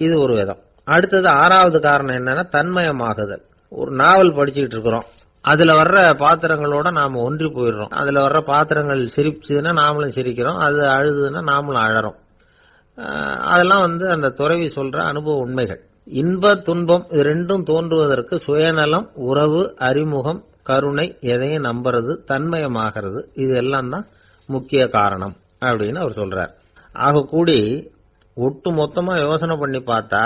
இது ஒரு விதம். அடுத்தது 6வது காரணம் என்னன்னா தன்மயமாகுதல். ஒரு நாவல் படிச்சுக்கிட்டு இருக்கிறோம், அதுல வர்ற பாத்திரங்களோட நாம ஒன்றி போயிடுறோம். அதுல வர்ற பாத்திரங்கள் சிரிச்சுதுன்னா நாமளும் சிரிக்கிறோம், அது அழுதுன்னா நாமளும் அழறோம். அதெல்லாம் வந்து அந்த துறவி சொல்ற அனுபவ உண்மைகள். இன்ப துன்பம் இது ரெண்டும் தோன்றுவதற்கு சுயநலம், உறவு, அறிமுகம், கருணை, எதையும் நம்புறது, தன்மயமாகிறது, இது எல்லாம் தான் முக்கிய காரணம் அப்படின்னு அவர் சொல்றார். ஆக கூடி ஒட்டு மொத்தமா யோசனை பண்ணி பார்த்தா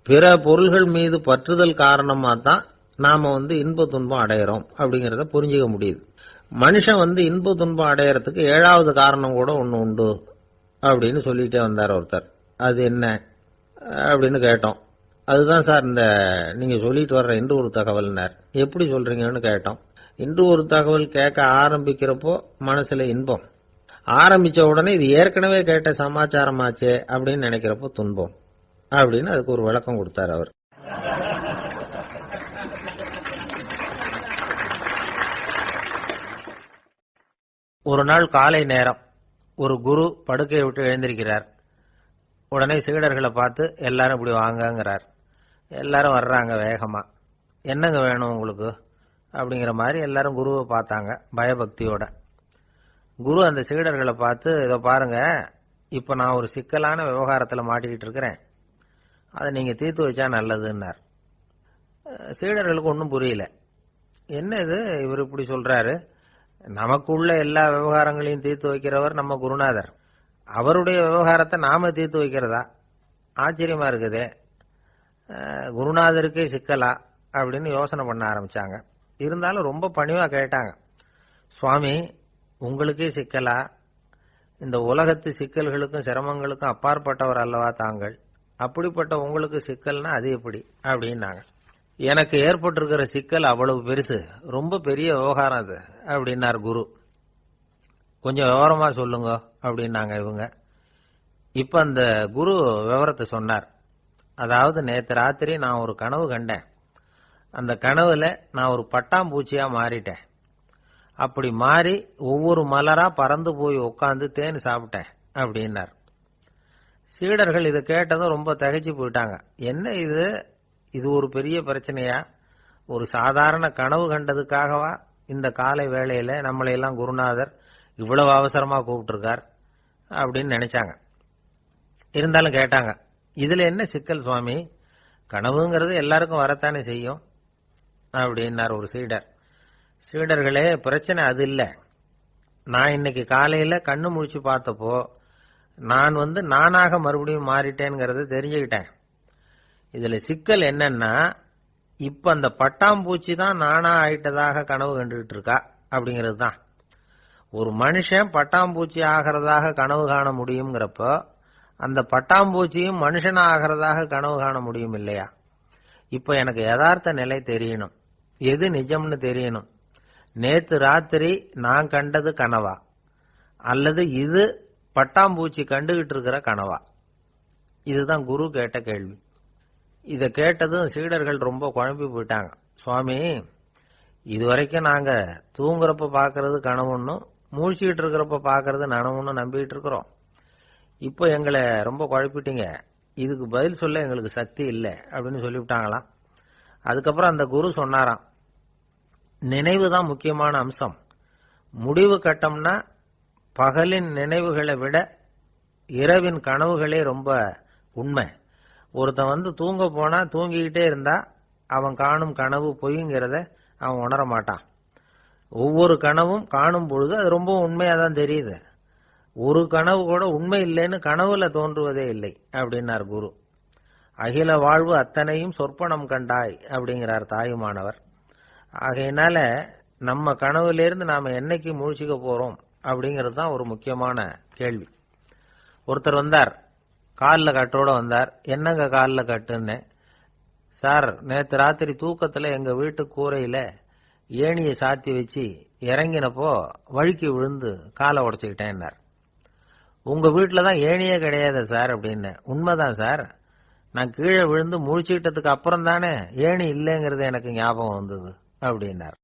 பிற பொருள்கள் மீது பற்றுதல் காரணமா தான் நாம வந்து இன்ப துன்பம் அடையிறோம் அப்படிங்கறத புரிஞ்சுக்க முடியுது. மனுஷன் வந்து இன்ப துன்பம் அடையறதுக்கு 7வது காரணம் கூட ஒண்ணு உண்டு அப்படின்னு சொல்லிட்டே வந்தார் ஒருத்தர். அது என்ன அப்படின்னு கேட்டோம். அதுதான் சார் இந்த நீங்க சொல்லிட்டு வர்ற இன்று ஒரு தகவல்னார். எப்படி சொல்றீங்கன்னு கேட்டோம். இன்று ஒரு தகவல் கேட்க ஆரம்பிக்கிறப்போ மனசுல இன்பம், ஆரம்பிச்ச உடனே இது ஏற்கனவே கேட்ட சமாச்சாரமாச்சே அப்படின்னு நினைக்கிறப்போ துன்பம் அப்படின்னு அதுக்கு ஒரு விளக்கம் கொடுத்தார் அவர். ஒரு நாள் காலை நேரம் ஒரு குரு படுக்கையை விட்டு எழுந்திருக்கிறார். உடனே சீடர்களை பார்த்து எல்லாரும் இப்படி வாங்கங்கிறார். எல்லாரும் வர்றாங்க வேகமா. என்னங்க வேணும் உங்களுக்கு அப்படிங்கிற மாதிரி எல்லாரும் குருவை பார்த்தாங்க பயபக்தியோட. குரு அந்த சீடர்களை பார்த்து, இதை பாருங்க, இப்ப நான் ஒரு சிக்கலான விவகாரத்துல மாட்டிக்கிட்டு இருக்கிறேன், அதை நீங்க தீர்த்து வச்சா நல்லதுன்னார். சீடர்களுக்கு ஒன்றும் புரியல. என்ன இது இவர் இப்படி சொல்றாரு, நமக்குள்ள எல்லா விவகாரங்களையும் தீர்த்து வைக்கிறவர் நம்ம குருநாதர், அவருடைய விவகாரத்தை நாம தீர்த்து வைக்கிறதா, ஆச்சரியமா இருக்குதே, குருநாதருக்கே சிக்கலா அப்படின்னு யோசனை பண்ண ஆரம்பிச்சாங்க. இருந்தாலும் ரொம்ப பணிவா கேட்டாங்க, சுவாமி உங்களுக்கே சிக்கலா, இந்த உலகத்து சிக்கல்களுக்கும் சிரமங்களுக்கும் அப்பாற்பட்டவர் அல்லவா தாங்கள், அப்படிப்பட்ட உங்களுக்கு சிக்கல்னா அது எப்படி அப்படின்னாங்க. எனக்கு ஏற்பட்டிருக்கிற சிக்கல் அவ்வளவு பெருசு, ரொம்ப பெரிய விவகாரம் அது அப்படின்னார் குரு. கொஞ்சம் விவரமா சொல்லுங்க அப்படின்னாங்க இவங்க. இப்ப அந்த குரு விவரத்தை சொன்னார். அதாவது நேற்று ராத்திரி நான் ஒரு கனவு கண்டேன். அந்த கனவுல நான் ஒரு பட்டாம்பூச்சியா மாறிட்டேன். அப்படி மாறி ஒவ்வொரு மலரா பறந்து போய் உட்காந்து தேன் சாப்பிட்டேன் அப்படின்னார். சீடர்கள் இதை கேட்டதும் ரொம்ப திகைச்சு போயிட்டாங்க. என்ன இது, இது ஒரு பெரிய பிரச்சனையா, ஒரு சாதாரண கனவு கண்டதுக்காகவா இந்த காலை வேளையில நம்மளை எல்லாம் குருநாதர் இவ்வளவு அவசரமா கூப்பிட்டுருக்கார் அப்படின்னு நினைச்சாங்க. இருந்தாலும் கேட்டாங்க, இதுல என்ன சிக்கல் சுவாமி, கனவுங்கிறது எல்லாருக்கும் வரத்தானே செய்யும் அப்படின்னார் ஒரு சீடர். சீடர்களே, பிரச்சனை அது இல்ல, நான் இன்னைக்கு காலையில கண்ணு முழிச்சு பார்த்தப்போ நான் நானாக மறுபடியும் மாறிட்டேங்கிறத தெரிஞ்சுக்கிட்டேன். இதுல சிக்கல் என்னன்னா, இப்ப அந்த பட்டாம்பூச்சி தான் நானா ஆயிட்டதாக கனவு கண்டுகிட்டு இருக்கா அப்படிங்கிறது தான். ஒரு மனுஷன் பட்டாம்பூச்சி ஆகிறதாக கனவு காண முடியுங்கிறப்போ அந்த பட்டாம்பூச்சியும் மனுஷனா ஆகிறதாக கனவு காண முடியும் இல்லையா? இப்ப எனக்கு யதார்த்த நிலை தெரியணும், எது நிஜம்னு தெரியணும். நேத்து ராத்திரி நான் கண்டது கனவா, அல்லது இது பட்டாம்பூச்சி கண்டுகிட்டு இருக்கிற கனவா? இதுதான் குரு கேட்ட கேள்வி. இதை கேட்டதும் சீடர்கள் ரொம்ப குழம்பி போயிட்டாங்க. சுவாமி, இதுவரைக்கும் நாங்க தூங்குறப்ப பாக்குறது கனவுன்னும் மூழ்கிட்டு இருக்கிறப்ப பாக்குறது நனவுன்னு நம்பிட்டு இருக்கிறோம். இப்போ எங்களை ரொம்ப குழப்பிட்டீங்க. இதுக்கு பதில் சொல்ல எங்களுக்கு சக்தி இல்லை அப்படின்னு சொல்லிவிட்டாங்களாம். அதுக்கப்புறம் அந்த குரு சொன்னாராம், நினைவு தான் முக்கியமான அம்சம். முடிவு கட்டம்னா பகலின் நினைவுகளை விட இரவின் கனவுகளே ரொம்ப உண்மை. ஒருத்தன் தூங்க போனா தூங்கிக்கிட்டே இருந்தா அவன் காணும் கனவு பொய்ங்கிறத அவன் உணர மாட்டான். ஒவ்வொரு கனவும் காணும் பொழுது அது ரொம்ப உண்மையா தான் தெரியுது. ஒரு கனவு கூட உண்மை இல்லைன்னு கனவுல தோன்றுவதே இல்லை அப்படின்னார் குரு. அகில வாழ்வு அத்தனையும் சொற்பனம் கண்டாய் அப்படிங்கிறார் தாயுமானவர். ஆகையினால நம்ம கனவுலேருந்து நாம என்னைக்கு முழிச்சுக்க போறோம் அப்படிங்கிறது தான் ஒரு முக்கியமான கேள்வி. ஒருத்தர் வந்தார், காலில் கட்டோட வந்தார். என்னங்க காலில் கட்டுன்னு? சார், நேற்று ராத்திரி தூக்கத்தில் எங்க வீட்டு கூரையில ஏணியை சாத்தி வச்சு இறங்கினப்போ வழுக்கி விழுந்து காலை உடைச்சுக்கிட்டேன்னார். உங்க வீட்டில் தான் ஏணியே கிடையாது சார் அப்படின்னு. உண்மைதான் சார், நான் கீழே விழுந்து முழிச்சுக்கிட்டதுக்கு அப்புறம் தானே ஏணி இல்லைங்கிறது எனக்கு ஞாபகம் வந்தது அப்படின்னார்.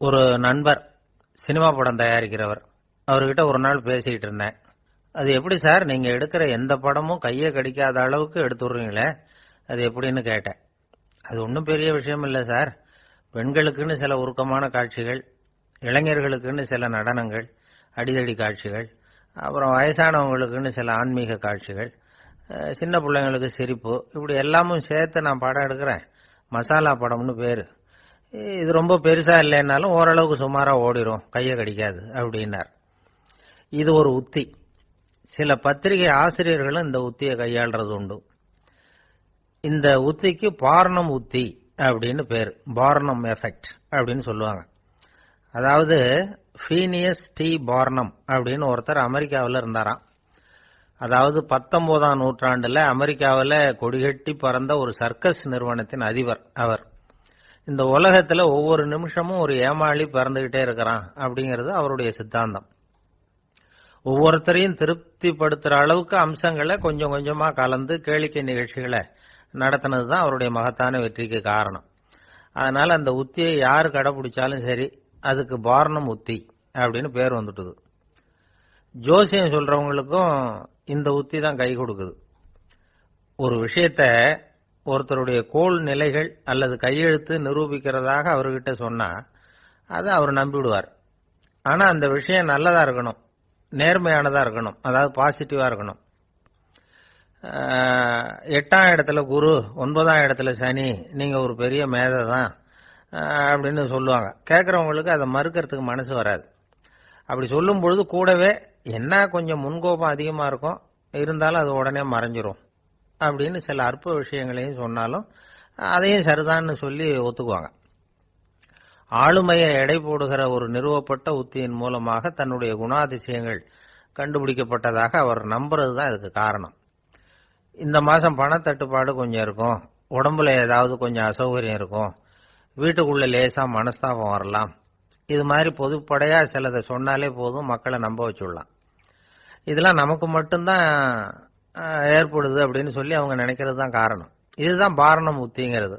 ஒரு நண்பர் சினிமா படம் தயாரிக்கிறவர், அவர்கிட்ட ஒரு நாள் பேசிக்கிட்டு இருந்தேன். அது எப்படி சார், நீங்க எடுக்கிற எந்த படமும் கையை கடிக்காத அளவுக்கு எடுத்துடுறீங்களே, அது எப்படின்னு கேட்டேன். அது ஒன்றும் பெரிய விஷயம் இல்லை சார். பெண்களுக்குன்னு சில உருக்கமான காட்சிகள், இளைஞர்களுக்குன்னு சில நடனங்கள், அடிதடி காட்சிகள், அப்புறம் வயசானவங்களுக்குன்னு சில ஆன்மீக காட்சிகள், சின்ன பிள்ளைங்களுக்கு சிரிப்பு, இப்படி எல்லாமும் சேர்த்து நான் படம் எடுக்கிறேன். மசாலா படம்னு பேரு. இது ரொம்ப பெருசா இல்லைன்னாலும் ஓரளவுக்கு சுமாரா ஓடிரும், கையை கடிக்காது அப்படின்னார். இது ஒரு உத்தி. சில பத்திரிகை ஆசிரியர்களும் இந்த உத்தியை கையாளுறது உண்டு. இந்த உத்திக்கு பார்னம் உத்தி அப்படின்னு பேர். பார்னம் எஃபெக்ட் அப்படின்னு சொல்லுவாங்க. அதாவது ஃபீனியஸ் டி பார்னம் அப்படின்னு ஒருத்தர் அமெரிக்காவில் இருந்தாராம். அதாவது 19ஆம் நூற்றாண்டுல அமெரிக்காவில் கொடிகட்டி பறந்த ஒரு சர்க்கஸ் நிறுவனத்தின் அதிபர் அவர். இந்த உலகத்துல ஒவ்வொரு நிமிஷமும் ஒரு ஏமாளி பிறந்துகிட்டே இருக்கிறான் அப்படிங்கிறது அவருடைய சித்தாந்தம். ஒவ்வொருத்தரையும் திருப்திப்படுத்துற அளவுக்கு அம்சங்களை கொஞ்சம் கொஞ்சமா கலந்து கேளிக்கை நிகழ்ச்சிகளை நடத்தினது தான் அவருடைய மகத்தான வெற்றிக்கு காரணம். அதனால அந்த உத்தியை யாரு கடைபிடிச்சாலும் சரி, அதுக்கு பார்னம் உத்தி அப்படின்னு பேர் வந்துட்டுது. ஜோசியம் சொல்றவங்களுக்கும் இந்த உத்தி தான் கை கொடுக்குது. ஒரு விஷயத்த ஒருத்தருடைய கோள் நிலைகள் அல்லது கையெழுத்து நிரூபிக்கிறதாக அவர்கிட்ட சொன்னா அதை அவர் நம்பிவிடுவார். ஆனா அந்த விஷயம் நல்லதா இருக்கணும், நேர்மையானதா இருக்கணும், அதாவது பாசிட்டிவா இருக்கணும். 8ஆம் இடத்துல குரு, 9ஆம் இடத்துல சனி, நீங்க ஒரு பெரிய மேதை தான் அப்படின்னு சொல்லுவாங்க. கேட்கறவங்களுக்கு அதை மறுக்கிறதுக்கு மனசு வராது. அப்படி சொல்லும் பொழுது கூடவே என்ன கொஞ்சம் முன்கோபம் அதிகமா இருக்கும், இருந்தாலும் அது உடனே மறைஞ்சிரும் அப்படின்னு சில அற்ப விஷயங்களையும் சொன்னாலும் அதையும் சரிதான்னு சொல்லி ஒத்துக்குவாங்க. ஆளுமையை எடை போடுகிற ஒரு நிறுவப்பட்ட உத்தியின் மூலமாக தன்னுடைய குணாதிசயங்கள் கண்டுபிடிக்கப்பட்டதாக அவர் நம்புறது தான் இதுக்கு காரணம். இந்த மாசம் பணத்தட்டுப்பாடு கொஞ்சம் இருக்கும், உடம்புல ஏதாவது கொஞ்சம் அசௌகரியம் இருக்கும், வீட்டுக்குள்ள லேசா மனஸ்தாபம் வரலாம், இது மாதிரி பொதுப்படையா சிலதை சொன்னாலே போதும், மக்களை நம்ப வச்சுடலாம். இதெல்லாம் நமக்கு மட்டும்தான் ஏற்படுது அப்படின்னு சொல்லி அவங்க நினைக்கிறது தான் காரணம். இதுதான் பார்னம் உத்திங்கிறது.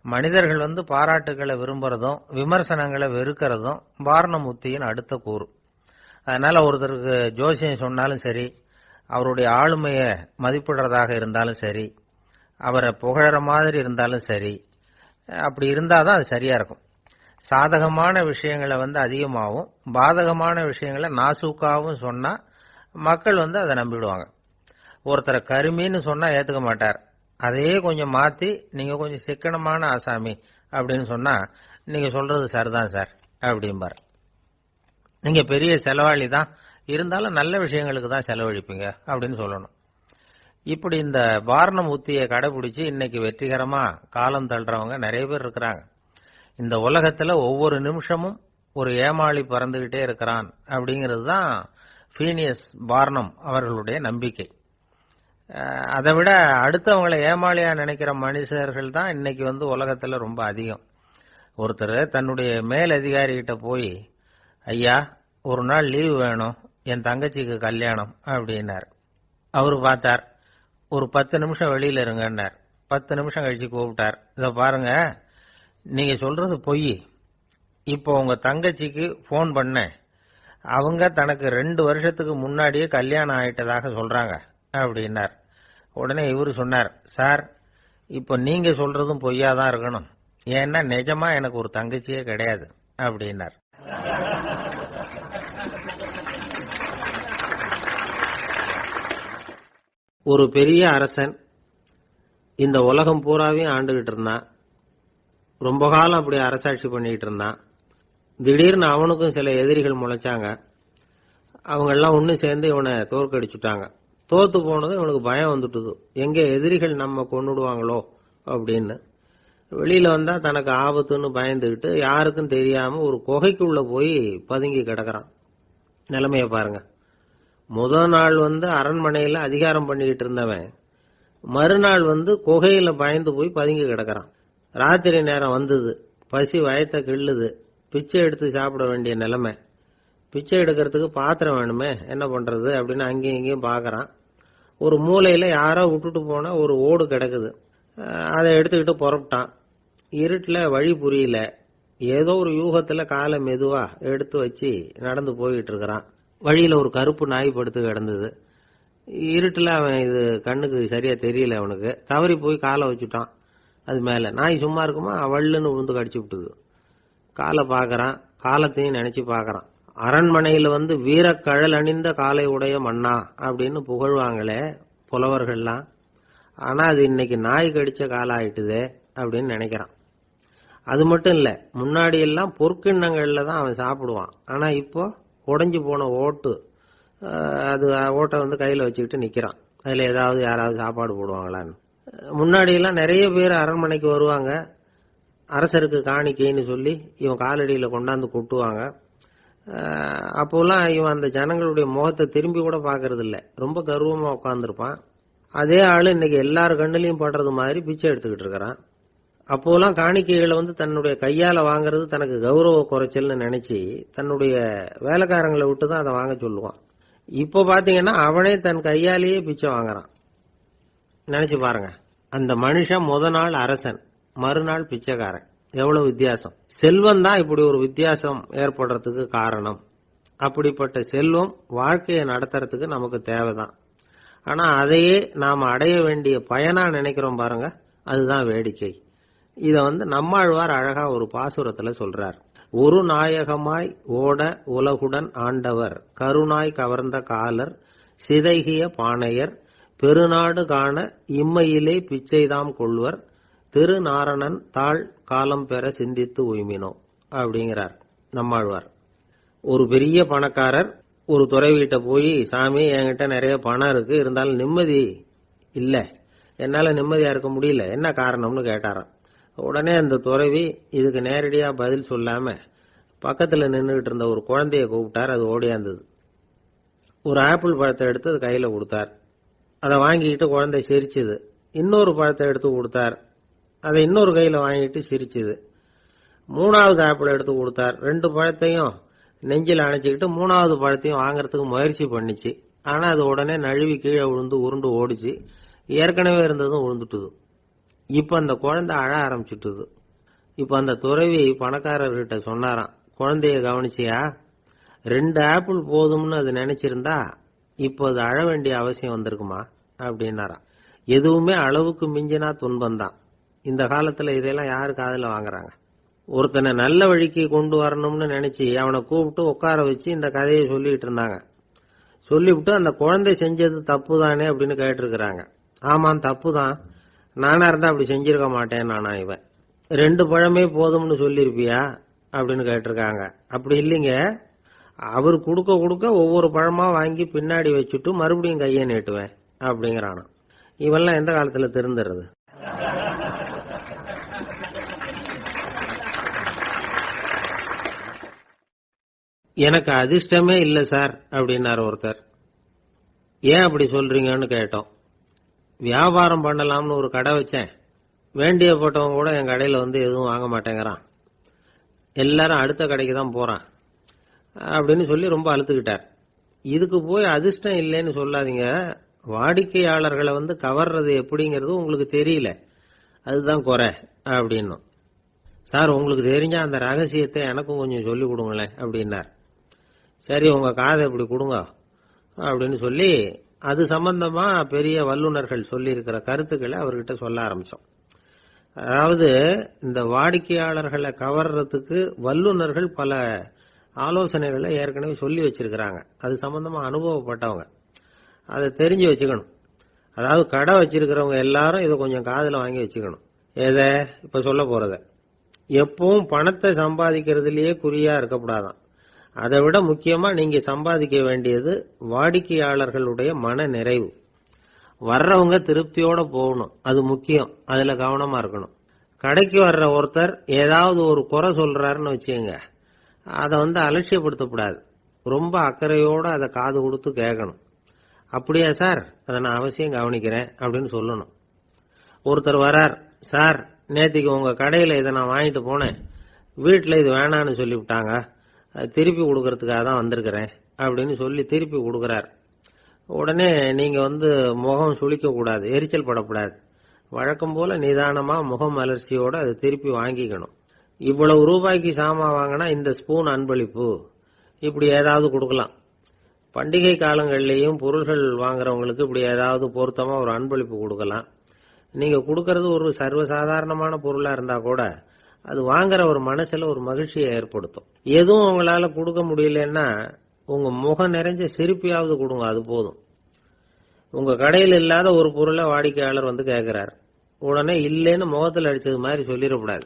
மனிதர்கள் பாராட்டுகளை விரும்புறதும் விமர்சனங்களை வெறுக்கிறதும் பார்னம் உத்தியின் அடுத்த கூறு. அதனால ஒருத்தருக்கு ஜோசியம் சொன்னாலும் சரி, அவருடைய ஆளுமையை மதிப்பிடுறதாக இருந்தாலும் சரி, அவரை புகழற மாதிரி இருந்தாலும் சரி, அப்படி இருந்தாதான் அது சரியா இருக்கும். சாதகமான விஷயங்களை அதிகமாகவும் பாதகமான விஷயங்களை நாசூக்காவும் சொன்னா மக்கள் அதை நம்பிடுவாங்க. ஒருத்தரை கருமின்னு சொன்னா ஏத்துக்க மாட்டார். அதையே கொஞ்சம் மாத்தி நீங்க கொஞ்சம் சிக்கனமான ஆசாமி அப்படின்னு சொன்னா நீங்க சொல்றது சரிதான் சார் அப்படிம்பார். நீங்க பெரிய செலவாளி தான், இருந்தாலும் நல்ல விஷயங்களுக்கு தான் செலவழிப்பீங்க அப்படின்னு சொல்லணும். இப்படி இந்த பார்னம் உத்தியை கடைபிடிச்சு இன்னைக்கு வெற்றிகரமா காலம் தள்ளுறவங்க நிறைய பேர் இருக்கிறாங்க. இந்த உலகத்துல ஒவ்வொரு நிமிஷமும் ஒரு ஏமாளி பறந்துகிட்டே இருக்கிறான் அப்படிங்கிறது தான் ஃபீனியஸ் பார்னம் அவர்களுடைய நம்பிக்கை. அதை விட அடுத்தவங்களை ஏமாளியா நினைக்கிற மனுஷர்கள் தான் இன்னைக்கு உலகத்துல ரொம்ப அதிகம். ஒருத்தர் தன்னுடைய மேல் அதிகாரிகிட்ட போய், ஐயா ஒரு நாள் லீவு வேணும், என் தங்கச்சிக்கு கல்யாணம் அப்படின்னார். அவரு பார்த்தார், ஒரு 10 நிமிஷம் வெளியில இருங்கன்னார். 10 நிமிஷம் கழிச்சு கூப்பிட்டார், இதை பாருங்க, நீங்க சொல்றது பொய், இப்போ உங்க தங்கச்சிக்கு போன் பண்ணேன், அவங்க தனக்கு 2 வருஷத்துக்கு முன்னாடியே கல்யாணம் ஆயிட்டதாக சொல்றாங்க அப்படின்னார். உடனே இவரு சொன்னார், சார் இப்போ நீங்க சொல்றதும் பொய்யாதான் இருக்கணும், ஏன்னா நிஜமா எனக்கு ஒரு தங்கச்சியே கிடையாது அப்படின்னார். ஒரு பெரிய அரசன் இந்த உலகம் பூராவையும் ஆண்டுகிட்டு இருந்தான். ரொம்ப காலம் அப்படி அரசாட்சி பண்ணிட்டு இருந்தான். திடீர்னு அவனுக்கும் சில எதிரிகள் முளைச்சாங்க. அவங்க எல்லாம் ஒண்ணு சேர்ந்து இவனை தோற்கடிச்சுட்டாங்க. தோத்து போனது இவனுக்கு பயம் வந்துட்டுது, எங்க எதிரிகள் நம்ம கொன்னுடுவாங்களோ அப்படின்னு. வெளியில வந்தா தனக்கு ஆபத்துன்னு பயந்துகிட்டு யாருக்கும் தெரியாம ஒரு குகைக்குள்ள போய் பதுங்கி கிடக்குறான். நிலைமைய பாருங்க. முதல் நாள் அரண்மனையில அதிகாரம் பண்ணிக்கிட்டு இருந்தவன் மறுநாள் குகையில பயந்து போய் பதுங்கி கிடக்குறான். ராத்திரி நேரம் வந்தது, பசி வயத்தை கிள்ளுது, பிச்சை எடுத்து சாப்பிட வேண்டிய நிலைமை. பிச்சை எடுக்கிறதுக்கு பாத்திரம் வேணுமே, என்ன பண்றது அப்படின்னு அங்கேயும் இங்கேயும் பாக்குறான். ஒரு மூலையில யாரோ விட்டுட்டு போன ஒரு ஓடு கிடக்குது, அதை எடுத்துக்கிட்டு புறப்பட்டான். இருட்டுல வழி புரியல, ஏதோ ஒரு யூகத்துல காலை மெதுவா எடுத்து வச்சு நடந்து போயிட்டு இருக்கிறான். வழியில ஒரு கருப்பு நாய் படுத்து கிடந்தது. இருட்டுல அவன் இது கண்ணுக்கு சரியா தெரியல, அவனுக்கு தவறி போய் காலை வச்சுட்டான். அது மேல நாய் சும்மா இருக்குமா, வள்ளுன்னு விழுந்து கடிச்சு விட்டுது. காலை பாக்குறான், காலத்தையும் நினைச்சு பாக்குறான். அரண்மனையில வீரக்கழல் அணிந்த காலை உடைய மன்னா அப்படின்னு புகழ்வாங்களே புலவர்கள்லாம், ஆனா அது இன்னைக்கு நாய் கடிச்ச காலம் ஆயிட்டுதே அப்படின்னு நினைக்கிறான். அது மட்டும் இல்ல, முன்னாடி எல்லாம் பொற்கிண்ணங்கள்ல தான் அவன் சாப்பிடுவான். ஆனா இப்போ உடைஞ்சு போன ஓட்டு, அது ஓட்டை கையில வச்சுக்கிட்டு நிக்கிறான். அதுல ஏதாவது யாராவது சாப்பாடு போடுவாங்களான்னு. முன்னாடி எல்லாம் நிறைய பேர் அரண்மனைக்கு வருவாங்க, அரசருக்கு காணிக்கைன்னு சொல்லி இவன் காலடியில கொண்டாந்து கொட்டுவாங்க. அப்போலாம் இவன் அந்த ஜனங்களுடைய முகத்தை திரும்பி கூட பாக்குறது இல்ல, ரொம்ப கர்வமா உட்கார்ந்துருப்பான். அதே ஆளு இன்னைக்கு எல்லார் கண்ணிலையும் படுறது மாதிரி பிச்சை எடுத்துக்கிட்டு இருக்கிறான். அப்போலாம் காணிக்கைகளை தன்னுடைய கையால வாங்குறது தனக்கு கௌரவ குறைச்சல்னு நினைச்சு தன்னுடைய வேலைக்காரங்களை விட்டுதான் அதை வாங்க சொல்லுவான். இப்ப பாத்தீங்கன்னா அவனே தன் கையாலேயே பிச்சை வாங்குறான். நினைச்சு பாருங்க, அந்த மனுஷன் முத நாள் அரசன், மறுநாள் பிச்சைக்காரன். எவ்வளவு வித்தியாசம்! செல்வம் தான் இப்படி ஒரு வித்தியாசம் ஏற்படுறதுக்கு காரணம். அப்படிப்பட்ட செல்வம் வாழ்க்கையை நடத்துறதுக்கு நமக்கு தேவைதான். ஆனா அதையே நாம அடைய வேண்டிய பயனா நினைக்கிறோம் பாருங்க, அதுதான் வேடிக்கை. இத நம்மாழ்வார் அழகா ஒரு பாசுரத்துல சொல்றார். ஒரு நாயகமாய் ஓட உலகுடன் ஆண்டவர், கருணாய் கவர்ந்த காலர், சிதைகிய பானையர், பெருநாடு காண இம்மையிலே பிச்சைதாம் கொள்வர், திருநாரணன் தாழ் காலம் பெற சிந்தித்து உய்மினோ அப்படிங்கிறார் நம்மாழ்வார். ஒரு பெரிய பணக்காரர் ஒரு துறவிகிட்ட போய், சாமி என்கிட்ட நிறைய பணம் இருக்கு, இருந்தாலும் நிம்மதி இல்ல, என்னால நிம்மதியா இருக்க முடியல, என்ன காரணம்னு கேட்டாராம். உடனே அந்த துறவி இதுக்கு நேரடியா பதில் சொல்லாம பக்கத்துல நின்றுகிட்டு இருந்த ஒரு குழந்தைய கூப்பிட்டார். அது ஓடியாந்தது. ஒரு ஆப்பிள் பழத்தை எடுத்து அது கையில கொடுத்தார். அதை வாங்கிக்கிட்டு குழந்தை சிரிச்சுது. இன்னொரு பழத்தை எடுத்து கொடுத்தார், அதை இன்னொரு கையில வாங்கிட்டு சிரிச்சுது. 3வது ஆப்பிள் எடுத்து கொடுத்தார். 2 பழத்தையும் நெஞ்சில் அணைச்சிக்கிட்டு 3வது பழத்தையும் வாங்கறதுக்கு முயற்சி பண்ணிச்சு. ஆனா அது உடனே நழுவி கீழே விழுந்து உருண்டு ஓடிச்சு. ஏற்கனவே இருந்ததும் விழுந்துட்டுது. இப்ப அந்த குழந்தை அழ ஆரம்பிச்சுட்டுது. இப்ப அந்த துறவி பணக்காரர்கிட்ட சொன்னாராம், குழந்தைய கவனிச்சியா, 2 ஆப்பிள் போதும்னு அது நினைச்சிருந்தா இப்ப அது அழ வேண்டிய அவசியம் வந்திருக்குமா அப்படின்னாராம். எதுவுமே அளவுக்கு மிஞ்சினா துன்பம்தான். இந்த காலத்துல இதெல்லாம் யாரு காதுல வாங்குறாங்க? ஒருத்தனை நல்ல வழிக்கு கொண்டு வரணும்னு நினைச்சு அவனை கூப்பிட்டு உட்கார வச்சு இந்த கதையை சொல்லிட்டு இருந்தாங்க. சொல்லிவிட்டு அந்த குழந்தை செஞ்சது தப்பு தானே அப்படின்னு கேட்டிருக்கிறாங்க. ஆமாம், தப்பு தான், நானா இருந்தா அப்படி செஞ்சிருக்க மாட்டேன் நானா இவன். 2 பழமே போதும்னு சொல்லிருப்பியா அப்படின்னு கேட்டிருக்காங்க. அப்படி இல்லைங்க, அவர் கொடுக்க கொடுக்க ஒவ்வொரு பழமா வாங்கி பின்னாடி வச்சுட்டு மறுபடியும் கையை நீட்டுவேன் அப்படிங்கிறானா. இவெல்லாம் எந்த காலத்துல திருந்துறது? எனக்கு அதிர்ஷ்டமே இல்ல சார் அப்படின்னாரு ஒருத்தர். ஏன் அப்படி சொல்றீங்கன்னு கேட்டோம். வியாபாரம் பண்ணலாம்னு ஒரு கடை வச்சேன், வேண்டிய போட்டவங்க கூட என் கடையில எதுவும் வாங்க மாட்டேங்கிறான், எல்லாரும் அடுத்த கடைக்கு தான் போறான் அப்படின்னு சொல்லி ரொம்ப அழுத்துக்கிட்டார். இதுக்கு போய் அதிர்ஷ்டம் இல்லைன்னு சொல்லாதீங்க, வாடிக்கையாளர்களை கவர்றது எப்படிங்கிறது உங்களுக்கு தெரியல, அதுதான் குறை அப்படின்னும். சார் உங்களுக்கு தெரிஞ்ச அந்த ரகசியத்தை எனக்கும் கொஞ்சம் சொல்லி கொடுங்களேன் அப்படின்னார். சரி உங்க காதை இப்படி கொடுங்க அப்படின்னு சொல்லி அது சம்பந்தமா பெரிய வல்லுநர்கள் சொல்லி இருக்கிற கருத்துக்களை அவர்கிட்ட சொல்ல ஆரம்பிச்சோம். அதாவது இந்த வாடிக்கையாளர்களை கவர்றதுக்கு வல்லுநர்கள் பல ஆலோசனைகளை ஏற்கனவே சொல்லி வச்சிருக்கிறாங்க. அது சம்பந்தமா அனுபவப்பட்டவங்க, அதை தெரிஞ்சு வச்சுக்கணும். அதாவது கடை வச்சிருக்கிறவங்க எல்லாரும் இதை கொஞ்சம் காதுல வாங்கி வச்சுக்கணும். எதை இப்ப சொல்ல போறத எப்பவும் பணத்தை சம்பாதிக்கிறதுலயே குறியா இருக்கக்கூடாதான். அதை விட முக்கியமா நீங்க சம்பாதிக்க வேண்டியது வாடிக்கையாளர்களுடைய மன நிறைவு. வர்றவங்க திருப்தியோட போகணும், அது முக்கியம். அதுல கவனமா இருக்கணும். கடைக்கு வர்ற ஒருத்தர் ஏதாவது ஒரு குறை சொல்றாருன்னு வச்சுங்க, அதை அலட்சியப்படுத்தக்கூடாது. ரொம்ப அக்கறையோட அதை காது கொடுத்து கேட்கணும். அப்படியா சார், அதை நான் அவசியம் கவனிக்கிறேன் அப்படின்னு சொல்லணும். ஒருத்தர் வரார், சார் நேத்திக்கு உங்க கடையில இதை நான் வாங்கிட்டு போனேன், வீட்டில் இது வேணான்னு சொல்லிவிட்டாங்க, திருப்பி கொடுக்கறதுக்காக தான் வந்திருக்கிறேன் அப்படின்னு சொல்லி திருப்பி கொடுக்கறார். உடனே நீங்க முகம் சுளிக்க கூடாது, எரிச்சல் படக்கூடாது. வழக்கம் போல நிதானமா முகம் மலர்ச்சியோட அதை திருப்பி வாங்கிக்கணும். இவ்வளவு ரூபாய்க்கு சாமான் வாங்கினா இந்த ஸ்பூன் அன்பளிப்பு, இப்படி ஏதாவது கொடுக்கலாம். பண்டிகை காலங்கள்லயும் பொருள்கள் வாங்குறவங்களுக்கு இப்படி ஏதாவது பொருத்தமா ஒரு அன்பளிப்பு கொடுக்கலாம். நீங்க கொடுக்கறது ஒரு சர்வசாதாரணமான பொருளா இருந்தா கூட அது வாங்குற ஒரு மனசுல ஒரு மகிழ்ச்சியை ஏற்படுத்தும். எதுவும் உங்களால கொடுக்க முடியலன்னா உங்க முகம் நிறைஞ்ச சிரிப்பையாவது கொடுங்க, அது போதும். உங்க கடையில் இல்லாத ஒரு பொருளை வாடிக்கையாளர் கேட்கிறார், உடனே இல்லைன்னு முகத்தில் அடிச்சது மாதிரி சொல்லிடக்கூடாது.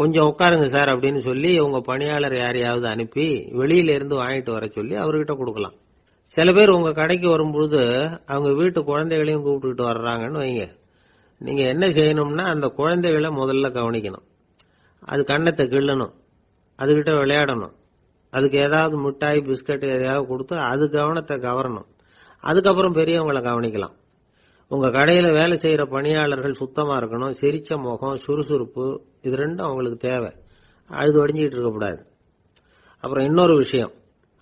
கொஞ்சம் உட்காருங்க சார் அப்படின்னு சொல்லி உங்க பணியாளர் யாரையாவது அனுப்பி வெளியில இருந்து வாங்கிட்டு வர சொல்லி அவர்கிட்ட கொடுக்கலாம். சில பேர் உங்க கடைக்கு வரும்பொழுது அவங்க வீட்டு குழந்தைகளையும் கூப்பிட்டுக்கிட்டு வர்றாங்கன்னு வைங்க. நீங்க என்ன செய்யணும்னா அந்த குழந்தைகளை முதல்ல கவனிக்கணும். அது கண்ணத்தை கிள்ளணும், அதுகிட்ட விளையாடணும், அதுக்கு ஏதாவது மிட்டாய் பிஸ்கட் எதையாவது கொடுத்து அது கவனத்தை கவரணும். அதுக்கப்புறம் பெரியவங்களை கவனிக்கலாம். உங்க கடையில வேலை செய்யற பணியாளர்கள் சுத்தமா இருக்கணும், சிரிச்ச முகம், சுறுசுறுப்பு, இது ரெண்டும் அவங்களுக்கு தேவை. அழுது வடிஞ்சிட்டு இருக்கக்கூடாது. அப்புறம் இன்னொரு விஷயம்,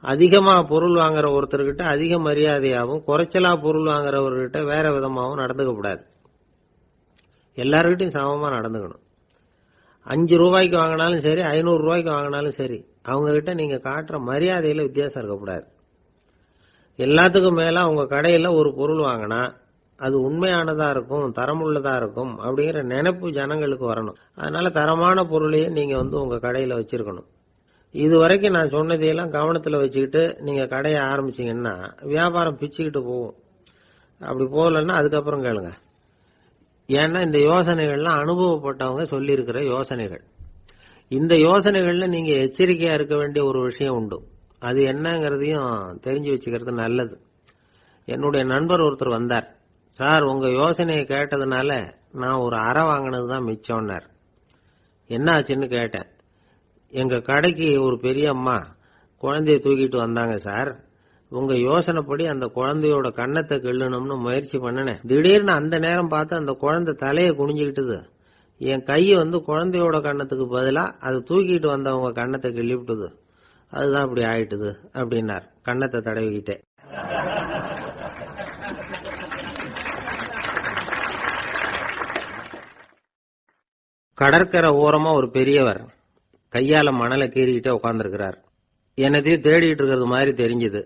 அதிகமா பொருள் வாங்குற ஒருத்தர்கிட்ட அதிக மரியாதையாகவும் குறைச்சலா பொருள் வாங்குறவர்கிட்ட வேற விதமாகவும் நடந்துக்க கூடாது. எல்லார்கிட்டையும் சமமா நடந்துக்கணும். 5 ரூபாய்க்கு வாங்கினாலும் சரி, 500 ரூபாய்க்கு வாங்கினாலும் சரி, அவங்க கிட்ட நீங்க காட்டுற மரியாதையில வித்தியாசம் இருக்கக்கூடாது. எல்லாத்துக்கும் மேல உங்க கடையில ஒரு பொருள் வாங்கினா அது உண்மையானதா இருக்கும், தரமுள்ளதா இருக்கும் அப்படிங்கிற நினைப்பு ஜனங்களுக்கு வரணும். அதனால தரமான பொருளையே நீங்க உங்க கடையில வச்சிருக்கணும். இது வரைக்கும் நான் சொன்னதையெல்லாம் கவனத்துல வச்சுக்கிட்டு நீங்க கடையை ஆரம்பிச்சீங்கன்னா வியாபாரம் பிச்சுக்கிட்டு போகும். அப்படி போகலன்னா அதுக்கப்புறம் கேளுங்க. ஏன்னா இந்த யோசனைகள்லாம் அனுபவப்பட்டவங்க சொல்லி இருக்கிற யோசனைகள். இந்த யோசனைகள்ல நீங்க எச்சரிக்கையா இருக்க வேண்டிய ஒரு விஷயம் உண்டு. அது என்னங்கிறதையும் தெரிஞ்சு வச்சுக்கிறது நல்லது. என்னுடைய நண்பர் ஒருத்தர் வந்தார். சார் உங்க யோசனையை கேட்டதுனால நான் ஒரு அறை வாங்கினதுதான் மிச்சம்னார். என்ன ஆச்சுன்னு கேட்டேன். எங்க கடைக்கு ஒரு பெரிய அம்மா குழந்தைய தூக்கிட்டு வந்தாங்க சார். உங்க யோசனைப்படி அந்த குழந்தையோட கண்ணத்தை கிள்ளணும்னு முயற்சி பண்ணினேன். திடீர்னு அந்த நேரம் பார்த்து அந்த குழந்தை தலையை குனிஞ்சுக்கிட்டுது. என் கை குழந்தையோட கண்ணத்துக்கு பதிலா அதை தூக்கிட்டு வந்தவங்க கண்ணத்தை கிள்ளிவிட்டுது. அதுதான் அப்படி ஆயிட்டுது அப்படின்னார், கண்ணத்தை தடவிக்கிட்டே. கடற்கரை ஓரமா ஒரு பெரியவர் கையால மணலை கீறிக்கிட்டே உட்கார்ந்துருக்கிறார். என்னத்தையும் தேடிட்டு இருக்கிறது மாதிரி தெரிஞ்சுது.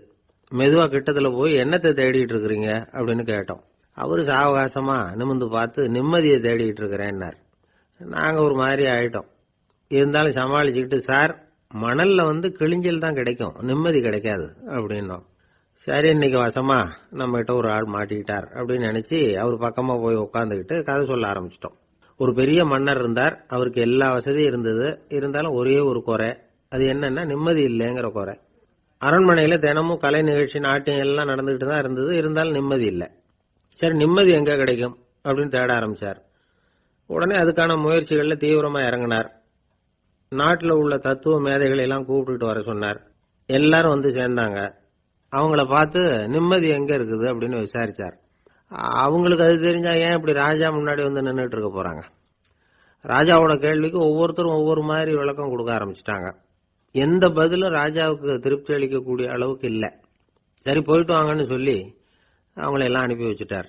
மெதுவா கிட்டத்துல போய் என்னத்தை தேடிட்டு இருக்கிறீங்க அப்படின்னு கேட்டோம். அவரு சாவகாசமா நிமிர்ந்து பார்த்து நிம்மதியை தேடிட்டு இருக்கிறேன்னார். நாங்க ஒரு மாதிரி ஆயிட்டோம். இருந்தாலும் சமாளிச்சுக்கிட்டு, சார் மணல்ல கிழிஞ்சல் தான் கிடைக்கும், நிம்மதி கிடைக்காது அப்படின்னோம். சரி இன்னைக்கு வசமா நம்ம கிட்ட ஒரு ஆள் மாட்டிக்கிட்டார் அப்படின்னு நினைச்சு அவர் பக்கமா போய் உட்காந்துக்கிட்டு கதை சொல்ல ஆரம்பிச்சிட்டோம். ஒரு பெரிய மன்னர் இருந்தார். அவருக்கு எல்லா வசதியும் இருந்தது. இருந்தாலும் ஒரே ஒரு குறை. அது என்னன்னா நிம்மதி இல்லைங்கிற குறை. அரண்மனையில தினமும் கலை நிகழ்ச்சி, நாட்டியம் எல்லாம் நடந்துகிட்டு தான் இருந்தது. இருந்தாலும் நிம்மதி இல்லை. சரி நிம்மதி எங்க கிடைக்கும் அப்படின்னு தேட ஆரம்பிச்சார். உடனே அதுக்கான முயற்சிகள்ல தீவிரமா இறங்கினார். நாட்டில் உள்ள தத்துவ மேதைகளை எல்லாம் கூப்பிட்டுட்டு வர சொன்னார். எல்லாரும் சேர்ந்தாங்க. அவங்கள பார்த்து நிம்மதி எங்க இருக்குது அப்படின்னு விசாரிச்சார். அவங்களுக்கு அது தெரிஞ்சா ஏன் இப்படி ராஜா முன்னாடி நின்றுட்டு இருக்க போறாங்க? ராஜாவோட கேள்விக்கு ஒவ்வொருத்தரும் ஒவ்வொரு மாதிரி விளக்கம் கொடுக்க ஆரம்பிச்சிட்டாங்க. எந்த பதிலும் ராஜாவுக்கு திருப்தி அளிக்கக்கூடிய அளவுக்கு இல்லை. சரி போயிட்டு வாங்கன்னு சொல்லி அவங்கள எல்லாம் அனுப்பி வச்சுட்டார்.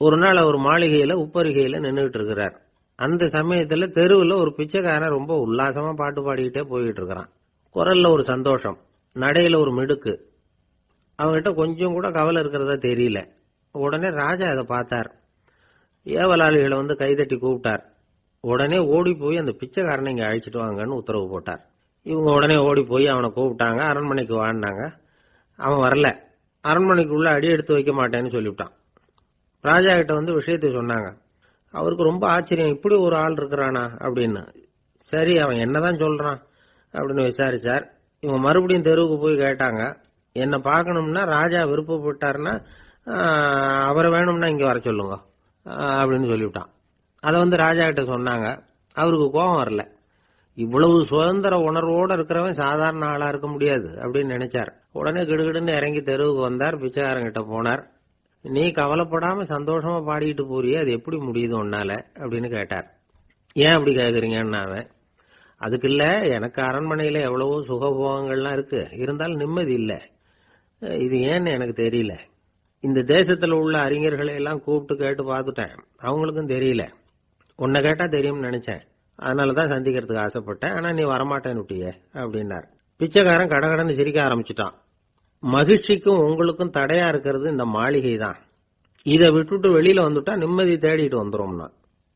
ஒரு நாள் அவர் மாளிகையில உப்பரிகையில நின்றுட்டு இருக்கிறார். அந்த சமயத்துல தெருவுல ஒரு பிச்சைக்காரன் ரொம்ப உல்லாசமா பாட்டு பாடிக்கிட்டே போயிட்டு இருக்கிறான். குரல்ல ஒரு சந்தோஷம், நடையில ஒரு மிடுக்கு, அவங்ககிட்ட கொஞ்சம் கூட கவலை இருக்கிறதா தெரியல. உடனே ராஜா அதை பார்த்தார். ஏவலாளிகளை வந்து கைதட்டி கூப்பிட்டார். உடனே ஓடி போய் அந்த பிச்சைக்காரனை இங்க அழைச்சிட்டு வாங்கன்னு உத்தரவு போட்டார். இவங்க உடனே ஓடி போய் அவனை கூப்பிட்டாங்க. அரண்மனைக்கு வாழ்ந்தாங்க. அவன் வரல. அரண்மனைக்குள்ள அடி எடுத்து வைக்க மாட்டேன்னு சொல்லிவிட்டான். ராஜா கிட்ட வந்து விஷயத்தை சொன்னாங்க. அவருக்கு ரொம்ப ஆச்சரியம், இப்படி ஒரு ஆள் இருக்கிறானா அப்படின்னு. சரி, அவன் என்னதான் சொல்றான் அப்படின்னு விசாரிச்சார். இவங்க மறுபடியும் தெருவுக்கு போய் கேட்டாங்க. என்ன பார்க்கணும்னா ராஜா விருப்பப்பட்டாருன்னா அவரை வேணும்னா இங்க வர சொல்லுங்க அப்படின்னு சொல்லிவிட்டான். அதை வந்து ராஜா கிட்ட சொன்னாங்க. அவருக்கு கோபம் வரல. இவ்வளவு சுதந்திர உணர்வோடு இருக்கிறவன் சாதாரண ஆளா இருக்க முடியாது அப்படின்னு நினைச்சார். உடனே கிடுகிடுன்னு இறங்கி தெருவுக்கு வந்தார். பிச்சைக்காரங்கிட்ட போனார். நீ கவலைப்படாம சந்தோஷமா பாடிட்டு போறியே, அது எப்படி முடியுது உன்னால அப்படின்னு கேட்டார். ஏன் அப்படி கேக்குறீங்கன்னு அவன், அதுக்கு இல்ல, எனக்கு அரண்மனையில எவ்வளவோ சுகபோகங்கள்லாம் இருக்கு, இருந்தாலும் நிம்மதி இல்ல. இது ஏன்னு எனக்கு தெரியல. இந்த தேசத்துல உள்ள அறிஞர்களை எல்லாம் கூப்பிட்டு கேட்டு பார்த்துட்டேன், அவங்களுக்கும் தெரியல. உன்னை கேட்டா தெரியும்னு நினைச்சேன், அதனாலதான் சந்திக்கிறதுக்கு ஆசைப்பட்டேன். ஆனா நீ வரமாட்டேன்னு விட்டியே அப்படின்னார். பிச்சைக்காரன் கடகடன்னு சிரிக்க ஆரம்பிச்சுட்டான். மகிழ்ச்சிக்கும் உங்களுக்கும் தடையா இருக்கிறது இந்த மாளிகை தான். இதை விட்டுட்டு வெளியில வந்துட்டா நிம்மதி தேடிட்டு வந்துரும்னா.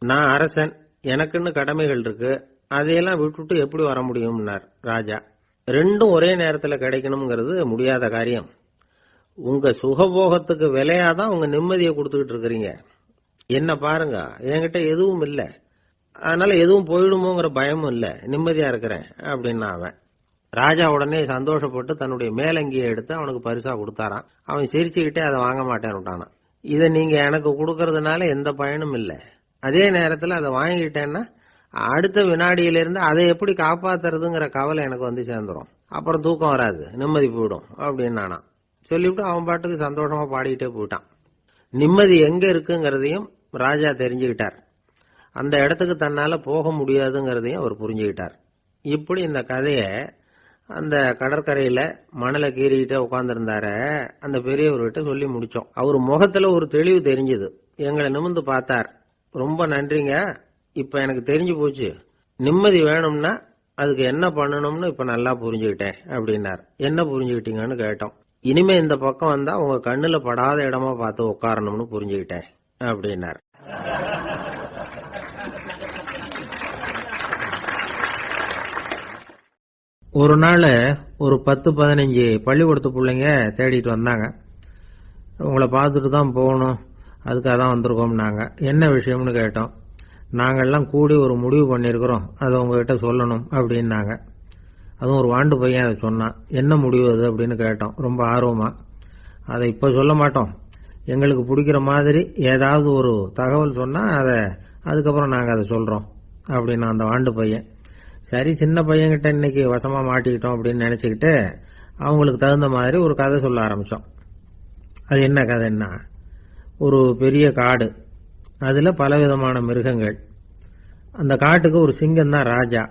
நான் அரசன், எனக்குன்னு கடமைகள் இருக்கு, அதையெல்லாம் விட்டுட்டு எப்படி வர முடியும்னார் ராஜா. ரெண்டும் ஒரே நேரத்துல கிடைக்கணுங்கிறது முடியாத காரியம். உங்க சுகபோகத்துக்கு விலையாதான் உங்க நிம்மதியை கொடுத்துக்கிட்டு இருக்கிறீங்க. என்ன பாருங்க, என்கிட்ட எதுவும் இல்லை, அதனால எதுவும் போயிடுமோங்கிற பயமும் இல்லை, நிம்மதியா இருக்கிறேன் அப்படின்னா அவன். ராஜா உடனே சந்தோஷப்பட்டு தன்னுடைய மேலங்கியை எடுத்து அவனுக்கு பரிசா கொடுத்தாராம். அவன் சிரிச்சுக்கிட்டே அதை வாங்க மாட்டேன்னு விட்டானான். இதை நீங்க எனக்கு கொடுக்கறதுனால எந்த பயனும் இல்லை, அதே நேரத்தில் அதை வாங்கிட்டேன்னா அடுத்த வினாடியிலிருந்து அதை எப்படி காப்பாத்துறதுங்கிற கவலை எனக்கு வந்து சேர்ந்துடும், அப்புறம் தூக்கம் வராது, நிம்மதி போயிடும் அப்படின்னு சொல்லிவிட்டு அவன் பாட்டுக்கு சந்தோஷமா பாடிக்கிட்டே போயிட்டான். நிம்மதி எங்க இருக்குங்கிறதையும் ராஜா தெரிஞ்சுக்கிட்டார். அந்த இடத்துக்கு தன்னால போக முடியாதுங்கிறதையும் அவர் புரிஞ்சுக்கிட்டார். இப்படி இந்த கதையை அந்த கடற்கரையில மணலை கீறிக்கிட்டே உட்கார்ந்துருந்தார அந்த பெரியவர்கிட்ட சொல்லி முடிச்சோம். அவர் முகத்துல ஒரு தெளிவு தெரிஞ்சது. எங்களை நிமிர்ந்து பார்த்தார். ரொம்ப நன்றிங்க, இப்ப எனக்கு தெரிஞ்சு போச்சு, நிம்மதி வேணும்னா அதுக்கு என்ன பண்ணணும்னு இப்ப நல்லா புரிஞ்சுக்கிட்டேன் அப்படின்னார். என்ன புரிஞ்சுக்கிட்டீங்கன்னு கேட்டோம். இனிமே இந்த பக்கம் வந்தா உங்க கண்ணுல படாத இடமா பார்த்து உட்காரணும்னு புரிஞ்சுக்கிட்டேன் அப்படின்னார். ஒரு நாள் ஒரு 10-15 பள்ளிக்கூடத்து பிள்ளைங்க தேடிட்டு வந்தாங்க. உங்களை பார்த்துட்டு தான் போகணும், அதுக்காக தான் வந்திருக்கோம்னாங்க. என்ன விஷயம்னு கேட்டோம். நாங்கள்லாம் கூடி ஒரு முடிவு பண்ணியிருக்கிறோம், அதை உங்ககிட்ட சொல்லணும் அப்படின்னாங்க. அதுவும் ஒரு வாண்டு பையன் அதை சொன்னான். என்ன முடிவு அது அப்படின்னு கேட்டோம் ரொம்ப ஆர்வமா. அதை இப்போ சொல்ல மாட்டோம், எங்களுக்கு பிடிக்கிற மாதிரி ஏதாவது ஒரு தகவல் சொன்னால் அதுக்கப்புறம் நாங்கள் அதை சொல்கிறோம் அப்படின்னா அந்த வாண்டு பையன். சரி, சின்ன பையன்கிட்ட இன்னைக்கு வசமா மாட்டிக்கிட்டோம் அப்படின்னு நினைச்சுக்கிட்டு அவங்களுக்கு தகுந்த மாதிரி ஒரு கதை சொல்ல ஆரம்பிச்சோம். அது என்ன கதைன்னா, ஒரு பெரிய காடு, அதுல பலவிதமான மிருகங்கள். அந்த காட்டுக்கு ஒரு சிங்கம் தான் ராஜா.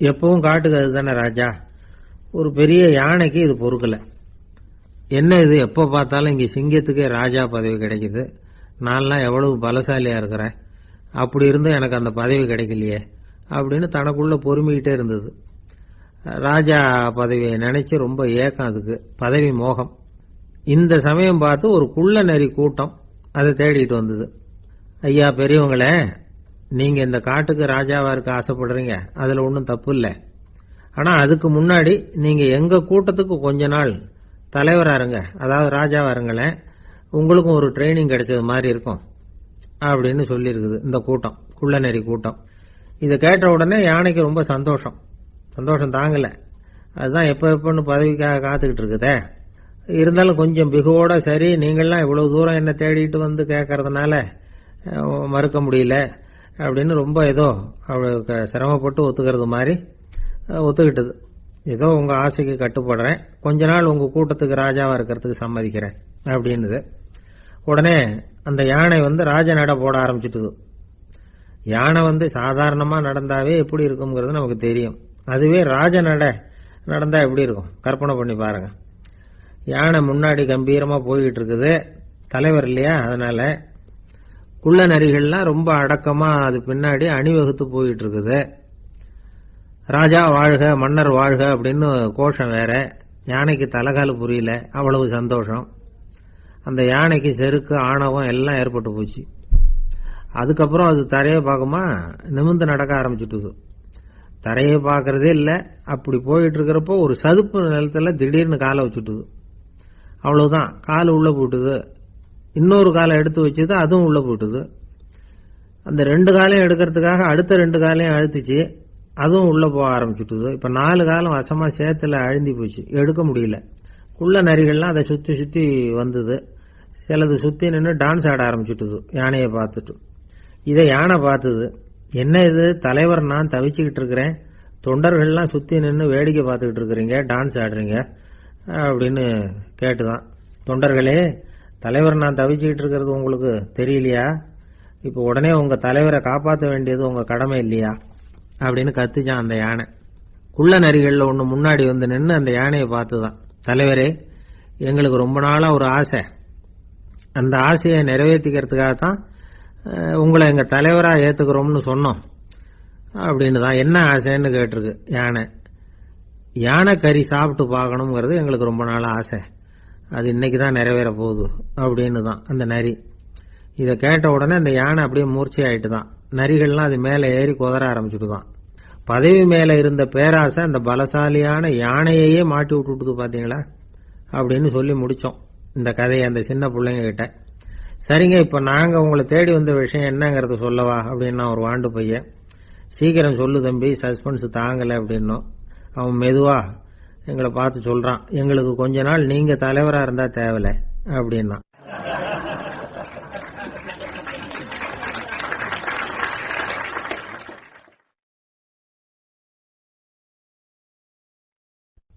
எப்பவும் காட்டுக்கு அதுதானே ராஜா. ஒரு பெரிய யானைக்கு இது பொறுக்கல. என்ன இது, எப்ப பார்த்தாலும் இங்க சிங்கத்துக்கே ராஜா பதவி கிடைக்குது, நான்லாம் எவ்வளவு பலசாலியா இருக்கிறேன், அப்படி இருந்தும் எனக்கு அந்த பதவி கிடைக்கலையே அப்படின்னு தனக்குள்ள பொறுமிக்கிட்டே இருந்தது. ராஜா பதவியை நினைச்சு ரொம்ப ஏக்கம், அதுக்கு பதவி மோகம். இந்த சமயம் பார்த்து ஒரு குள்ள நரி கூட்டம் அதை தேடிட்டு வந்தது. ஐயா பெரியவங்களே, நீங்க இந்த காட்டுக்கு ராஜாவா இருக்க ஆசைப்படுறீங்க, அதுல ஒன்றும் தப்பு இல்லை. ஆனா அதுக்கு முன்னாடி நீங்க எங்க கூட்டத்துக்கு கொஞ்ச நாள் தலைவரா இருங்க, அதாவது ராஜாவா இருங்களேன், உங்களுக்கும் ஒரு ட்ரைனிங் கிடைச்சது மாதிரி இருக்கும் அப்படின்னு சொல்லியிருக்குது இந்த கூட்டம், குள்ள நரி கூட்டம். இதை கேட்ட உடனே யானைக்கு ரொம்ப சந்தோஷம் தாங்கல. அதுதான் எப்பன்னு பதவிக்காக காத்துக்கிட்டு இருக்குதே. இருந்தாலும் கொஞ்சம் பிகுவோட, சரி நீங்கள்லாம் இவ்வளவு தூரம் என்ன தேடிட்டு வந்து கேட்கறதுனால மறுக்க முடியல அப்படின்னு ரொம்ப ஏதோ அவளுக்கு சிரமப்பட்டு ஒத்துக்கிறது மாதிரி ஒத்துக்கிட்டது. ஏதோ உங்க ஆசைக்கு கட்டுப்படுறேன், கொஞ்ச நாள் உங்க கூட்டத்துக்கு ராஜாவா இருக்கிறதுக்கு சம்மதிக்கிறேன் அப்படின்னுது. உடனே அந்த யானை ராஜ நட போட ஆரம்பிச்சுட்டுது. யானை சாதாரணமா நடந்தாவே எப்படி இருக்குங்கிறது நமக்கு தெரியும், அதுவே ராஜ நட நடந்தா எப்படி இருக்கும் கற்பனை பண்ணி பாருங்க. யானை முன்னாடி கம்பீரமா போய்கிட்டு இருக்குது, தலைவர் இல்லையா, அதனால குள்ள நரிகள்லாம் ரொம்ப அடக்கமா அது பின்னாடி அணிவகுத்து போயிட்டு இருக்குது. ராஜா வாழ்க மன்னர் வாழ்க அப்படின்னு கோஷம் வேற. யானைக்கு தலைகால புரியல, அவ்வளவு சந்தோஷம். அந்த யானைக்கு செருக்கு ஆணவம் எல்லாம் ஏற்பட்டு போச்சு. அதுக்கப்புறம் அது தரையை பார்க்குமா, நிமிர்ந்து நடக்க ஆரம்பிச்சுட்டுது. தரையை பார்க்கறதே இல்லை. அப்படி போயிட்டு இருக்கிறப்போ ஒரு சதுப்பு நிலத்துல திடீர்னு காலை வச்சுட்டுது. அவ்வளவுதான், கால் உள்ள போட்டுது. இன்னொரு காலை எடுத்து வச்சது, அதுவும் உள்ள போட்டுது. அந்த 2 காலையும் எடுக்கிறதுக்காக அடுத்த 2 காலையும் அழுத்துச்சு, அதுவும் உள்ள போக ஆரம்பிச்சுட்டுது. இப்ப 4 காலம் வசமா சேத்துல அழுந்தி போச்சு, எடுக்க முடியல. குள்ள நரிகள்லாம் அதை சுத்தி சுத்தி வந்தது. சிலது சுத்தி நின்று டான்ஸ் ஆட ஆரம்பிச்சுட்டுது யானையை பார்த்துட்டு. இதை யானை பார்த்தது. என்ன இது தலைவர், நான் தவிச்சுக்கிட்டு இருக்கிறேன், தொண்டர்கள்லாம் சுத்தி நின்று வேடிக்கை பார்த்துக்கிட்டு இருக்கிறீங்க, டான்ஸ் ஆடுறீங்க அப்படின்னு கேட்டுதான். தொண்டர்களே, தலைவர் நான் தவிச்சுக்கிட்டு இருக்கிறது உங்களுக்கு தெரியலையா? இப்ப உடனே உங்க தலைவரை காப்பாற்ற வேண்டியது உங்க கடமை இல்லையா அப்படின்னு கத்துச்சான் அந்த யானை. குள்ள நரிகள்ல ஒண்ணு முன்னாடி வந்து நின்று அந்த யானையை பார்த்துதான், தலைவரே, எங்களுக்கு ரொம்ப நாளா ஒரு ஆசை, அந்த ஆசையை நிறைவேற்றிக்கிறதுக்காகத்தான் உங்களை எங்க தலைவரா ஏத்துக்கிறோம்னு சொன்னோம் அப்படின்னு தான். என்ன ஆசைன்னு கேட்டிருக்கு யானை. யானை கறி சாப்பிட்டு பார்க்கணுங்கிறது எங்களுக்கு ரொம்ப நாள் ஆசை, அது இன்னைக்கு தான் நிறைவேற போகுது அப்படின்னு தான் அந்த நரி. இதை கேட்ட உடனே அந்த யானை அப்படியே மூர்ச்சி ஆயிட்டு தான். நரிகள்லாம் அது மேலே ஏறி குதற ஆரம்பிச்சுட்டு தான். பதவி மேல இருந்த பேராசை அந்த பலசாலியான யானையே மாட்டி விட்டுட்டுது பாத்தீங்களா அப்படின்னு சொல்லி முடிச்சோம் இந்த கதையை அந்த சின்ன பிள்ளைங்க கிட்ட. சரிங்க, இப்ப நாங்க உங்களை தேடி வந்த விஷயம் என்னங்கறத சொல்லவா அப்படின்னா ஒரு வாண்டு பையன். சீக்கிரம் சொல்லு தம்பி, சஸ்பென்ஸ் தாங்கல அப்படின்னும். அவன் மெதுவா எங்களை பார்த்து சொல்றான், எங்களுக்கு கொஞ்ச நாள் நீங்க தலைவரா இருந்தா தேவல அப்படின்னா.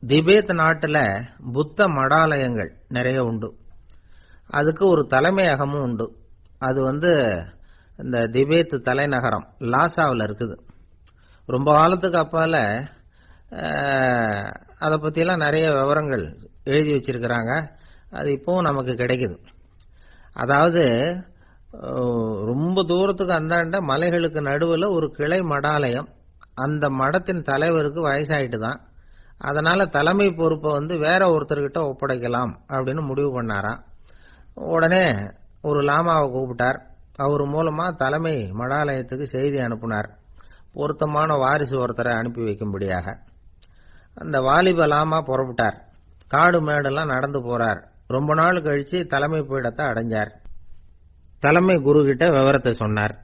திபேத் நாட்டுல புத்த மடாலயங்கள் நிறைய உண்டு. அதுக்கு ஒரு தலைமையகமும் உண்டு. அது இந்த திபேத் தலைநகரம் லாசாவில் இருக்குது. ரொம்ப காலத்துக்கு அப்பால அதை பற்றியெல்லாம் நிறைய விவரங்கள் எழுதி வச்சிருக்கிறாங்க. அது இப்போவும் நமக்கு கிடைக்குது. அதாவது ரொம்ப தூரத்துக்கு அந்தாண்ட மலைகளுக்கு நடுவில் ஒரு கிளை மடாலயம். அந்த மடத்தின் தலைவருக்கு வயசாயிட்டு தான். அதனால தலைமை பொறுப்பை வேற ஒருத்தர்கிட்ட ஒப்படைக்கலாம் அப்படின்னு முடிவு பண்ணாராம். உடனே ஒரு லாமாவை கூப்பிட்டார். அவர் மூலமா தலைமை மடாலயத்துக்கு செய்தி அனுப்பினார், பொருத்தமான வாரிசு ஒருத்தரை அனுப்பி வைக்கும்படியாக. அந்த வாலிப லாமா புறப்பட்டார். காடு மேடெல்லாம் நடந்து போறார். ரொம்ப நாள் கழிச்சு தலைமை பீடத்தை அடைஞ்சார். தலைமை குரு கிட்ட விவரத்தை சொன்னார்.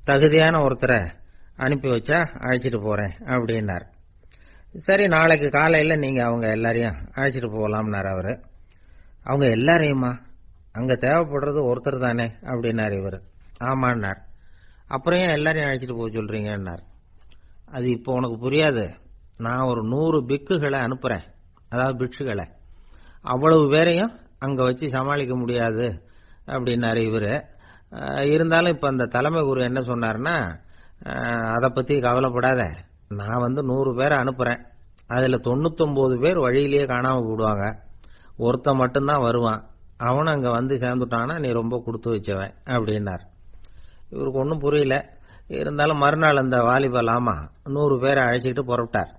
தகுதியான ஒருத்தரை அனுப்பி வச்சா அழைச்சிட்டு போறேன் அப்படின்னார். சரி, நாளைக்கு காலையில நீங்க அவங்க எல்லாரையும் அழைச்சிட்டு போகலாம்னார் அவரு. அவங்க எல்லாரையுமா? அங்க தேவைப்படுறது ஒருத்தர் தானே அப்படின்னார் இவர். ஆமான்னார். அப்புறம் ஏன் எல்லாரையும் அழைச்சிட்டு போக சொல்றீங்கன்னார். அது இப்போ உனக்கு புரியாது. நான் ஒரு 100 பிக்குகளை அனுப்புறேன், அதாவது பிட்சுகளை. அவ்வளவு பேரையும் அங்க வச்சு சமாளிக்க முடியாது அப்படின்னாரு இவரு. இருந்தாலும் இப்ப அந்த தலைமை குரு என்ன சொன்னார்னா, அதை பத்தி கவலைப்படாத, நான் 100 பேரை அனுப்புறேன். அதுல 99 பேர் வழியிலேயே காணாம போடுவாங்க, ஒருத்தன் மட்டும்தான் வருவான். அவனும் அங்க சேர்ந்துட்டானா நீ ரொம்ப கொடுத்து வச்சவன் அப்படின்னார். இவருக்கு ஒன்றும் புரியல. இருந்தாலும் மறுநாள் அந்த வாலிப லாமா 100 பேரை அழைச்சிக்கிட்டு புறப்பட்டார்.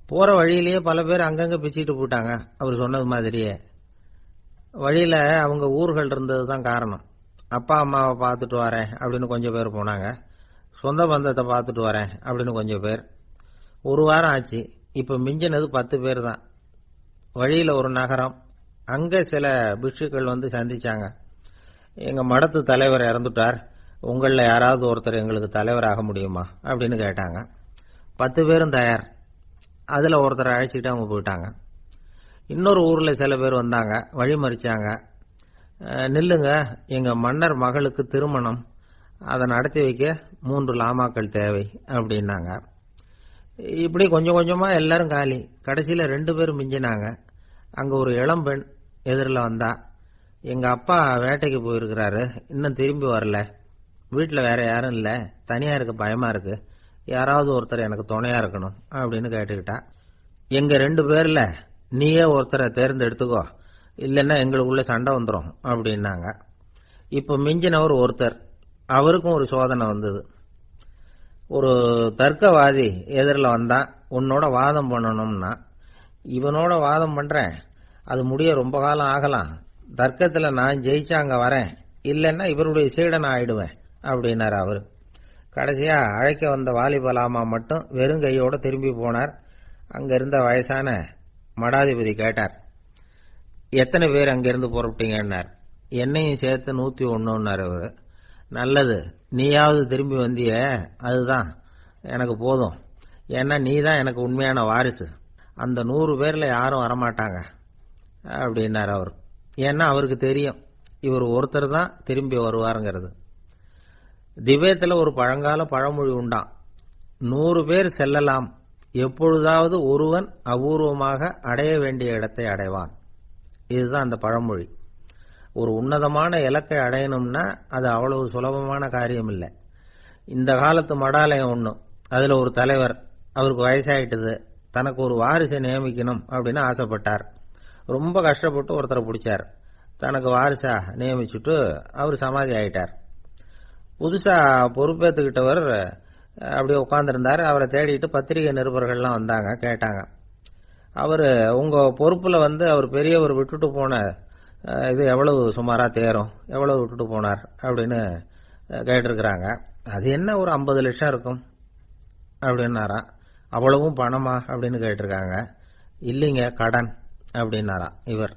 போற வழியிலேயே பல பேர் அங்கங்க பிச்சுக்கிட்டு போயிட்டாங்க அவர் சொன்னது மாதிரியே. வழியில அவங்க ஊர்கள் இருந்தது தான் காரணம். அப்பா அம்மாவை பார்த்துட்டு வரேன் அப்படின்னு கொஞ்சம் பேர் போனாங்க. சொந்த பந்தத்தை பார்த்துட்டு வரேன் அப்படின்னு கொஞ்சம் பேர். ஒரு வாரம் ஆச்சு. இப்ப மிஞ்சினது 10 பேர் தான். வழியில ஒரு நகரம். அங்க சில பிட்சுக்கள் சந்திச்சாங்க. எங்க மடத்து தலைவர் இறந்துட்டார், உங்கள யாராவது ஒருத்தர் எங்களுக்கு தலைவராக முடியுமா அப்படின்னு கேட்டாங்க. 10 பேரும் தயார். அதுல ஒருத்தரை அழைச்சிட்டு அவங்க போயிட்டாங்க. இன்னொரு ஊர்ல சில பேர் வந்தாங்க, வழி மறிச்சாங்க. நில்லுங்க, எங்க மன்னர் மகளுக்கு திருமணம், அதை நடத்தி வைக்க 3 லாமாக்கள் தேவை அப்படின்னாங்க. இப்படி கொஞ்சம் கொஞ்சமா எல்லாரும் காலி. கடைசியில 2 பேரும் மிஞ்சினாங்க. அங்க ஒரு இளம்பெண் எதிரில் வந்தா, எங்க அப்பா வேட்டைக்கு போயிருக்கிறாரு, இன்னும் திரும்பி வரல, வீட்டுல வேற யாரும் இல்ல, தனியா இருக்க பயமா இருக்கு, யாராவது ஒருத்தர் எனக்கு துணையா இருக்கணும் அப்படின்னு கேட்டுக்கிட்டா. எங்க 2 பேர்ல நீயே ஒருத்தரை தேர்ந்தெடுத்துக்கோ, இல்லைன்னா எங்களுக்குள்ள சண்டை வந்துடும் அப்படின்னாங்க. இப்ப மிஞ்சினவர் ஒருத்தர், அவருக்கும் ஒரு சோதனை வந்தது. ஒரு தர்க்கவாதி எதிரில் வந்தான், உன்னோட வாதம் பண்ணணும்னா. இவனோட வாதம் பண்றேன், அது முடிய ரொம்ப காலம் ஆகலாம், தர்க்கத்தில் நான் ஜெயிச்சா அங்க வரேன், இல்லைன்னா இவருடைய சீடன் ஆயிடுவேன் அப்படின்னாரு அவரு. கடைசியா அழைக்க வந்த வாலிபலாமா மட்டும் வெறும் கையோட திரும்பி போனார். அங்க இருந்த வயசான மடாதிபதி கேட்டார், எத்தனை பேர் அங்கிருந்து புறப்பட்டீங்கன்னார். என்னையும் சேர்த்து 101ன்னார் அவரு. நல்லது, நீயாவது திரும்பி வந்திய, அதுதான் எனக்கு போதும். ஏன்னா நீ தான் எனக்கு உண்மையான வாரிசு. அந்த 100 பேர்ல யாரும் வரமாட்டாங்க அப்படின்னார் அவர். ஏன்னா அவருக்கு தெரியும் இவர் ஒருத்தர் தான் திரும்பி வருவாருங்கிறது. திபேத்தில் ஒரு பழங்கால பழமொழி உண்டாம், 100 பேர் செல்லலாம், எப்பொழுதாவது ஒருவன் அபூர்வமாக அடைய வேண்டிய இடத்தை அடைவான். இதுதான் அந்த பழமொழி. ஒரு உன்னதமான இலக்கை அடையணும்னா அது அவ்வளவு சுலபமான காரியம் இல்லை. இந்த காலத்து மடாலயம் ஒண்ணு, அதுல ஒரு தலைவர், அவருக்கு வயசாயிட்டது, தனக்கு ஒரு வாரிசை நியமிக்கணும் அப்படின்னு ஆசைப்பட்டார். ரொம்ப கஷ்டப்பட்டு ஒருத்தரை பிடிச்சார், தனக்கு வாரிசா நியமிச்சுட்டு அவர் சமாதி ஆயிட்டார். புதுசா பொறுப்பேற்றுக்கிட்டவர் அப்படியே உட்கார்ந்துருந்தார். அவரை தேடிட்டு பத்திரிகை நிருபர்கள்லாம் வந்தாங்க, கேட்டாங்க. அவர் உங்க பொறுப்புல அவர் பெரியவர் விட்டுட்டு போன இது எவ்வளவு சுமாரா தேரும், எவ்வளவு விட்டுட்டு போனார் அப்படின்னு கேட்டிருக்கிறாங்க. அது என்ன ஒரு 50 லட்சம் இருக்கும் அப்படின்னாராம். அவ்வளவும் பணமா அப்படின்னு கேட்டிருக்காங்க. இல்லைங்க, கடன் அப்படின்னாராம் இவர்.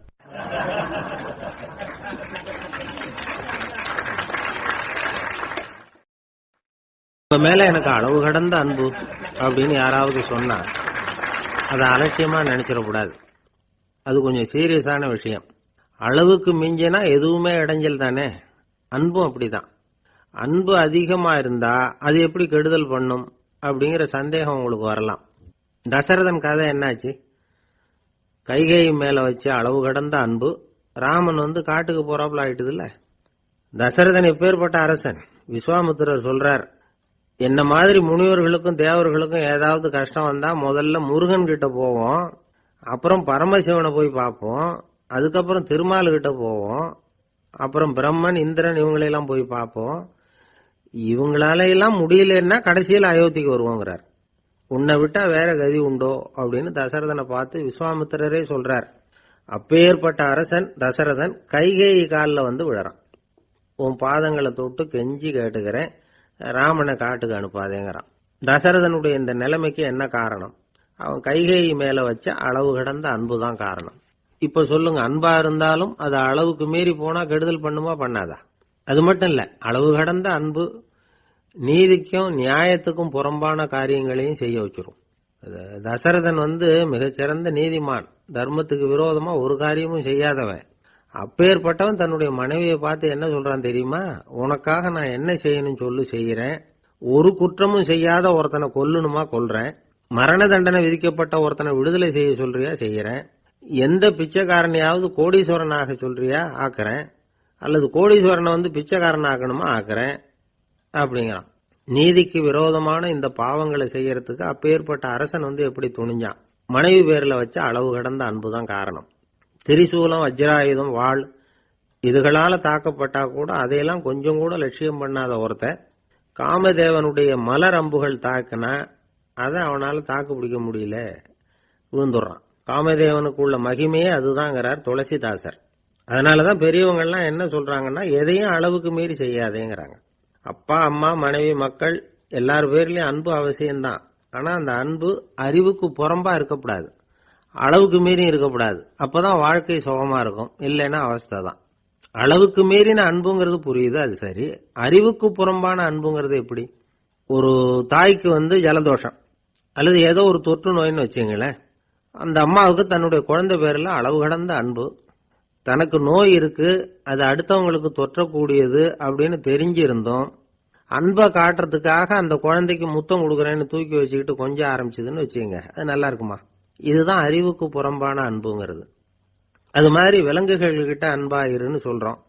உங்க மேல எனக்கு அளவு கடந்த அன்பு அப்படின்னு யாராவது சொன்னா அதை அலட்சியமா நினைச்சிடக்கூடாது. அது கொஞ்சம் சீரியஸான விஷயம். அளவுக்கு மிஞ்சினா எதுவுமே இடைஞ்சல் தானே. அன்பும் அப்படிதான். அன்பு அதிகமா இருந்தா அது எப்படி கெடுதல் பண்ணும் அப்படிங்கிற சந்தேகம் உங்களுக்கு வரலாம். தசரதன் கதை என்னாச்சு? கைகை மேல வச்ச அளவு கடந்த அன்பு, ராமன் காட்டுக்கு போறாப்புல ஆயிட்டுது இல்ல. தசரதன் எப்பேற்பட்ட அரசன். விஸ்வாமித்திரர் சொல்றார், என்ன மாதிரி முனிவர்களுக்கும் தேவர்களுக்கும் ஏதாவது கஷ்டம் வந்தா முதல்ல முருகன் கிட்ட போவோம், அப்புறம் பரமசிவனை போய் பார்ப்போம், அதுக்கப்புறம் திருமால் கிட்ட போவோம், அப்புறம் பிரம்மன் இந்திரன் இவங்களெல்லாம் போய் பார்ப்போம். இவங்களால எல்லாம் முடியலன்னா கடைசியில் அயோத்திக்கு வருவோங்கிறார். உன்னை விட்டா வேற கதி உண்டோ அப்படின்னு தசரதனை பார்த்து விஸ்வாமித்திரரே சொல்றார். அப்பேற்பட்ட அரசன் தசரதன் கைகேயி காலில் விழறான். உன் பாதங்களை தொட்டு கெஞ்சி கேட்டுக்கிறேன், ராமனை காட்டுக்கு அனுப்பாதேங்கிறான். தசரதனுடைய இந்த நிலைமைக்கு என்ன காரணம்? அவன் கைகேயி மேல வச்ச அளவு கடந்த அன்புதான் காரணம். இப்ப சொல்லுங்க, அன்பா இருந்தாலும் அது அளவுக்கு மீறி போனா கெடுதல் பண்ணுமா பண்ணாதா? அது மட்டும் இல்ல, அளவு கடந்த அன்பு நீதிக்கும் நியாயத்துக்கும் புறம்பான காரியங்களையும் செய்ய வச்சிரும். தசரதன் மிகச்சிறந்த நீதிமான், தர்மத்துக்கு விரோதமா ஒரு காரியமும் செய்யாதவன். அப்பேற்பட்டவன் தன்னுடைய மனைவியை பார்த்து என்ன சொல்றான் தெரியுமா? உனக்காக நான் என்ன செய்யணும் சொல்லு, செய்யறேன். ஒரு குற்றமும் செய்யாத ஒருத்தனை கொல்லணுமா கொல்றேன். மரண தண்டனை விதிக்கப்பட்ட ஒருத்தனை விடுதலை செய்ய சொல்றியா செய்யறேன். எந்த பிச்சைக்காரனையாவது கோடீஸ்வரனாக சொல்றியா ஆக்குறேன், அல்லது கோடீஸ்வரனை பிச்சைக்காரன் ஆக்கணுமா ஆக்குறேன் அப்படிங்கிறான். நீதிக்கு விரோதமான இந்த பாவங்களை செய்யறதுக்கு அப்பேற்பட்ட அரசன் எப்படி துணிஞ்சான்? மனைவி பேர்ல வச்ச அளவு கடந்த அன்புதான் காரணம். திரிசூலம், வஜ்ராயுதம், வாள் இதுகளால தாக்கப்பட்டா கூட அதையெல்லாம் கொஞ்சம் கூட லட்சியம் பண்ணாத ஒருத்தன் காமதேவனுடைய மலர் அம்புகள் தாக்குனா அதை அவனால தாக்கு பிடிக்க முடியல, விழுந்துடுறான். காமதேவனுக்குள்ள மகிமையே அதுதாங்கிறார் துளசிதாசர். அதனாலதான் பெரியவங்கள்லாம் என்ன சொல்றாங்கன்னா, எதையும் அளவுக்கு மீறி செய்யாதேங்கிறாங்க. அப்பா, அம்மா, மனைவி, மக்கள் எல்லார் பேர்லயும் அன்பு அவசியம்தான். ஆனா அந்த அன்பு அறிவுக்கு புறம்பா இருக்கக்கூடாது, அளவுக்கு மீறி இருக்கக்கூடாது. அப்பதான் வாழ்க்கை சுகமா இருக்கும். இல்லைன்னா அவஸ்தை தான். அளவுக்கு மீறின அன்புங்கிறது புரியுது, அது சரி. அறிவுக்கு புறம்பான அன்புங்கிறது எப்படி? ஒரு தாய்க்கு ஜலதோஷம் அல்லது ஏதோ ஒரு தொற்று நோயின்னு வச்சுங்களேன். அந்த அம்மாவுக்கு தன்னுடைய குழந்தை பேர்ல அளவு கடந்த அன்பு. தனக்கு நோய் இருக்கு, அது அடுத்தவங்களுக்கு தொற்றக்கூடியது அப்படின்னு தெரிஞ்சிருந்தோம் அன்பை காட்டுறதுக்காக அந்த குழந்தைக்கு முத்தம் கொடுக்குறேன்னு தூக்கி வச்சுக்கிட்டு கொஞ்சம் ஆரம்பிச்சதுன்னு வச்சுங்க, அது நல்லா இருக்குமா? இதுதான் அறிவுக்கு புறம்பான அன்புங்கிறது. அது மாதிரி விலங்குகள்கிட்ட அன்பா இருன்னு சொல்றோம்.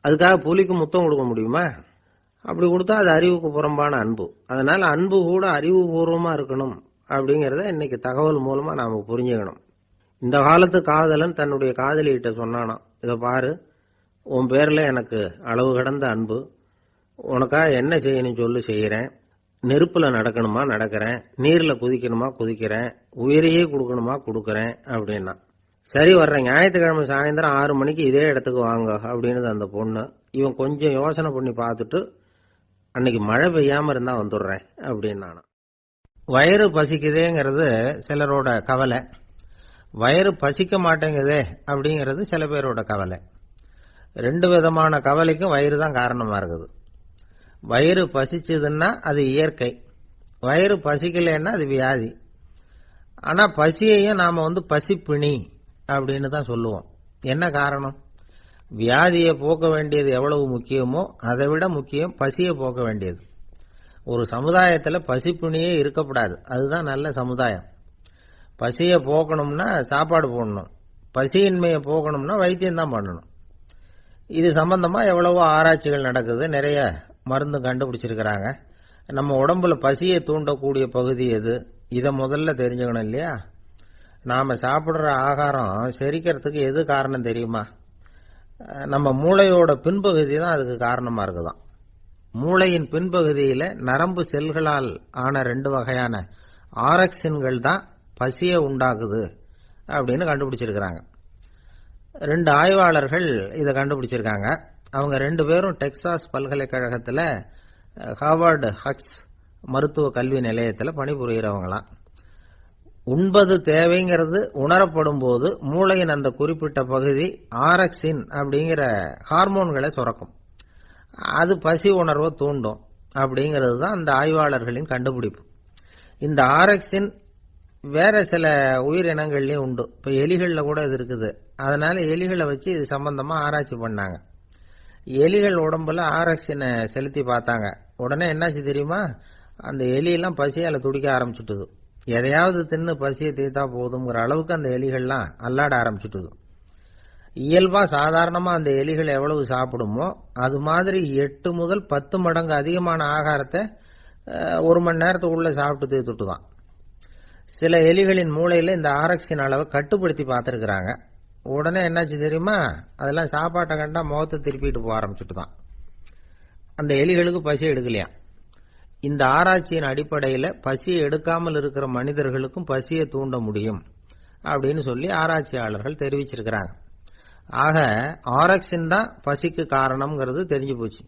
அதுக்காக புலிக்கு முத்தம் கொடுக்க முடியுமா? அப்படி கொடுத்தா அது அறிவுக்கு புறம்பான அன்பு. அதனால அன்பு கூட அறிவுபூர்வமா இருக்கணும் அப்படிங்கிறத இன்னைக்கு தகவல் மூலமா நாம புரிஞ்சுக்கணும். இந்த காலத்து காதலன் தன்னுடைய காதலிகிட்ட சொன்னானாம், இதை பாரு, உன் பேர்ல எனக்கு அளவு கடந்த அன்பு. உனக்காக என்ன செய்யணும் சொல்லு, செய்யறேன். நெருப்புல நடக்கணுமா நடக்கிறேன், நீர்ல குதிக்கணுமா குதிக்கிறேன், உயிரையே கொடுக்கணுமா கொடுக்கறேன் அப்படின்னா. சரி, வர்றேன் ஞாயிற்றுக்கிழமை சாயந்தரம் 6 மணிக்கு இதே இடத்துக்கு வாங்க அப்படின்னு அந்த பொண்ணு. இவன் கொஞ்சம் யோசனை பண்ணி பார்த்துட்டு, அன்னைக்கு மழை பெய்யாம இருந்தா வந்துடுறேன் அப்படின்னு. வயிறு பசிக்குதேங்கிறது சிலரோட கவலை, வயிறு பசிக்க மாட்டேங்குதே அப்படிங்கிறது சில பேரோட கவலை. 2 விதமான கவலைக்கும் வயிறு தான் காரணமா இருக்குது. வயிறு பசிச்சதுன்னா அது இயற்கை, வயிறு பசிக்கலைன்னா அது வியாதி. ஆனா பசியையும் நாம பசிப்பிணி அப்படின்னு தான் சொல்லுவோம். என்ன காரணம்? வியாதியை போக்க வேண்டியது எவ்வளவு முக்கியமோ அதை விட முக்கியம் பசியை போக்க வேண்டியது. ஒரு சமுதாயத்துல பசிப்பிணியே இருக்கக்கூடாது, அதுதான் நல்ல சமுதாயம். பசியை போக்கணும்னா சாப்பாடு போடணும், பசியின்மையை போக்கணும்னா வைத்தியம் தான் பண்ணணும். இது சம்பந்தமா எவ்வளவோ ஆராய்ச்சிகள் நடக்குது, நிறைய மருந்து கண்டுபிடிச்சிருக்கிறாங்க. நம்ம உடம்புல பசியை தூண்டக்கூடிய பகுதி எது, இதை முதல்ல தெரிஞ்சுக்கணும் இல்லையா? நாம சாப்பிடுற ஆகாரம் செரிக்கிறதுக்கு எது காரணம் தெரியுமா? நம்ம மூளையோட பின்பகுதி தான் அதுக்கு காரணமா இருக்குதாம். மூளையின் பின்பகுதியில நரம்பு செல்களால் ஆன 2 வகையான ஆரக்சின்கள் தான் பசியை உண்டாக்குது அப்படின்னு கண்டுபிடிச்சிருக்கிறாங்க. 2 ஆய்வாளர்கள் இதை கண்டுபிடிச்சிருக்காங்க. அவங்க 2 பேரும் டெக்சாஸ் பல்கலைக்கழகத்துல ஹார்வர்டு ஹக்ஸ் மருத்துவ கல்வி நிலையத்தில் பணிபுரிகிறவங்களாம். உண்பது தேவைங்கிறது உணரப்படும் போது மூளையின் அந்த குறிப்பிட்ட பகுதி ஆரக்சின் அப்படிங்கிற ஹார்மோன்களை சுரக்கும். அது பசி உணர்வை தூண்டும் அப்படிங்கிறது தான் அந்த ஆய்வாளர்களின் கண்டுபிடிப்பு. இந்த ஆரக்சின் வேற சில உயிரினங்கள்லயும் உண்டு. இப்ப எலிகள்ல கூட இது இருக்குது. அதனால எலிகளை வச்சு இது சம்பந்தமா ஆராய்ச்சி பண்ணாங்க. எலிகள் உடம்புல ஆரக்சினை செலுத்தி பார்த்தாங்க. உடனே என்னாச்சு தெரியுமா? அந்த எலியெல்லாம் பசியால துடிக்க ஆரம்பிச்சுட்டுது. எதையாவது தின்னு பசியை தீர்த்தா போதுங்கிற அளவுக்கு அந்த எலிகள்லாம் அல்லாட ஆரம்பிச்சுட்டுது. இயல்பா சாதாரணமா அந்த எலிகள் எவ்வளவு சாப்பிடுமோ அது மாதிரி 8 முதல் 10 மடங்கு அதிகமான ஆகாரத்தை 1 மணி நேரத்துக்குள்ள சாப்பிட்டு தீர்த்துட்டு தான். சில எலிகளின் மூளையில இந்த ஆரக்சின் அளவை கட்டுப்படுத்தி பார்த்திருக்கிறாங்க. உடனே என்னாச்சு தெரியுமா? அதெல்லாம் சாப்பாட்டை கண்டா முகத்தை திருப்பிட்டு போக ஆரம்பிச்சுட்டு தான். அந்த எலிகளுக்கு பசி எடுக்கலையா. இந்த ஆராய்ச்சியின் அடிப்படையில் பசியை எடுக்காமல் இருக்கிற மனிதர்களுக்கும் பசியை தூண்ட முடியும் அப்படின்னு சொல்லி ஆராய்ச்சியாளர்கள் தெரிவிச்சிருக்கிறாங்க. ஆக ஆரக்சின் தான் பசிக்கு காரணம்ங்கிறது தெரிஞ்சு போச்சு.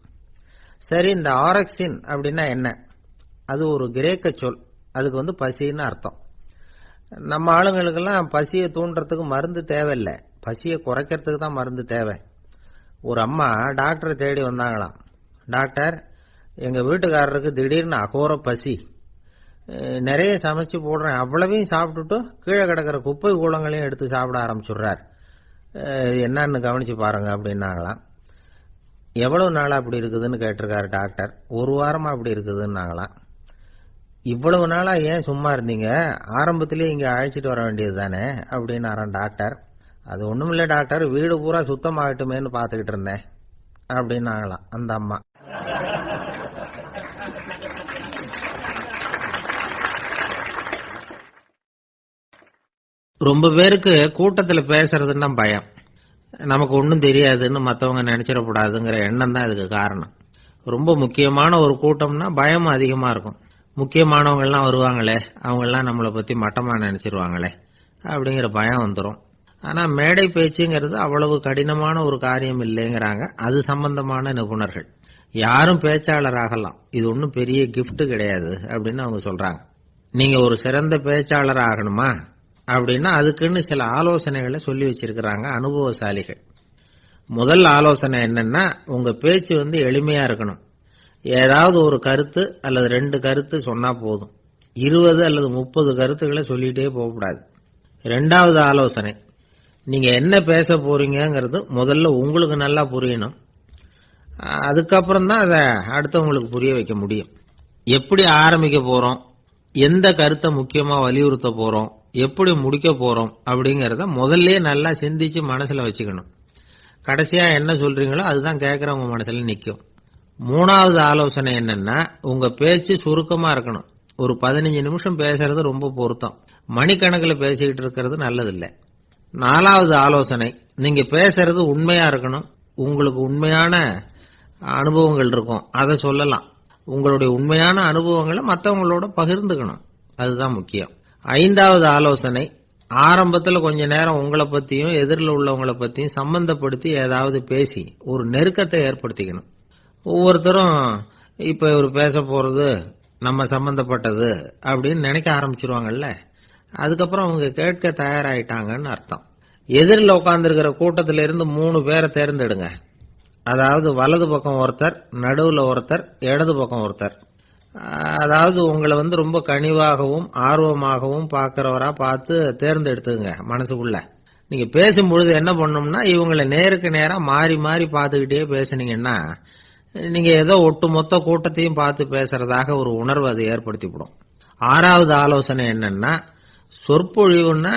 சரி, இந்த ஆரக்சின் அப்படின்னா என்ன? அது ஒரு கிரேக்க சொல். அதுக்கு பசின்னு அர்த்தம். நம்ம ஆளுங்களுக்கெல்லாம் பசியை தூண்டுறதுக்கு மருந்து தேவையில்லை, பசியை குறைக்கிறதுக்கு தான் மருந்து தேவை. ஒரு அம்மா டாக்டரை தேடி வந்தாங்களாம். டாக்டர், எங்க வீட்டுக்காரருக்கு திடீர்னு அகோர பசி, நிறைய சமைச்சு போடுறேன், அவ்வளவையும் சாப்பிட்டுட்டு கீழே கிடக்கிற குப்பை கூலங்களையும் எடுத்து சாப்பிட ஆரம்பிச்சுடுறார், என்னன்னு கவனிச்சு பாருங்க அப்படின்னாங்களாம். எவ்வளவு நாளா அப்படி இருக்குதுன்னு கேட்டிருக்காரு டாக்டர். 1 வாரமா அப்படி இருக்குதுன்னாங்களாம். இவ்வளவு நாளா ஏன் சும்மா இருந்தீங்க, ஆரம்பத்திலேயே இங்க அழைச்சிட்டு வர வேண்டியது தானே அப்படின்னாராம் டாக்டர். அது ஒண்ணுமில்ல டாக்டர், வீடு பூரா சுத்தமாகட்டுமேன்னு பாத்துக்கிட்டு இருந்தேன் அப்படின்னாங்களாம் அந்த அம்மா. ரொம்ப பேருக்கு கூட்டத்துல பேசுறதுன்னா பயம். நமக்கு ஒன்றும் தெரியாதுன்னு மற்றவங்க நினைச்சிடக்கூடாதுங்கிற எண்ணம் தான் இதுக்கு காரணம். ரொம்ப முக்கியமான ஒரு கூட்டம்னா பயம் அதிகமா இருக்கும். முக்கியமானவங்கெல்லாம் வருவாங்களே, அவங்கெல்லாம் நம்மளை பத்தி மட்டமா நினைச்சிருவாங்களே அப்படிங்கிற பயம் வந்துடும். ஆனா மேடை பேச்சுங்கிறது அவ்வளவு கடினமான ஒரு காரியம் இல்லைங்கிறாங்க அது சம்பந்தமான நிபுணர்கள். யாரும் பேச்சாளர் ஆகலாம், இது ஒன்றும் பெரிய கிஃப்ட் கிடையாது அப்படின்னு அவங்க சொல்றாங்க. நீங்க ஒரு சிறந்த பேச்சாளர் ஆகணுமா அப்படின்னா அதுக்குன்னு சில ஆலோசனைகளை சொல்லி வச்சிருக்கிறாங்க அனுபவசாலிகள். முதல் ஆலோசனை என்னன்னா, உங்க பேச்சு எளிமையா இருக்கணும். ஏதாவது ஒரு கருத்து அல்லது 2 கருத்து சொன்னா போதும். 20 அல்லது 30 கருத்துக்களை சொல்லிட்டே போகக்கூடாது. 2வது ஆலோசனை, நீங்க என்ன பேச போறீங்கிறது முதல்ல உங்களுக்கு நல்லா புரியணும். அதுக்கப்புறம் தான் அதை அடுத்தவங்களுக்கு புரிய வைக்க முடியும். எப்படி ஆரம்பிக்க போறோம், எந்த கருத்தை முக்கியமா வலியுறுத்த போறோம், எப்படி முடிக்க போறோம் அப்படிங்கறத முதல்ல நல்லா சிந்திச்சு மனசுல வச்சுக்கணும். கடைசியா என்ன சொல்றீங்களோ அதுதான் கேட்கறவங்க மனசுல நிக்கும். 3வது ஆலோசனை என்னன்னா, உங்க பேச்சு சுருக்கமா இருக்கணும். ஒரு 15 நிமிஷம் பேசுறது ரொம்ப பொருத்தம். மணிக்கணக்கில் பேசிக்கிட்டு இருக்கிறது நல்லதில்லை. 4வது ஆலோசனை, நீங்க பேசுறது உண்மையா இருக்கணும், உங்களுக்கு உண்மையான அனுபவங்கள் இருக்கும், அதை சொல்லலாம். உங்களுடைய உண்மையான அனுபவங்களை மற்றவங்களோட பகிர்ந்துக்கணும், அதுதான் முக்கியம். 5வது ஆலோசனை, ஆரம்பத்தில் கொஞ்ச நேரம் உங்களை பத்தியும் எதிரில் உள்ளவங்களை பத்தியும் சம்பந்தப்படுத்தி ஏதாவது பேசி ஒரு நெருக்கத்தை ஏற்படுத்திக்கணும். ஒவ்வொருத்தரும் இப்ப இவர் பேச போறது நம்ம சம்பந்தப்பட்டது அப்படின்னு நினைக்க ஆரம்பிச்சிருவாங்கல்ல, அதுக்கப்புறம் அவங்க கேட்க தயாராயிட்டாங்கன்னு அர்த்தம். எதிரில் உட்கார்ந்துருக்கிற கூட்டத்திலிருந்து 3 பேரை தேர்ந்தெடுங்க. அதாவது வலது பக்கம் ஒருத்தர், நடுவுல ஒருத்தர், இடது பக்கம் ஒருத்தர். அதாவது உங்களை ரொம்ப கனிவாகவும் ஆர்வமாகவும் பார்க்கிறவரா பார்த்து தேர்ந்தெடுத்துங்க மனசுக்குள்ள. நீங்க பேசும்பொழுது என்ன பண்ணணும்னா, இவங்களை நேருக்கு நேரா மாறி மாறி பார்த்துக்கிட்டே பேசுனீங்கன்னா நீங்க ஏதோ ஒட்டுமொத்த கூட்டத்தையும் பார்த்து பேசுறதாக ஒரு உணர்வு அது ஏற்படுத்திவிடும். 6வது ஆலோசனை என்னன்னா, சொற்பொழிவுன்னா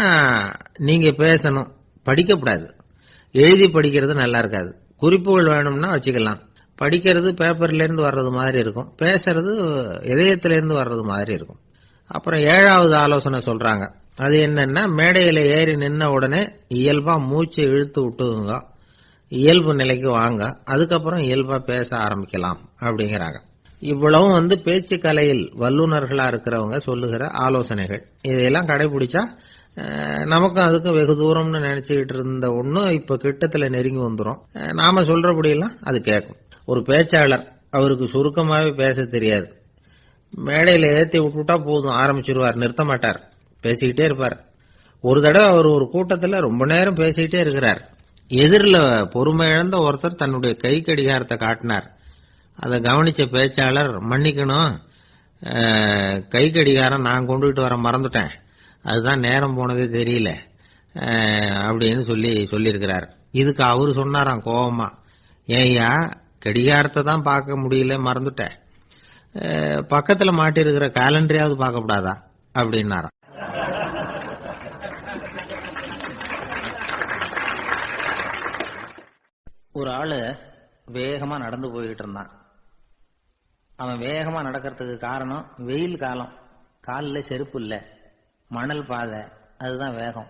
நீங்க பேசணும், படிக்கப்படாது. எழுதி படிக்கிறது நல்லா இருக்காது. குறிப்புகள் வேணும்னா வச்சுக்கலாம். படிக்கிறது பேப்பர்ல இருந்து வர்றது மாதிரி இருக்கும், பேசுறது இதயத்திலிருந்து வர்றது மாதிரி இருக்கும். அப்புறம் 7வது ஆலோசனை சொல்றாங்க, அது என்னன்னா, மேடையில ஏறி நின்ன உடனே இயல்பா மூச்சை இழுத்து விட்டுங்க, இயல்பு நிலைக்கு வாங்க, அதுக்கப்புறம் இயல்பா பேச ஆரம்பிக்கலாம் அப்படிங்கிறாங்க. இவ்வளவும் பேச்சு கலையில் வல்லுநர்களா இருக்கிறவங்க சொல்லுகிற ஆலோசனைகள். இதையெல்லாம் கடைபிடிச்சா நமக்கும் அதுக்கும் வெகு தூரம்னு நினைச்சுக்கிட்டு இருந்த ஒண்ணு இப்ப கிட்டத்துல நெருங்கி வந்துடும். நாம சொல்றபடியெல்லாம் அது கேட்கும். ஒரு பேச்சாளர், அவருக்கு சுருக்கமாவே பேச தெரியாது. மேடையில ஏத்தி விட்டுட்டா போதும், ஆரம்பிச்சிருவார், நிறுத்த மாட்டார், பேசிக்கிட்டே இருப்பார். ஒரு தடவை அவர் ஒரு கூட்டத்துல ரொம்ப நேரம் பேசிக்கிட்டே இருக்கிறார். எதிரில் பொறுமை இழந்த ஒருத்தர் தன்னுடைய கை கடிகாரத்தை காட்டினார். அதை கவனிச்ச பேச்சாளர், மன்னிக்கணும், கை கடிகாரம் நான் கொண்டுகிட்டு வர மறந்துட்டேன், அதுதான் நேரம் போனதே தெரியல அப்படின்னு சொல்லியிருக்கிறார். இதுக்கு அவரு சொன்னாராம் கோபமா, ஏய்யா கடிகாரத்தை தான் பார்க்க முடியல, மறந்துட்டேன், பக்கத்துல மாட்டிருக்கிற காலண்டரையாவது பார்க்கப்படாதா அப்படின்னாராம். ஒரு ஆளு வேகமா நடந்து போயிட்டு இருந்தான். அவன் வேகமா நடக்கிறதுக்கு காரணம் வெயில் காலம், காலில் செருப்பு இல்ல, மணல் பாதை, அதுதான் வேகம்.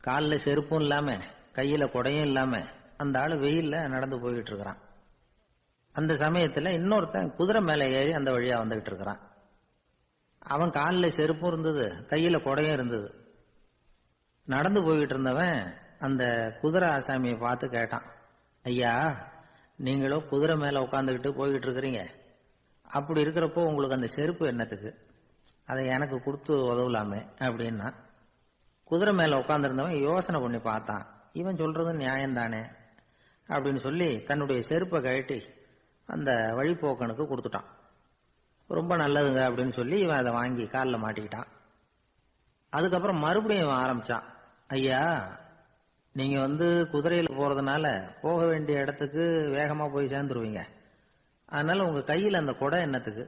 காலில் செருப்பும் இல்லாம கையில குடையும் இல்லாம அந்த ஆளு வெயில்ல நடந்து போயிட்டு இருக்கிறான். அந்த சமயத்துல இன்னொருத்தன் குதிரை மேல ஏறி அந்த வழியா வந்துகிட்டு இருக்கிறான். அவன் காலில் செருப்பும் இருந்தது, கையில குடையும் இருந்தது. நடந்து போயிட்டு இருந்தவன் அந்த குதிரை ஆசாமியை பார்த்து கேட்டான், ஐயா நீங்களும் குதிரை மேல உட்காந்துக்கிட்டு போய்கிட்டு இருக்கிறீங்க, அப்படி இருக்கிறப்போ உங்களுக்கு அந்த செருப்பு என்னத்துக்கு, அதை எனக்கு கொடுத்து உதவலாமே அப்படின்னா. குதிரை மேல உட்காந்துருந்தவன் யோசனை பண்ணி பார்த்தான், இவன் சொல்றது நியாயம்தானே அப்படின்னு சொல்லி தன்னுடைய செருப்பை கழட்டி அந்த வழிபோக்கனுக்கு கொடுத்துட்டான். ரொம்ப நல்லதுங்க அப்படின்னு சொல்லி இவன் அதை வாங்கி காலில் மாட்டிக்கிட்டான். அதுக்கப்புறம் மறுபடியும் இவன் ஆரம்பிச்சான், ஐயா நீங்க குதிரையில போறதுனால போக வேண்டிய இடத்துக்கு வேகமா போய் சேர்ந்துருவீங்க, அதனால உங்க கையில் அந்த குடை என்னத்துக்கு,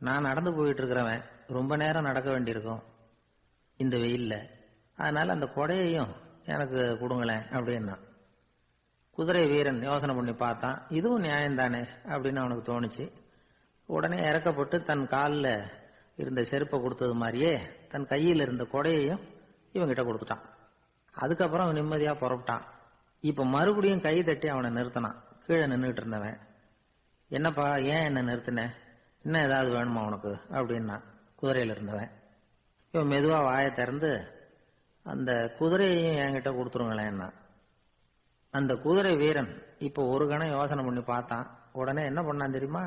நான் நடந்து போயிட்டு இருக்கிறவன், ரொம்ப நேரம் நடக்க வேண்டியிருக்கும் இந்த வெயில்ல, அதனால அந்த குடையையும் எனக்கு கொடுங்களேன் அப்படின்னா. குதிரை வீரன் யோசனை பண்ணி பார்த்தான், இதுவும் நியாயம்தானே அப்படின்னு அவனுக்கு தோணுச்சு. உடனே இறக்கப்பட்டு தன் காலில் இருந்த செருப்பை கொடுத்தது மாதிரியே தன் கையில் இருந்த குடையையும் இவங்கிட்ட கொடுத்துட்டான். அதுக்கப்புறம் அவன் நிம்மதியா புறப்பட்டான். இப்ப மறுபடியும் கை தட்டி அவனை நிறுத்தினான். கீழே நின்றுட்டு இருந்தவன், என்னப்பா ஏன் என்ன நிறுத்தின, இன்னும் ஏதாவது வேணுமா உனக்கு அப்படின்னா குதிரையில இருந்தவன். இவன் மெதுவா வாயை திறந்து அந்த குதிரையையும் என்கிட்ட கொடுத்துருங்களேன்னா. அந்த குதிரை வீரன் இப்ப ஒரு கணம் யோசனை பண்ணி பார்த்தான். உடனே என்ன பண்ணான் தெரியுமா,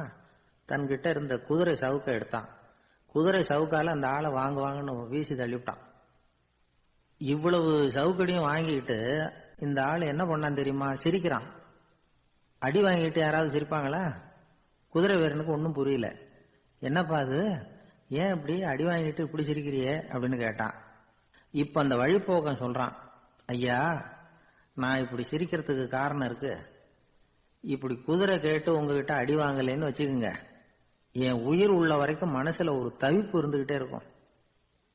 தன்கிட்ட இருந்த குதிரை சவுக்கை எடுத்தான். குதிரை சவுக்கால அந்த ஆளை வாங்குவாங்கன்னு வீசி தள்ளிவிட்டான். இவ்வளவு சவுக்கடியும் வாங்கிட்டு இந்த ஆள் என்ன பண்ணான் தெரியுமா, சிரிக்கிறான். அடி வாங்கிட்டு யாராவது சிரிப்பாங்களா? குதிரை வீரனுக்கு ஒன்றும் புரியல. என்னப்பா அது, ஏன் இப்படி அடி வாங்கிட்டு இப்படி சிரிக்கிறியே அப்படின்னு கேட்டான். இப்ப அந்த வழிபோக்கன் சொல்றான், ஐயா நான் இப்படி சிரிக்கிறதுக்கு காரணம் இருக்கு. இப்படி குதிரை கேட்டு உங்ககிட்ட அடி வாங்கலைன்னு வச்சுக்கோங்க, என் உயிர் உள்ள வரைக்கும் மனசுல ஒரு தவிப்பு இருந்துகிட்டே இருக்கும்.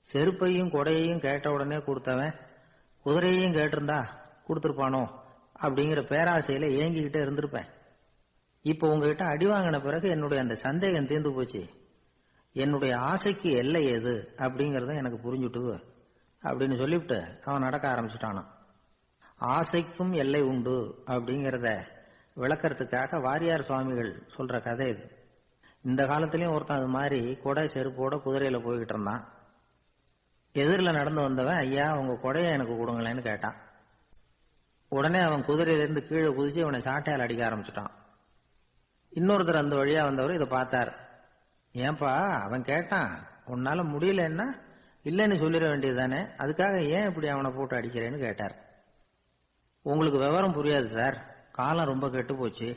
செருப்பையும் கொடையையும் கேட்ட உடனே கொடுத்தவன் குதிரையையும் கேட்டிருந்தா கொடுத்துருப்பானோ அப்படிங்கிற பேராசையில ஏங்கிக்கிட்டே இருந்திருப்பேன். இப்ப உங்ககிட்ட அடி வாங்கின பிறகு என்னுடைய அந்த சந்தேகம் தீர்ந்து போச்சு. என்னுடைய ஆசைக்கு எல்லை எது அப்படிங்கறத எனக்கு புரிஞ்சுட்டுது அப்படின்னு சொல்லிவிட்டு அவன் நடக்க ஆரம்பிச்சுட்டானான். ஆசைக்கும் எல்லை உண்டு அப்படிங்கிறத விளக்கறதுக்காக வாரியார் சுவாமிகள் சொல்ற கதை இது. இந்த காலத்திலயும் ஒருத்தன் அது மாதிரி கொடை செருப்போட குதிரையில போய்கிட்டு இருந்தான். எதிரில் நடந்து வந்தவன், ஐயா உங்க கொடையை எனக்கு கொடுங்களேன்னு கேட்டான். உடனே அவன் குதிரையிலிருந்து கீழே குதிச்சு அவனை சாட்டையால் அடிக்க ஆரம்பிச்சுட்டான். இன்னொருத்தர் அந்த வழியா வந்தவர் இதை பார்த்தார். ஏன்பா அவன் கேட்டான், உன்னால முடியலன்னா இல்லைன்னு சொல்லிட வேண்டியது தானே, அதுக்காக ஏன் இப்படி அவனை போட்டு அடிக்கிறேன்னு கேட்டார். உங்களுக்கு விவரம் புரியாது சார், காலம் ரொம்ப கெட்டு போச்சு,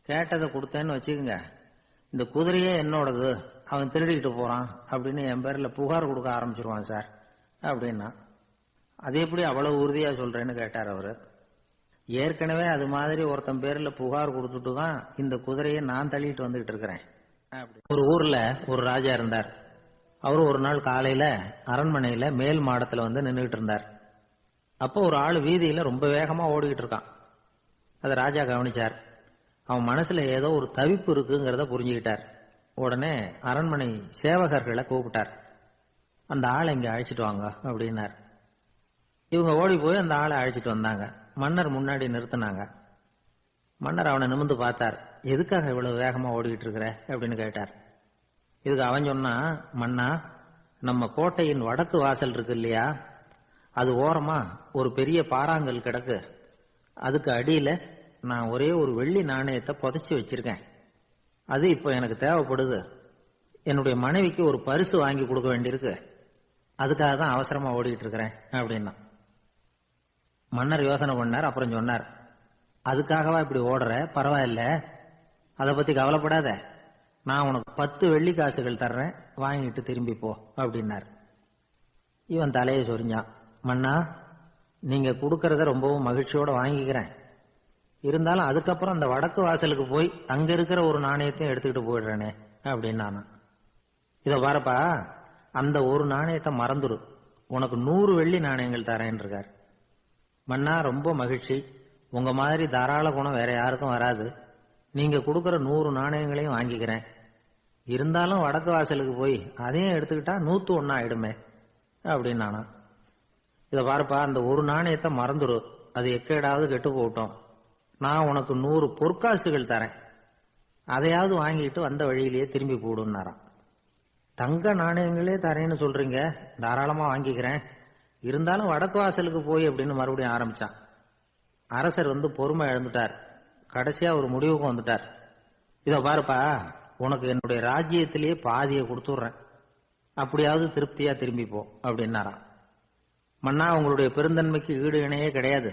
கேட்டதை கொடுத்தேன்னு வச்சுக்கோங்க, இந்த குதிரையே என்னோடது, அவன் திருடிக்கிட்டு போறான் அப்படின்னு என் பேர்ல புகார் கொடுக்க ஆரம்பிச்சிருவான் சார் அப்படின்னா. அது எப்படி அவ்வளவு உறுதியா சொல்றேன்னு கேட்டார் அவரு. ஏற்கனவே அது மாதிரி ஒருத்தன் பேர்ல புகார் கொடுத்துட்டு தான் இந்த குதிரையை நான் தள்ளிட்டு வந்துகிட்டு இருக்கிறேன். ஒரு ஊர்ல ஒரு ராஜா இருந்தார். அவரு ஒரு நாள் காலையில அரண்மனையில மேல் மாடத்துல வந்து நின்றுகிட்டு இருந்தார். அப்போ ஒரு ஆள் வீதியில ரொம்ப வேகமா ஓடிக்கிட்டு இருக்கான். அதை ராஜா கவனிச்சார். அவன் மனசுல ஏதோ ஒரு தவிப்பு இருக்குங்கிறத புரிஞ்சுக்கிட்டார். உடனே அரண்மனை சேவகர்களை கூப்பிட்டார். அந்த ஆளை இங்க அழைச்சிட்டு வாங்க அப்படின்னார். இவங்க ஓடி போய் அந்த ஆளை அழைச்சிட்டு வந்தாங்க. மன்னர் முன்னாடி நிறுத்தினாங்க. மன்னர் அவனை நிமிர்ந்து பார்த்தார். எதுக்காக இவ்வளவு வேகமா ஓடிக்கிட்டு இருக்கிற அப்படின்னு கேட்டார். இதுக்கு அவன் சொன்னா, மன்னா, நம்ம கோட்டையின் வடக்கு வாசல் இருக்கு இல்லையா, அது ஓரமா ஒரு பெரிய பாறாங்கல் கிடக்கு. அதுக்கு அடியில நான் ஒரே ஒரு வெள்ளி நாணயத்தை புதைச்சி வச்சிருக்கேன். அது இப்போ எனக்கு தேவைப்படுது. என்னுடைய மனைவிக்கு ஒரு பரிசு வாங்கி கொடுக்க வேண்டியிருக்கு. அதுக்காக தான் அவசரமா ஓடிக்கிட்டு இருக்கிறேன் அப்படின்னா. மன்னர் யோசனை பண்ணார். அப்புறம் சொன்னார், அதுக்காகவா இப்படி ஓடுற? பரவாயில்ல, அதை பத்தி கவலைப்படாத. நான் உனக்கு 10 வெள்ளி காசுகள் தர்றேன், வாங்கிட்டு திரும்பி போ அப்படின்னார். இவன் தலையை சொரிஞ்சான். மன்னா, நீங்க கொடுக்கறத ரொம்பவும் மகிழ்ச்சியோட வாங்கிக்கிறேன். இருந்தாலும் அதுக்கப்புறம் அந்த வடக்கு வாசலுக்கு போய் அங்க இருக்கிற ஒரு நாணயத்தையும் எடுத்துக்கிட்டு போயிடுறேனே அப்படின்னா. இத பாருப்பா, அந்த ஒரு நாணயத்தை மறந்துரு, உனக்கு 100 வெள்ளி நாணயங்கள் தரேன் இருக்கார். மன்னா, ரொம்ப மகிழ்ச்சி, உங்க மாதிரி தாராள குணம் வேற யாருக்கும் வராது. நீங்க கொடுக்கற 100 நாணயங்களையும் வாங்கிக்கிறேன். இருந்தாலும் வடக்கு வாசலுக்கு போய் அதையும் எடுத்துக்கிட்டா 101 ஆயிடுமே அப்படின்னா. இத பாருப்பா, அந்த ஒரு நாணயத்தை மறந்துரு, அது எக்கேடாவது கெட்டு போட்டோம். நான் உனக்கு 100 பொற்காசுகள் தரேன், அதையாவது வாங்கிட்டு வந்த வழியிலேயே திரும்பி போடுன்னாராம். தங்க நாணயங்களே தரேன்னு சொல்றீங்க, தாராளமா வாங்கிக்கிறேன். இருந்தாலும் வடக்கு வாசலுக்கு போய் அப்படின்னு மறுபடியும் ஆரம்பிச்சான். அரசர் பொறுமை இழந்துட்டார். கடைசியா ஒரு முடிவுக்கு வந்துட்டார். இத பாருப்பா, உனக்கு என்னுடைய ராஜ்யத்திலேயே பாதியை கொடுத்துடுறேன், அப்படியாவது திருப்தியா திரும்பி போ அப்படின்னாராம். மன்னா, உங்களுடைய பெருந்தன்மைக்கு ஈடு இணையே கிடையாது.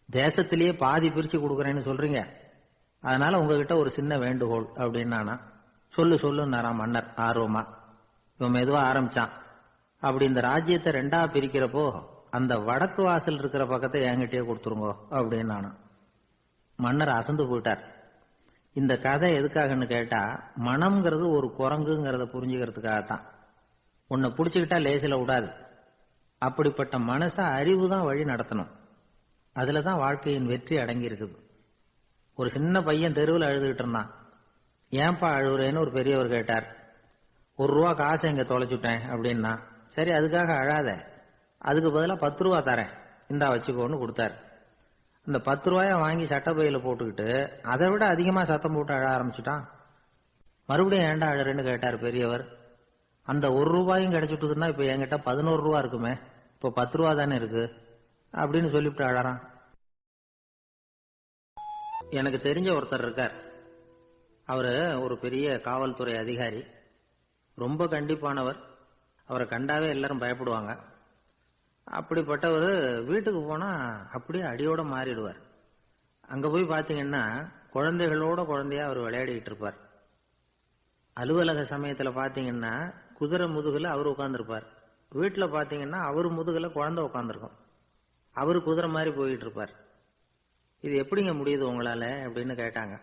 தேசத்திலேயே பாதி பிரிச்சு கொடுக்கறேன்னு சொல்றீங்க, அதனால உங்ககிட்ட ஒரு சின்ன வேண்டுகோள் அப்படின்னானா. சொல்லு சொல்லுன்னாராம் மன்னர் ஆர்வமா. இவன் மெதுவா ஆரம்பிச்சான். அப்படி இந்த ராஜ்யத்தை 2ஆ பிரிக்கிறப்போ அந்த வடக்கு வாசல் இருக்கிற பக்கத்தை என்கிட்டயே கொடுத்துருங்க அப்படின்னானா. மன்னர் அசந்து போயிட்டார். இந்த கதை எதுக்காகன்னு கேட்டா, மனம்ங்கிறது ஒரு குரங்குங்கிறத புரிஞ்சுக்கிறதுக்காகத்தான். உன்னை பிடிச்சுக்கிட்டா லேசில விடாது. அப்படிப்பட்ட மனச அறிவு தான் வழி நடத்தணும். அதுலதான் வாழ்க்கையின் வெற்றி அடங்கி இருக்குது. ஒரு சின்ன பையன் தெருவில் அழுதுகிட்டு இருந்தான். ஏன்பா அழுகுறேன்னு ஒரு பெரியவர் கேட்டார். 1 ரூபா காசை இங்க தொலைச்சுட்டேன் அப்படின்னா. சரி, அதுக்காக அழாத, அதுக்கு பதிலாக 10 ரூபா தரேன், இந்தா வச்சுக்கோன்னு கொடுத்தாரு. அந்த 10 ரூபாய வாங்கி சட்டப்பையில போட்டுக்கிட்டு அதை விட அதிகமா சத்தம் போட்டு அழ ஆரம்பிச்சுட்டான். மறுபடியும் ஏண்டா அழறேன்னு கேட்டார் பெரியவர். அந்த 1 ரூபாயும் கிடைச்சிட்டுதுன்னா இப்ப என்கிட்ட 11 ரூபா இருக்குமே, இப்ப 10 ரூபா தானே இருக்கு அப்படின்னு சொல்லிவிட்டு அழறான். எனக்கு தெரிஞ்ச ஒருத்தர் இருக்கார். அவரு ஒரு பெரிய காவல்துறை அதிகாரி, ரொம்ப கண்டிப்பானவர். அவரை கண்டாவே எல்லாரும் பயப்படுவாங்க. அப்படிப்பட்டவர் வீட்டுக்கு போனா அப்படியே அடியோட மாறிடுவார். அங்க போய் பாத்தீங்கன்னா குழந்தைகளோட குழந்தையா அவர் விளையாடிட்டு இருப்பார். அலுவலக சமயத்துல பாத்தீங்கன்னா குதிரை முதுகுல அவர் உட்கார்ந்துருப்பார். வீட்டுல பாத்தீங்கன்னா அவர் முதுகுல குழந்தை உட்கார்ந்துருக்கும். அவரு குதிரை மாதிரி போயிட்டு இருப்பார். இது எப்படிங்க முடியுது உங்களால அப்படின்னு கேட்டாங்க.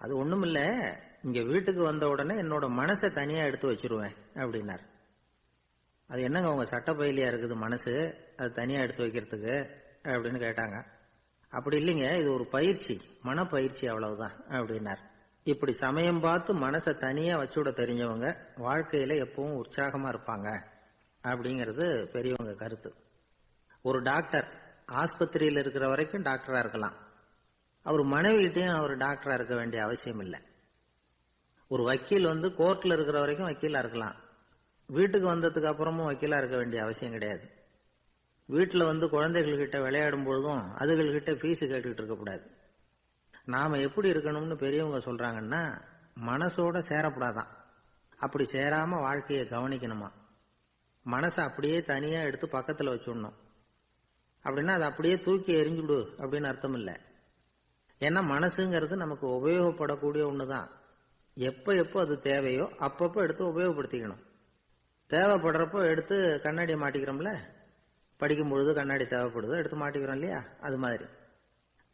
அது ஒண்ணும் இல்ல, இங்க வீட்டுக்கு வந்த உடனே என்னோட மனசை தனியா எடுத்து வச்சிருவேன் அப்படின்னார். அது என்னங்க உங்க சட்டப்பையிலியா இருக்குது மனசு, அது தனியா எடுத்து வைக்கிறதுக்கு அப்படின்னு கேட்டாங்க. அப்படி இல்லைங்க, இது ஒரு பயிற்சி, மனப்பயிற்சி, அவ்வளவுதான் அப்படின்னார். இப்படி சமயம் பார்த்து மனசை தனியா வச்சுட தெரிஞ்சவங்க வாழ்க்கையில எப்பவும் உற்சாகமா இருப்பாங்க அப்படிங்கிறது பெரியவங்க கருத்து. ஒரு டாக்டர் ஆஸ்பத்திரியில் இருக்கிற வரைக்கும் டாக்டரா இருக்கலாம். அவர் மனைவிகிட்டையும் அவர் டாக்டரா இருக்க வேண்டிய அவசியம் இல்லை. ஒரு வக்கீல் கோர்ட்ல இருக்கிற வரைக்கும் வக்கீலா இருக்கலாம். வீட்டுக்கு வந்ததுக்கு அப்புறமும் வக்கீலா இருக்க வேண்டிய அவசியம் கிடையாது. வீட்டில் குழந்தைகள்கிட்ட விளையாடும் பொழுதும் அதுகள்கிட்ட ஃபீஸ் கேட்டுக்கிட்டு இருக்கக்கூடாது. நாம எப்படி இருக்கணும்னு பெரியவங்க சொல்றாங்கன்னா, மனசோட சேரப்படாதான். அப்படி சேராம வாழ்க்கையை கவனிக்கணுமா. மனசை அப்படியே தனியா எடுத்து பக்கத்துல வச்சுடணும். அப்படின்னா அதை அப்படியே தூக்கி எறிஞ்சுடு அப்படின்னு அர்த்தம் இல்லை. ஏன்னா மனசுங்கிறது நமக்கு உபயோகப்படக்கூடிய ஒண்ணுதான். எப்ப எப்போ அது தேவையோ அப்பப்போ எடுத்து உபயோகப்படுத்திக்கணும். தேவைப்படுறப்போ எடுத்து கண்ணாடியை மாட்டிக்கிறோம்ல, படிக்கும் பொழுது கண்ணாடி தேவைப்படுது, எடுத்து மாட்டிக்கிறோம் இல்லையா? அது மாதிரி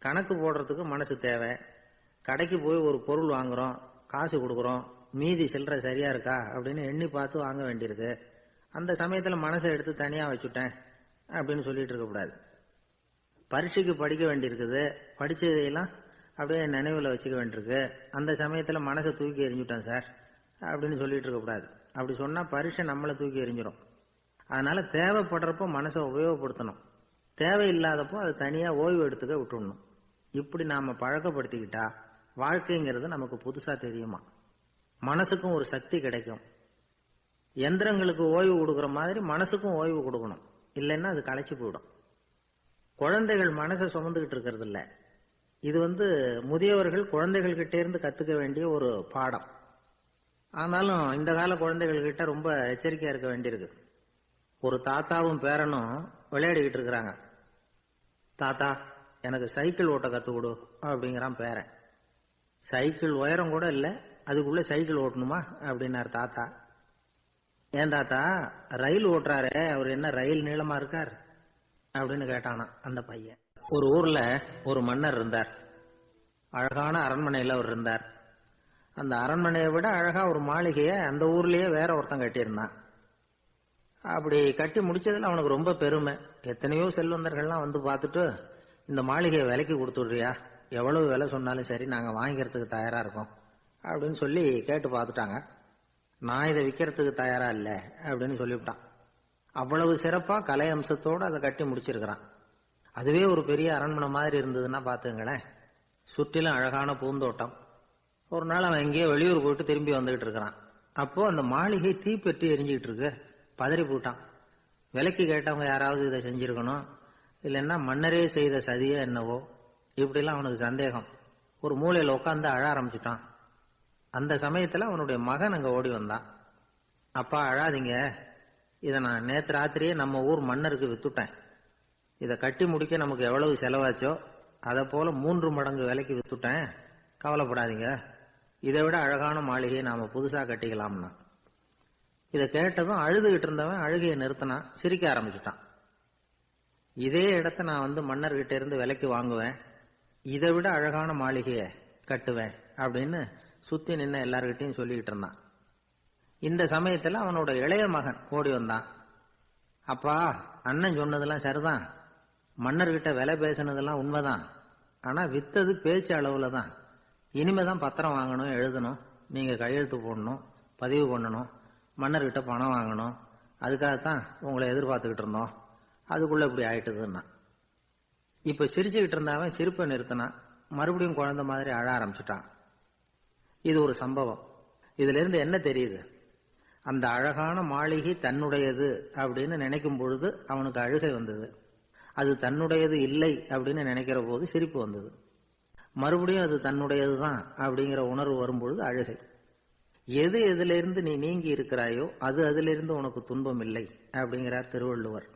கணக்கு போடுறதுக்கு மனசு தேவை. கடைக்கு போய் ஒரு பொருள் வாங்குறோம், காசு கொடுக்குறோம், மீதி சில்லறை சரியா இருக்கா அப்படின்னு எண்ணி பார்த்து வாங்க வேண்டியிருக்கு. அந்த சமயத்துல மனசை எடுத்து தனியா வச்சுட்டேன் அப்படின்னு சொல்லிட்டு இருக்கக்கூடாது. பரீட்சைக்கு படிக்க வேண்டியிருக்குது, படிச்சதையெல்லாம் அப்படியே நினைவுல வச்சுக்க வேண்டியிருக்கு. அந்த சமயத்துல மனசை தூக்கி எறிஞ்சுட்டேன் சார் அப்படின்னு சொல்லிட்டு இருக்கக்கூடாது. அப்படி சொன்னா பரீட்சை நம்மளை தூக்கி எறிஞ்சிடும். அதனால தேவைப்படுறப்போ மனசை உபயோகப்படுத்தணும், தேவையில்லாதப்போ அதை தனியா ஓய்வு எடுத்துக்க விட்டுடணும். இப்படி நாம பழக்கப்படுத்திக்கிட்டா வாழ்க்கைங்கிறது நமக்கு புதுசா தெரியுமா. மனசுக்கும் ஒரு சக்தி கிடைக்கும். எந்திரங்களுக்கு ஓய்வு கொடுக்குற மாதிரி மனசுக்கும் ஓய்வு கொடுக்கணும், இல்லைன்னா அது களைச்சு போயிடும். குழந்தைகள் மனசை சுமந்துகிட்டு இருக்கிறது இல்ல. இது முதியவர்கள் குழந்தைகள் கிட்டே இருந்து கத்துக்க வேண்டிய ஒரு பாடம். ஆனாலும் இந்த கால குழந்தைகள் கிட்ட ரொம்ப எச்சரிக்கையா இருக்க வேண்டியிருக்கு. ஒரு தாத்தாவும் பேரனும் விளையாடிக்கிட்டு இருக்கிறாங்க. தாத்தா எனக்கு சைக்கிள் ஓட்ட கத்து கொடு அப்படிங்கிறான் பேரன். சைக்கிள் உயரம் கூட இல்லை, அதுக்குள்ள சைக்கிள் ஓட்டணுமா அப்படின்னாரு தாத்தா. ஏன் தாத்தா, ரயில் ஓட்டுறாரு, அவர் என்ன ரயில் நீளமா இருக்கார் அப்படின்னு கேட்டானா அந்த பையன். ஒரு ஊர்ல ஒரு மன்னர் இருந்தார். அழகான அரண்மனையில அவர் இருந்தார். அந்த அரண்மனையை விட அழகா ஒரு மாளிகையை அந்த ஊர்லயே வேற ஒருத்தன் கட்டியிருந்தான். அப்படி கட்டி முடிச்சதுல அவனுக்கு ரொம்ப பெருமை. எத்தனையோ செல்வந்தர்கள்லாம் பார்த்துட்டு, இந்த மாளிகையை விலைக்கு கொடுத்துடுறியா, எவ்வளவு விலை சொன்னாலும் சரி நாங்க வாங்கிக்கிறதுக்கு தயாரா இருக்கோம் அப்படின்னு சொல்லி கேட்டு பார்த்துட்டாங்க. நான் இதை விற்கிறதுக்கு தயாரா இல்ல அப்படின்னு சொல்லிவிட்டான். அவ்வளவு சிறப்பா கலை அம்சத்தோடு அதை கட்டி முடிச்சிருக்கிறான். அதுவே ஒரு பெரிய அரண்மனை மாதிரி இருந்ததுன்னா பாத்துங்களேன். சுற்றிலும் அழகான பூந்தோட்டம். ஒரு நாள் அவன் எங்கேயோ வெளியூர் போயிட்டு திரும்பி வந்துகிட்டு இருக்கிறான். அப்போ அந்த மாளிகை தீப்பெட்டி எரிஞ்சுக்கிட்டு இருக்கு. பதறி போட்டான். விலைக்கு கேட்டவங்க யாராவது இதை செஞ்சிருக்கணும், இல்லைன்னா மன்னரே செய்த சதியோ என்னவோ, இப்படிலாம் அவனுக்கு சந்தேகம். ஒரு மூலையில உட்காந்து அழ ஆரம்பிச்சுட்டான். அந்த சமயத்துல அவனுடைய மகன் அங்க ஓடி வந்தான். அப்பா அழாதீங்க, இதை நான் நேற்று ராத்திரியே நம்ம ஊர் மன்னருக்கு வித்துட்டேன். இதை கட்டி முடிக்க நமக்கு எவ்வளவு செலவாச்சோ அதை போல 3 மடங்கு விலைக்கு வித்துட்டேன், கவலைப்படாதீங்க, இதை விட அழகான மாளிகையை நாம புதுசா கட்டிக்கலாம்னா. இதை கேட்டதும் அழுதுகிட்டு இருந்தவன் அழுகையை நிறுத்தினான், சிரிக்க ஆரம்பிச்சுட்டான். இதே இடத்த நான் மன்னர்கிட்ட இருந்து விலைக்கு வாங்குவேன், இதை விட அழகான மாளிகையை கட்டுவேன் அப்படின்னு சுத்தி நின்ன எல்லார்கிட்டையும் சொல்லிக்கிட்டு இருந்தான். இந்த சமயத்துல அவனோட இளைய மகன் ஓடி வந்தான். அப்பா, அண்ணன் சொன்னதெல்லாம் சரிதான், மன்னர்கிட்ட விலை பேசினதெல்லாம் உண்மைதான், ஆனா வித்தது பேச்சு அளவுல தான். இனிமேதான் பத்திரம் வாங்கணும், எழுதணும், நீங்க கையெழுத்து போடணும், பதிவு பண்ணணும், மன்னர்கிட்ட பணம் வாங்கணும், அதுக்காகத்தான் உங்களை எதிர்பார்த்துக்கிட்டு இருந்தோம், அதுக்குள்ள இப்படி ஆயிட்டுதுன்னா. இப்ப சிரிச்சுக்கிட்டு இருந்தவன் சிரிப்பை நிறுத்தினான். மறுபடியும் குழந்தை மாதிரி அழ ஆரம்பிச்சுட்டான். இது ஒரு சம்பவம். இதுல இருந்து என்ன தெரியுது? அந்த அழகான மாளிகை தன்னுடையது அப்படின்னு நினைக்கும் பொழுது அவனுக்கு அழுகை வந்தது. அது தன்னுடையது இல்லை அப்படின்னு நினைக்கிற போது சிரிப்பு வந்தது. மறுபடியும் அது தன்னுடையதுதான் அப்படிங்கிற உணர்வு வரும்பொழுது அழுகை. எது எதிலிருந்து நீ நீங்கி இருக்கிறாயோ அது அதிலிருந்து உனக்கு துன்பம் இல்லை அப்படிங்கிறார் திருவள்ளுவர்.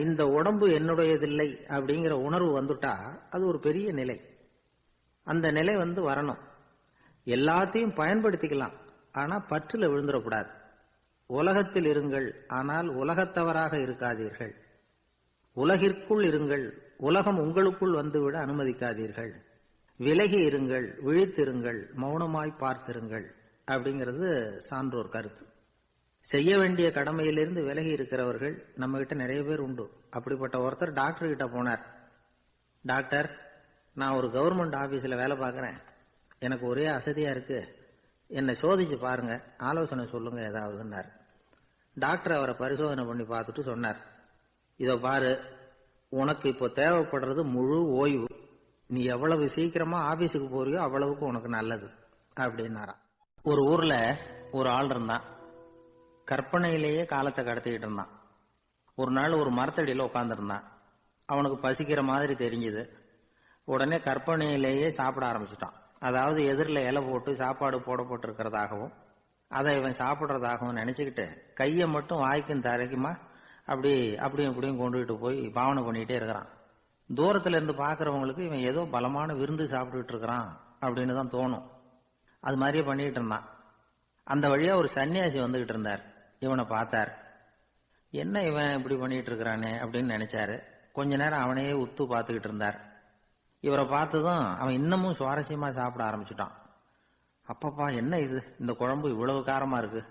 இந்த உடம்பு என்னுடையதில்லை அப்படிங்கிற உணர்வு வந்துட்டா அது ஒரு பெரிய நிலை. அந்த நிலை வரணும். எல்லாத்தையும் பயன்படுத்திக்கலாம், ஆனா பற்றுல விழுந்துடக்கூடாது. உலகத்தில் இருங்கள், ஆனால் உலகத்தவராக இருக்காதீர்கள். உலகிற்குள் இருங்கள், உலகம் உங்களுக்குள் வந்துவிட அனுமதிக்காதீர்கள். விலகி இருங்கள், விழித்திருங்கள், மௌனமாய் பார்த்திருங்கள் அப்படிங்கிறது சான்றோர் கருத்து. செய்ய வேண்டிய கடமையிலிருந்து விலகி இருக்கிறவர்கள் நம்ம கிட்ட நிறைய பேர் உண்டு. அப்படிப்பட்ட ஒருத்தர் டாக்டர் கிட்ட போனார். டாக்டர், நான் ஒரு கவர்மெண்ட் ஆபீஸ்ல வேலை பார்க்கறேன், எனக்கு ஒரே அசதியா இருக்கு, என்னை சோதிச்சு பாருங்க, ஆலோசனை சொல்லுங்க ஏதாவதுன்னார். டாக்டர் அவரை பரிசோதனை பண்ணி பார்த்துட்டு சொன்னார், இதோ பாரு, உனக்கு இப்போ தேவைப்படுறது முழு ஓய்வு. நீ எவ்வளவு சீக்கிரமா ஆபீஸுக்கு போறியோ அவ்வளவுக்கு உனக்கு நல்லது அப்படின்னாராம். ஒரு ஊர்ல ஒரு ஆள் இருந்தான். கற்பனையிலேயே காலத்தை கடத்திக்கிட்டு இருந்தான். ஒரு நாள் ஒரு மரத்தடியில உட்கார்ந்துருந்தான். அவனுக்கு பசிக்கிற மாதிரி தெரிஞ்சது. உடனே கற்பனையிலேயே சாப்பிட ஆரம்பிச்சுட்டான். அதாவது எதிரில் இலை போட்டு சாப்பாடு போடப்பட்டிருக்கிறதாகவும் அதை இவன் சாப்பிட்றதாகவும் நினைச்சுக்கிட்டு கையை மட்டும் வாய்க்கும் தரைக்குமா அப்படியும் இப்படியும் கொண்டுகிட்டு போய் பாவனை பண்ணிக்கிட்டே இருக்கிறான். தூரத்துல இருந்து பாக்குறவங்களுக்கு இவன் ஏதோ பலமான விருந்து சாப்பிட்டுட்டு இருக்கிறான் அப்படின்னு தான் தோணும். அது மாதிரியே பண்ணிட்டு இருந்தான். அந்த வழியா ஒரு சன்னியாசி வந்துகிட்டு இருந்தார். இவனை பார்த்தார். என்ன இவன் இப்படி பண்ணிட்டு இருக்கிறானே அப்படின்னு நினைச்சாரு. கொஞ்ச நேரம் அவனையே உத்து பார்த்துக்கிட்டு இருந்தார். இவரை பார்த்ததும் அவன் இன்னமும் சுவாரஸ்யமா சாப்பிட ஆரம்பிச்சுட்டான். அப்பப்பா என்ன இது, இந்த குழம்பு இவ்வளவு காரமா இருக்கு,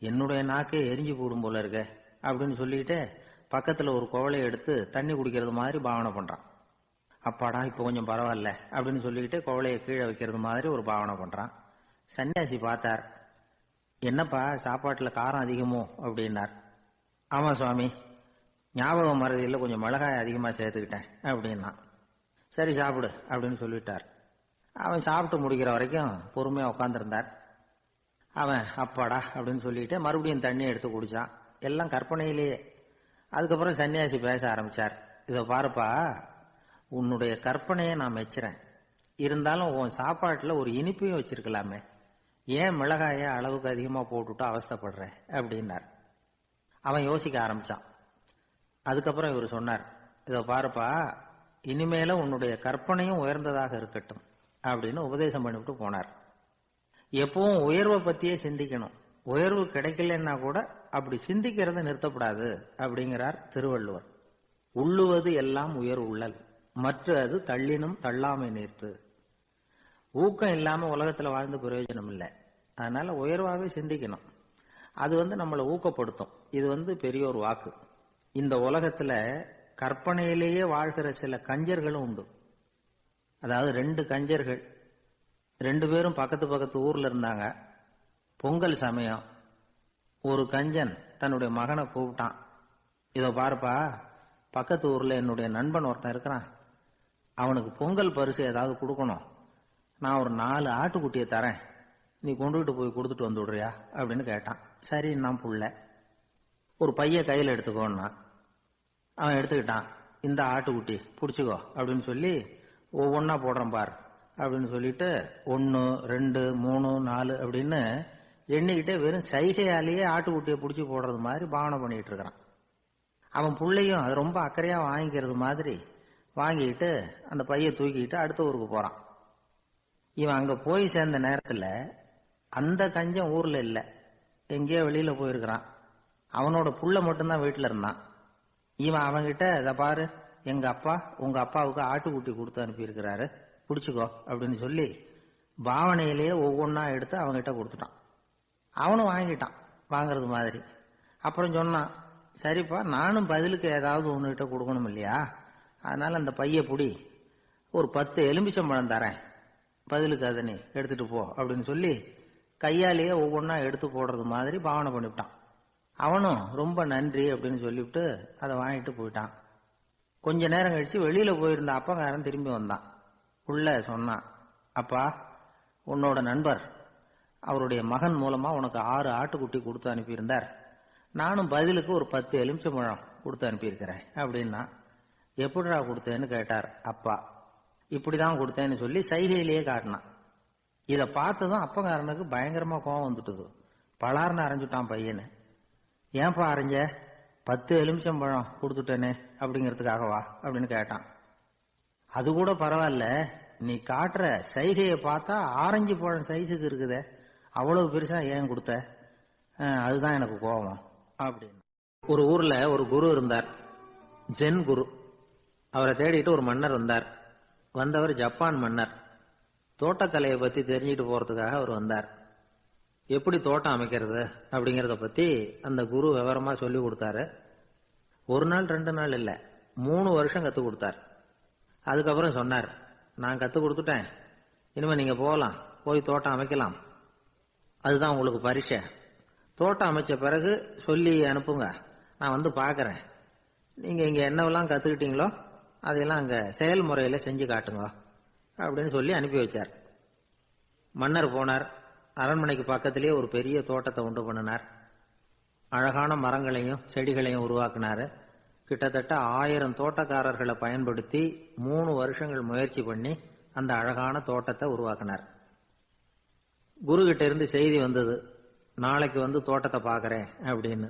என்னுடைய நாக்கே எரிஞ்சு போடும் போல இருக்க அப்படின்னு சொல்லிட்டு பக்கத்துல ஒரு குவளையை எடுத்து தண்ணி குடிக்கிறது மாதிரி பாவனை பண்றான். அப்பாடா இப்போ கொஞ்சம் பரவாயில்ல அப்படின்னு சொல்லிக்கிட்டு குவளையை கீழே வைக்கிறது மாதிரி ஒரு பாவனை பண்றான். சன்னியாசி பார்த்தார். என்னப்பா சாப்பாட்டுல காரம் அதிகமோ அப்படின்னார். ஆமா சுவாமி, ஞாபகம் மறதியில் கொஞ்சம் மிளகாய் அதிகமா சேர்த்துக்கிட்டேன் அப்படின்னா. சரி சாப்பிடு அப்படின்னு சொல்லிட்டார். அவன் சாப்பிட்டு முடிக்கிற வரைக்கும் பொறுமையா உட்காந்துருந்தார். அவன் அப்பாடா அப்படின்னு சொல்லிட்டு மறுபடியும் தண்ணி எடுத்து குடிச்சான். எல்லாம் கற்பனையிலேயே. அதுக்கப்புறம் சன்னியாசி பேச ஆரம்பிச்சார். இதை பாருப்பா, உன்னுடைய கற்பனையை நான் மெச்சுறேன். இருந்தாலும் உன் சாப்பாட்டுல ஒரு இனிப்பையும் வச்சிருக்கலாமே, ஏன் மிளகாய அளவுக்கு அதிகமா போட்டுட்டு அவஸ்தைப்படுற அப்படின்னார். அவன் யோசிக்க ஆரம்பிச்சான். அதுக்கப்புறம் இவர் சொன்னார், இதை பாருப்பா, இனிமேல உன்னுடைய கற்பனையும் உயர்ந்ததாக இருக்கட்டும் அப்படின்னு உபதேசம் பண்ணிவிட்டு போனார். எப்பவும் உயர்வை பத்தியே சிந்திக்கணும். உயர்வு கிடைக்கலன்னா கூட அப்படி சிந்திக்கிறத நிறுத்தப்படாது அப்படிங்கிறார் திருவள்ளுவர். உள்ளுவது எல்லாம் உயர் உள்ளல், மற்ற அது தள்ளினும் தள்ளாமை நீர்த்து. ஊக்கம் இல்லாம உலகத்துல வாழ்ந்து பிரயோஜனம் இல்லை. அதனால உயர்வாகவே சிந்திக்கணும். அது நம்மளை ஊக்கப்படுத்தும். இது பெரியோர் வாக்கு. இந்த உலகத்துல கற்பனையிலேயே வாழ்கிற சில கஞ்சர்களும் உண்டு. அதாவது 2 கஞ்சர்கள், 2 பேரும் பக்கத்து ஊர்ல இருந்தாங்க. பொங்கல் சமயம் ஒரு கஞ்சன் தன்னுடைய மகனை கூப்பிட்டான். இதோ பாருப்பா, பக்கத்து ஊர்ல என்னுடைய நண்பன் ஒருத்தன் இருக்கிறான், அவனுக்கு பொங்கல் பரிசு ஏதாவது கொடுக்கணும். நான் ஒரு 4 ஆட்டுக்குட்டியை தரேன், நீ கொண்டுகிட்டு போய் கொடுத்துட்டு வந்து விடுறியா அப்படின்னு கேட்டான். சரி நான் புள்ள, ஒரு பைய கையில் எடுத்துக்கோன்னா. அவன் எடுத்துக்கிட்டான். இந்த ஆட்டுக்குட்டி பிடிச்சிக்கோ அப்படின்னு சொல்லி ஒவ்வொன்னா போடுறேன் பார் அப்படின்னு சொல்லிட்டு 1 2 3 4 அப்படின்னு எண்ணிக்கிட்டே வெறும் சைகையாலேயே ஆட்டுக்குட்டியை பிடிச்சி போடுறது மாதிரி பாவனை பண்ணிட்டு இருக்கிறான். அவன் பிள்ளையும் அது ரொம்ப அக்கறையா வாங்கிக்கிறது மாதிரி வாங்கிட்டு அந்த பைய தூக்கிட்டு அடுத்த ஊருக்கு போறான். இவன் அங்க போய் சேர்ந்த நேரத்துல அந்த கஞ்சன் ஊர்ல இல்ல, எங்கேயோ வெளியில போயிருக்கிறான். அவனோட புள்ள மட்டும்தான் வீட்டுல இருந்தான். இவன் அவன்கிட்ட, இதை பாரு, எங்க அப்பா உங்க அப்பாவுக்கு ஆட்டுக்குட்டி கொடுத்து அனுப்பியிருக்கிறாரு, பிடிச்சிக்கோ அப்படின்னு சொல்லி பாவனையிலேயே ஒவ்வொன்னா எடுத்து அவன்கிட்ட கொடுத்துட்டான். அவனும் வாங்கிட்டான் வாங்கறது மாதிரி. அப்புறம் சொன்னான், சரிப்பா நானும் பதிலுக்கு ஏதாவது ஒன்னுகிட்ட கொடுக்கணும் இல்லையா, அதனால அந்த பைய புடி, ஒரு 10 எலுமிச்சம்பழம் தரேன், பதிலுக்கு அதை நீ எடுத்துட்டு போ அப்படின்னு சொல்லி கையாலேயே ஒவ்வொன்னா எடுத்து போடுறது மாதிரி பாவனை பண்ணிவிட்டான். அவனும் ரொம்ப நன்றி அப்படின்னு சொல்லிவிட்டு அதை வாங்கிட்டு போயிட்டான். கொஞ்ச நேரம் கழிச்சு வெளியில போயிருந்த அப்பங்காரன் திரும்பி வந்தான். உள்ள சொன்னான், அப்பா உன்னோட நண்பர் அவருடைய மகன் மூலமா உனக்கு 6 ஆட்டுக்குட்டி கொடுத்து அனுப்பியிருந்தார், நானும் பதிலுக்கு ஒரு 10 எலுமிச்சம்பழம் கொடுத்து அனுப்பியிருக்கிறேன் அப்படின்னா. எப்படிடா கொடுத்தேன்னு கேட்டார் அப்பா. இப்படிதான் கொடுத்தேன்னு சொல்லி சைகையிலேயே காட்டினான். இதை பார்த்ததும் அப்பங்காரனுக்கு பயங்கரமா கோவம் வந்துட்டுது. பலார்னு அரைஞ்சுட்டான் பையனு. ஏன்பா அரைஞ்ச, 10 எலுமிச்சம்பழம் கொடுத்துட்டேனே அப்படிங்கிறதுக்காகவா அப்படின்னு கேட்டான். அது கூட பரவாயில்ல, நீ காட்டுற சைகையை பார்த்தா ஆரஞ்சு பழம் சைஸுக்கு இருக்குதே, அவ்வளவு பெருசா ஏன் கொடுத்த, அதுதான் எனக்கு கோபம் அப்படின்னு. ஒரு ஊர்ல ஒரு குரு இருந்தார், ஜென் குரு. அவரை தேடிட்டு ஒரு மன்னர் வந்தார். வந்தவர் ஜப்பான் மன்னர். தோட்டக்கலையை பத்தி தெரிஞ்சுட்டு போறதுக்காக அவர் வந்தார். எப்படி தோட்டம் அமைக்கிறது அப்படிங்கறத பத்தி அந்த குரு விவரமா சொல்லி கொடுத்தாரு. 1 நாள் 2 நாள் இல்ல, 3 வருஷம் கத்து கொடுத்தார். அதுக்கப்புறம் சொன்னார், நான் கத்து கொடுத்துட்டேன், இனிமே நீங்க போகலாம், போய் தோட்டம் அமைக்கலாம், அதுதான் உங்களுக்கு பரிசை. தோட்டம் அமைச்ச பிறகு சொல்லி அனுப்புங்க, நான் வந்து பாக்குறேன். நீங்க இங்க என்னவெல்லாம் கத்துக்கிட்டீங்களோ அதையெல்லாம் அங்க செயல்முறையில செஞ்சு காட்டுங்க அப்படின்னு சொல்லி அனுப்பி வச்சார். மன்னர் போனார். அரண்மனைக்கு பக்கத்திலேயே ஒரு பெரிய தோட்டத்தை உண்டு பண்ணினார். அழகான மரங்களையும் செடிகளையும் உருவாக்கினாரு. கிட்டத்தட்ட 1000 தோட்டக்காரர்களை பயன்படுத்தி 3 வருஷங்கள் முயற்சி பண்ணி அந்த அழகான தோட்டத்தை உருவாக்கினார். குரு கிட்ட இருந்து செய்தி வந்தது, நாளைக்கு வந்து தோட்டத்தை பார்க்கறேன் அப்படின்னு.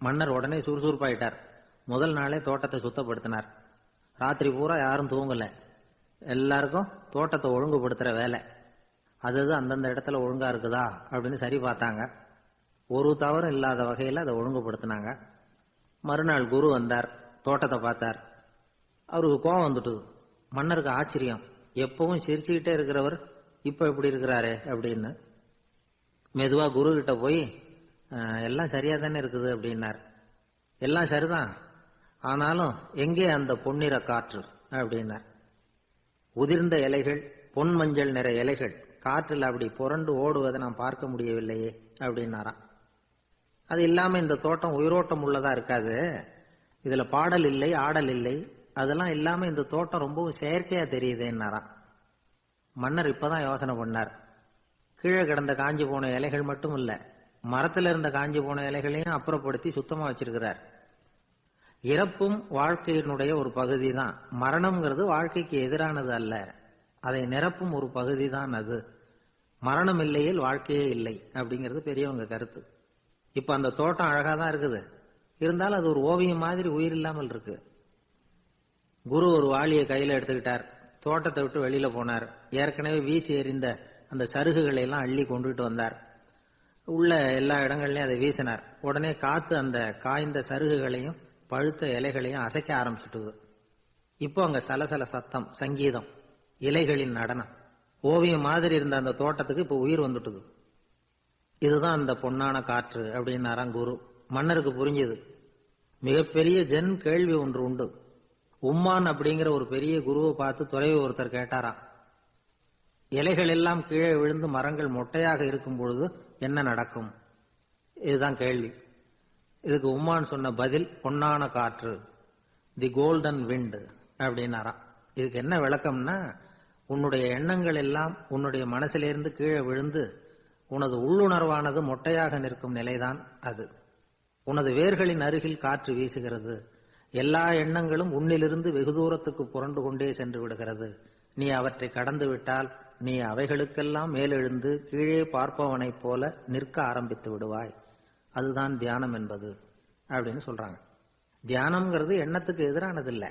மன்னர் உடனே சுறுசுறுப்பாயிட்டார். முதல் நாளே தோட்டத்தை சுத்தப்படுத்தினார். ராத்திரி பூரா யாரும் தூங்கல. எல்லாருக்கும் தோட்டத்தை ஒழுங்குபடுத்துற வேலை. அது அந்தந்த இடத்துல ஒழுங்கா இருக்குதா அப்படின்னு சரி பார்த்தாங்க. ஒரு தவறும் இல்லாத வகையில் அதை ஒழுங்குபடுத்தினாங்க. மறுநாள் குரு வந்தார், தோட்டத்தை பார்த்தார். அவருக்கு கோபம் வந்துட்டுது. மன்னருக்கு ஆச்சரியம், எப்பவும் சிரிச்சுக்கிட்டே இருக்கிறவர் இப்ப எப்படி இருக்கிறாரே அப்படின்னு. மெதுவா குரு கிட்ட போய் எல்லாம் சரியா தானே இருக்குது அப்படின்னார். எல்லாம் சரிதான், ஆனாலும் எங்கே அந்த பொன்னிற காற்று அப்படின்னார். உதிர்ந்த இலைகள், பொன் மஞ்சள் நிற இலைகள் காற்றில் அப்படி புரண்டு ஓடுவதை நான் பார்க்க முடியவில்லையே அப்படின்னாராம். அது இல்லாம இந்த தோட்டம் உயிரோட்டம் உள்ளதா இருக்காது, இதுல பாடல் இல்லை, ஆடல் இல்லை, அதெல்லாம் இல்லாம இந்த தோட்டம் ரொம்பவும் செயற்கையா தெரியுதுன்னாராம். மன்னர் இப்பதான் யோசனை பண்ணார். கீழே கிடந்த காஞ்சி போன இலைகள் மட்டும் இல்ல, மரத்துல இருந்த காஞ்சி போன இலைகளையும் அப்புறப்படுத்தி சுத்தமா வச்சிருக்கிறார். இறப்பும் வாழ்க்கையினுடைய ஒரு பகுதி தான். மரணம்ங்கிறது வாழ்க்கைக்கு எதிரானது அல்ல, அதை நிரப்பும் ஒரு பகுதி தான் அது. மரணம் இல்லையில் வாழ்க்கையே இல்லை அப்படிங்கிறது பெரியவங்க கருத்து. இப்ப அந்த தோட்டம் அழகா தான் இருக்குது, இருந்தாலும் அது ஒரு ஓவியம் மாதிரி உயிர் இல்லாமல் இருக்கு. குரு ஒரு வாளியை கையில எடுத்துக்கிட்டார், தோட்டத்தை விட்டு வெளியில போனார். ஏற்கனவே வீசி எறிந்த அந்த சருகுகளை எல்லாம் அள்ளி கொண்டுட்டு வந்தார். உள்ள எல்லா இடங்கள்லயும் அதை வீசினார். உடனே காத்து அந்த காய்ந்த சருகுகளையும் பழுத்த இலைகளையும் அசைக்க ஆரம்பிச்சுட்டுது. இப்போ அங்க சலசல சத்தம், சங்கீதம், இலைகளின் நடனம், ஓவியம் மாதிரி இருந்த அந்த தோட்டத்துக்கு இப்போ உயிர் வந்துட்டுது. இதுதான் அந்த பொன்னான காற்று அப்படின்னாராம் குரு. மன்னருக்கு புரிஞ்சது. மிகப்பெரிய ஜென் கேள்வி ஒன்று உண்டு. உம்மான் அப்படிங்கிற ஒரு பெரிய குருவை பார்த்து துறவி ஒருத்தர் கேட்டாராம், இலைகள் எல்லாம் கீழே விழுந்து மரங்கள் மொட்டையாக இருக்கும் பொழுது என்ன நடக்கும்? இதுதான் கேள்வி. இதுக்கு உம்மான் சொன்ன பதில் பொன்னான காற்று, தி கோல்டன் விண்ட் அப்படின்னாராம். இதுக்கு என்ன விளக்கம்னா, உன்னுடைய எண்ணங்கள் எல்லாம் உன்னுடைய மனசிலிருந்து கீழே விழுந்து உனது உள்ளுணர்வானது மொட்டையாக நிற்கும் நிலைதான் அது. உனது வேர்களின் அருகில் காற்று வீசுகிறது. எல்லா எண்ணங்களும் உன்னிலிருந்து வெகு தூரத்துக்கு புரண்டு கொண்டே சென்று விடுகிறது. நீ அவற்றை கடந்து விட்டால் நீ அவைகளுக்கெல்லாம் மேலெழுந்து கீழே பார்ப்பவனைப் போல நிற்க ஆரம்பித்து விடுவாய். அதுதான் தியானம் என்பது அப்படின்னு சொல்றாங்க. தியானம்ங்கிறது எண்ணத்துக்கு எதிரானது இல்லை,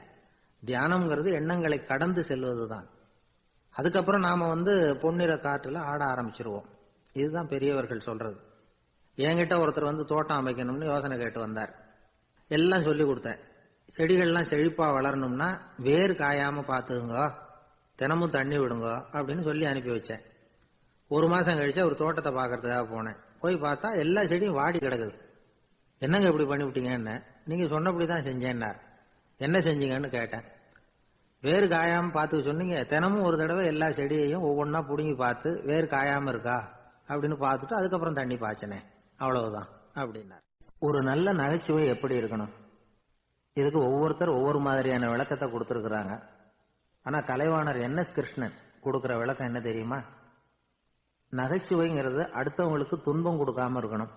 தியானம்ங்கிறது எண்ணங்களை கடந்து செல்வதுதான். அதுக்கப்புறம் நாம பொன்னிற காற்றுல ஆட ஆரம்பிச்சிருவோம். இதுதான் பெரியவர்கள் சொல்றது. என்கிட்ட ஒருத்தர் தோட்டம் அமைக்கணும்னு யோசனை கேட்டு வந்தார். எல்லாம் சொல்லி கொடுத்தேன். செடிகள்லாம் செழிப்பா வளரணும்னா வேர் காயாம பாத்துக்குங்க, தினமும் தண்ணி விடுங்க அப்படின்னு சொல்லி அனுப்பி வச்சேன். 1 மாசம் கழிச்சு ஒரு தோட்டத்தை பாக்கிறதுக்காக போனேன். போய் பார்த்தா எல்லா செடியும் வாடி கிடக்குது. என்னங்க இப்படி பண்ணிவிட்டீங்கன்னு. நீங்க சொன்னபடிதான் செஞ்சேன்னார். என்ன செஞ்சீங்கன்னு கேட்டேன். வேறு காயாம பார்த்து சொன்னீங்க, தினமும் ஒரு தடவை எல்லா செடியையும் ஒவ்வொன்னா புடுங்கி பார்த்து வேறு காயாம இருக்கா அப்படின்னு பார்த்துட்டு அதுக்கப்புறம் தண்ணி பாய்ச்சனே, அவ்வளவுதான் அப்படின்னார். ஒரு நல்ல நகைச்சுவை எப்படி இருக்கணும், இதுக்கு ஒவ்வொருத்தர் ஒவ்வொரு மாதிரியான விளக்கத்தை கொடுத்துருக்குறாங்க. ஆனா கலைவாணர் NS கிருஷ்ணன் கொடுக்கிற விளக்கம் என்ன தெரியுமா? நகைச்சுவைங்கிறது அடுத்தவங்களுக்கு துன்பம் கொடுக்காம இருக்கணும்,